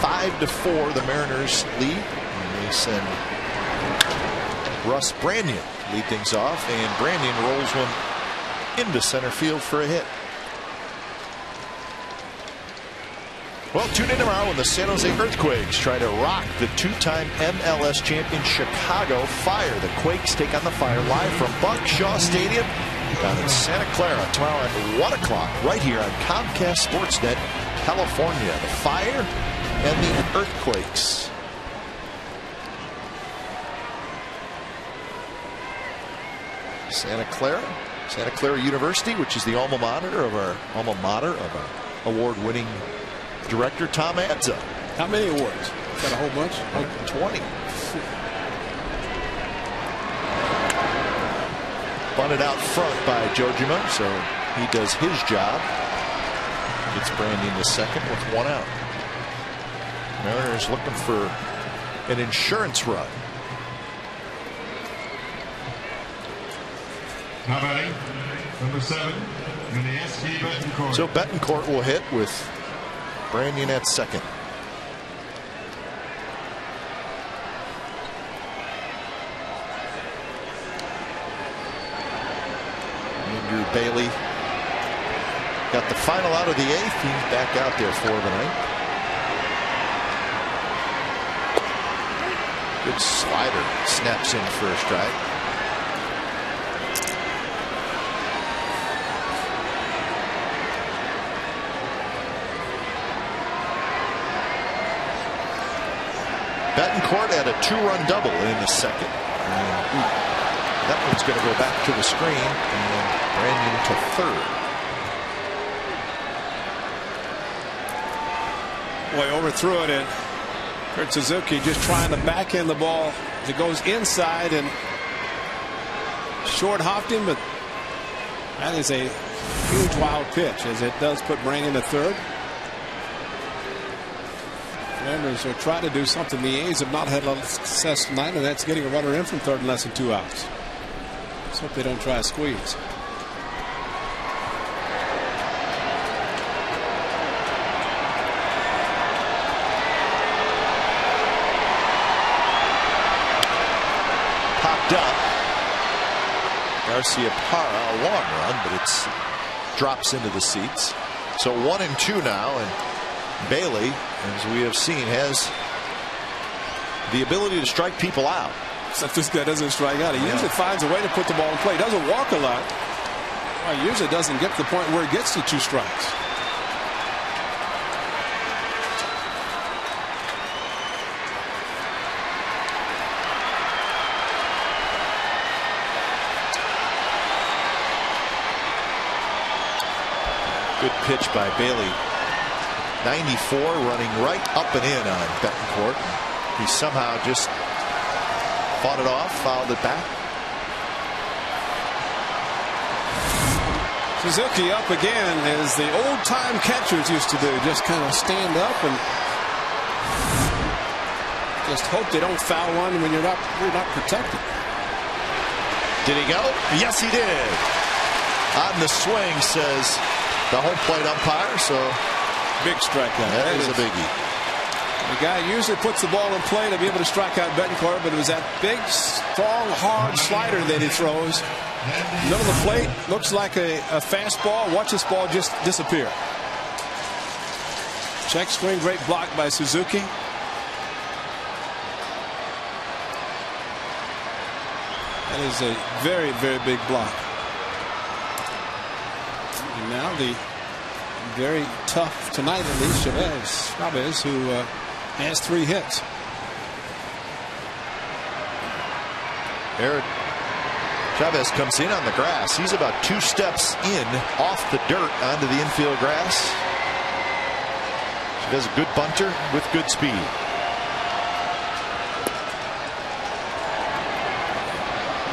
5-4 the Mariners lead. And they send Russ Branyan lead things off, and Branyan rolls one into center field for a hit. Well, tune in tomorrow when the San Jose Earthquakes try to rock the 2-time MLS champion Chicago Fire. The Quakes take on the Fire live from Buck Shaw Stadium down in Santa Clara tomorrow at 1 o'clock right here on Comcast Sportsnet California. The Fire and the Earthquakes. Santa Clara University, which is the alma mater of our award-winning director Tom Adza. How many awards? Got a whole bunch? Like 20. Bunted out front by Jojima, so he does his job. Gets Branyan to second with 1 out. Mariners looking for an insurance run. Now batting, number 7, Betancourt. So Betancourt will hit with Branyan at second. Andrew Bailey got the final out of the 8th. He's back out there for the 9th. Good slider. Snaps in for a strike. Betancourt had a 2-run double in the second. And that one's going to go back to the screen, and Branyan to third. Boy, overthrew it, and Kurt Suzuki just trying to backhand the ball as it goes inside, and short hopped him, but that is a huge wild pitch as it does put Branyan to third. Mariners are trying to do something the A's have not had a lot of success tonight, and that's getting a runner in from third in less than 2 outs. Let's hope they don't try a squeeze. Popped up. Garcia Parra, a long run, but it drops into the seats. So 1-2 now, and Bailey, as we have seen, has the ability to strike people out. Except this guy doesn't strike out. He usually finds a way to put the ball in play. He doesn't walk a lot. Well, he usually doesn't get to the point where he gets to 2 strikes. Good pitch by Bailey. 94 running right up and in on Betancourt. He somehow just fought it off, fouled it back. Suzuki up again, as the old time catchers used to do. Just kind of stand up and just hope they don't foul one when you're not protected. Did he go? Yes, he did. On the swing, says the home plate umpire. So big strikeout. That is a biggie. The guy usually puts the ball in play to be able to strike out Betancourt, but it was that big, strong, hard slider that he throws. Middle of the plate, looks like a fastball. Watch this ball just disappear. Check swing, great block by Suzuki. That is a very, very big block. And now the very tough tonight, at least, Chavez, who has 3 hits. Eric Chavez comes in on the grass. He's about 2 steps in off the dirt onto the infield grass. Chavez, a good bunter with good speed.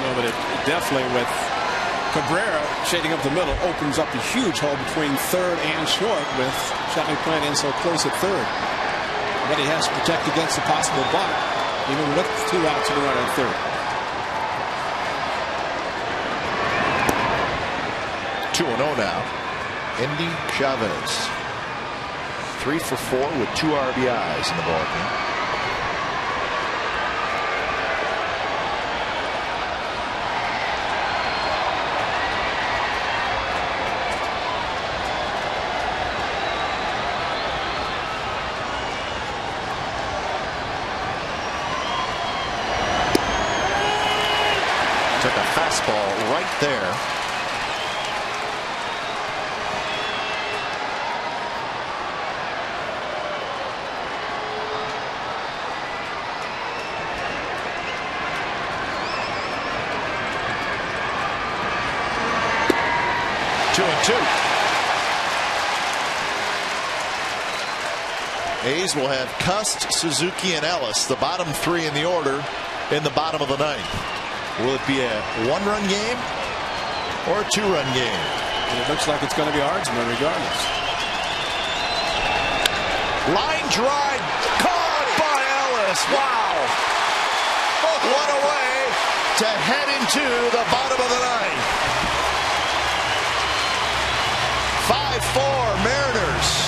No, but it definitely, with Cabrera shading up the middle, opens up a huge hole between third and short, with Shotley playing in so close at third. But he has to protect against the possible bunt, even with 2 outs and a runner at third. 2-0 now. Endy Chavez. 3 for 4 with 2 RBIs in the ballgame. Took a fastball right there. A's will have Cust, Suzuki, and Ellis, the bottom 3 in the order, in the bottom of the 9th. Will it be a 1-run game or a 2-run game? And it looks like it's going to be Ardsman regardless. Line drive caught by Ellis. Wow. What a way to head into the bottom of the ninth. 5-4 Mariners.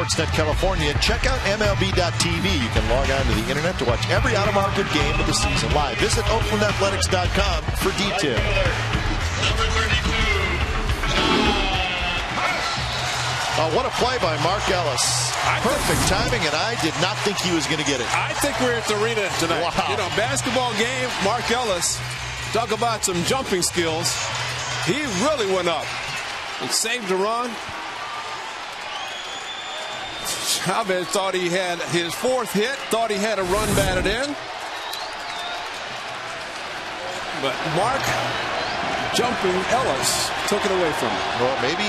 Sportsnet California. Check out MLB.tv. You can log on to the internet to watch every out-of-market game of the season live. Visit OaklandAthletics.com for details. Number 32. What a play by Mark Ellis. Perfect timing, and I did not think he was going to get it. I think we're at the arena tonight. Wow. You know, basketball game, Mark Ellis. Talk about some jumping skills. He really went up and saved a run. Chavez thought he had his fourth hit, thought he had a run batted in. But Mark jumping Ellis took it away from him. Well, maybe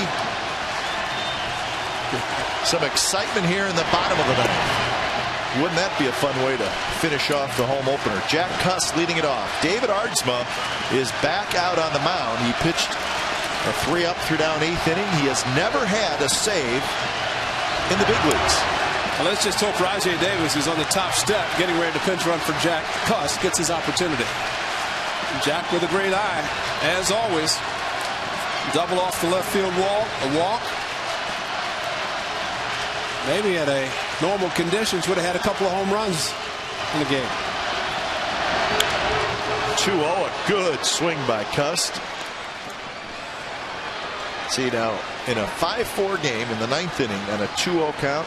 some excitement here in the bottom of the ninth. Wouldn't that be a fun way to finish off the home opener? Jack Cuss leading it off. David Aardsma is back out on the mound. He pitched a 3-up through down 8th inning. He has never had a save in the big leagues. Well, let's just hope Rajay Davis is on the top step getting ready to pinch run for Jack Cuss gets his opportunity. Jack with a great eye, as always. Double off the left field wall, a walk. Maybe at a normal conditions would have had a couple of home runs in the game. 2-0, a good swing by Cuss. See now, in a 5-4 game in the 9th inning and a 2-0 count,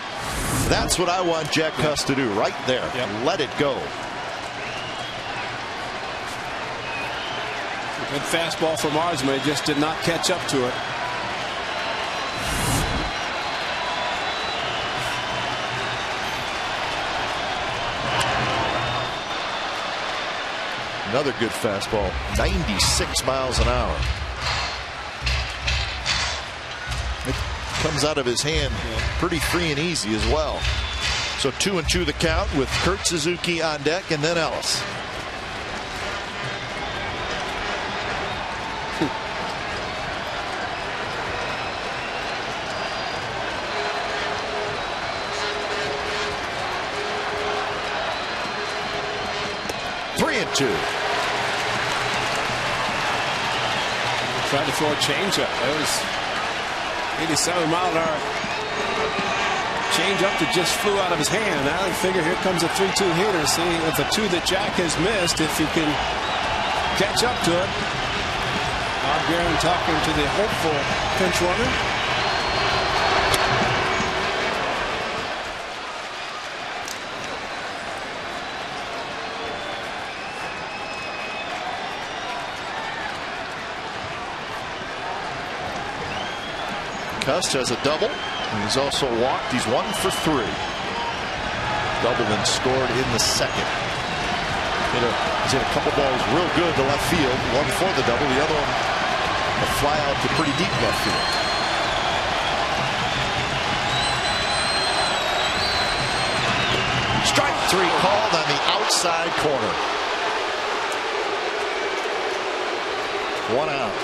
that's what I want Jack Cuss to do right there. Yep. Let it go. Good fastball from Aardsma, just did not catch up to it. Another good fastball, 96 miles an hour. It comes out of his hand pretty free and easy as well. So 2-2 the count with Kurt Suzuki on deck and then Ellis. Tried to throw a changeup. That was 87-mile-an-hour changeup that just flew out of his hand. Now I figure here comes a 3-2 hitter. See if the two that Jack has missed, if he can catch up to it. Bob Guerin talking to the hopeful pinch runner. Cuss has a double, and he's also walked. He's 1 for 3. doubled and scored in the second. He's hit a couple balls real good to left field. One for the double, the other one a fly out to pretty deep left field. Strike 3 called on the outside corner. 1 out.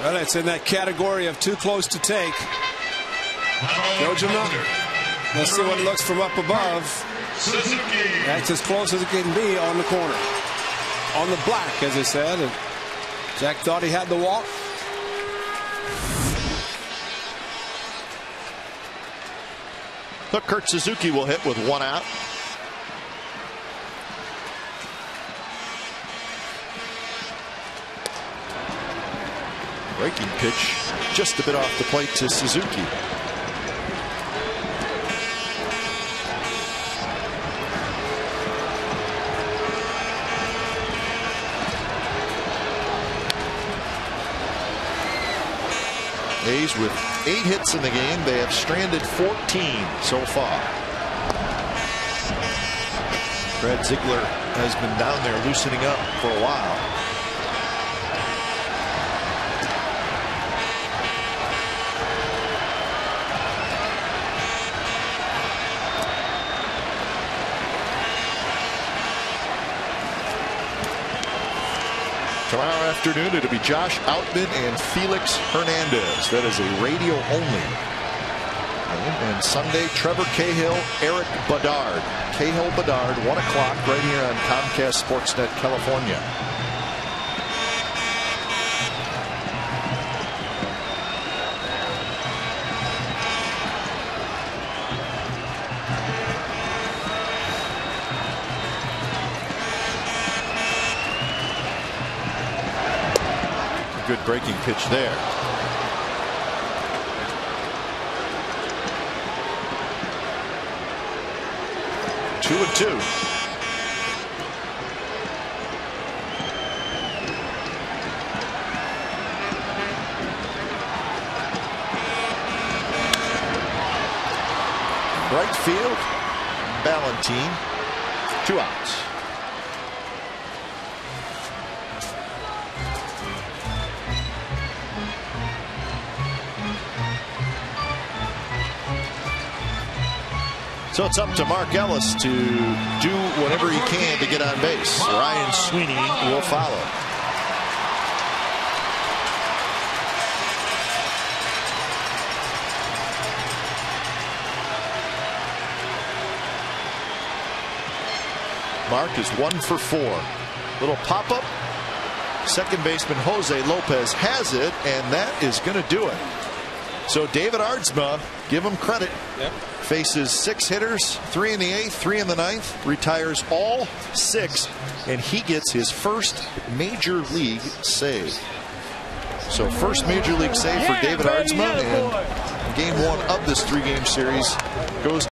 Well, it's in that category of too close to take. Kojima, let's see what it looks from up above. That's as close as it can be on the corner. On the black, as they said. And Jack thought he had the walk. But Kurt Suzuki will hit with 1 out. Breaking pitch just a bit off the plate to Suzuki. A's with 8 hits in the game. They have stranded 14 so far. Brad Ziegler has been down there loosening up for a while. Tomorrow afternoon, it'll be Josh Outman and Felix Hernandez. That is a radio only. And Sunday, Trevor Cahill, Eric Bedard. Cahill, Bedard, 1 o'clock right here on Comcast Sportsnet, California. Good breaking pitch there. Two and two. Right field, Ballantine, 2 outs. So it's up to Mark Ellis to do whatever he can to get on base. Ryan Sweeney will follow. Mark is 1 for 4. Little pop-up. Second baseman Jose Lopez has it, and that is going to do it. So David Aardsma, give him credit. Yep. Faces 6 hitters, 3 in the 8th, 3 in the 9th, retires all 6, and he gets his first major league save. So first major league save for David Aardsma, and game 1 of this 3-game series goes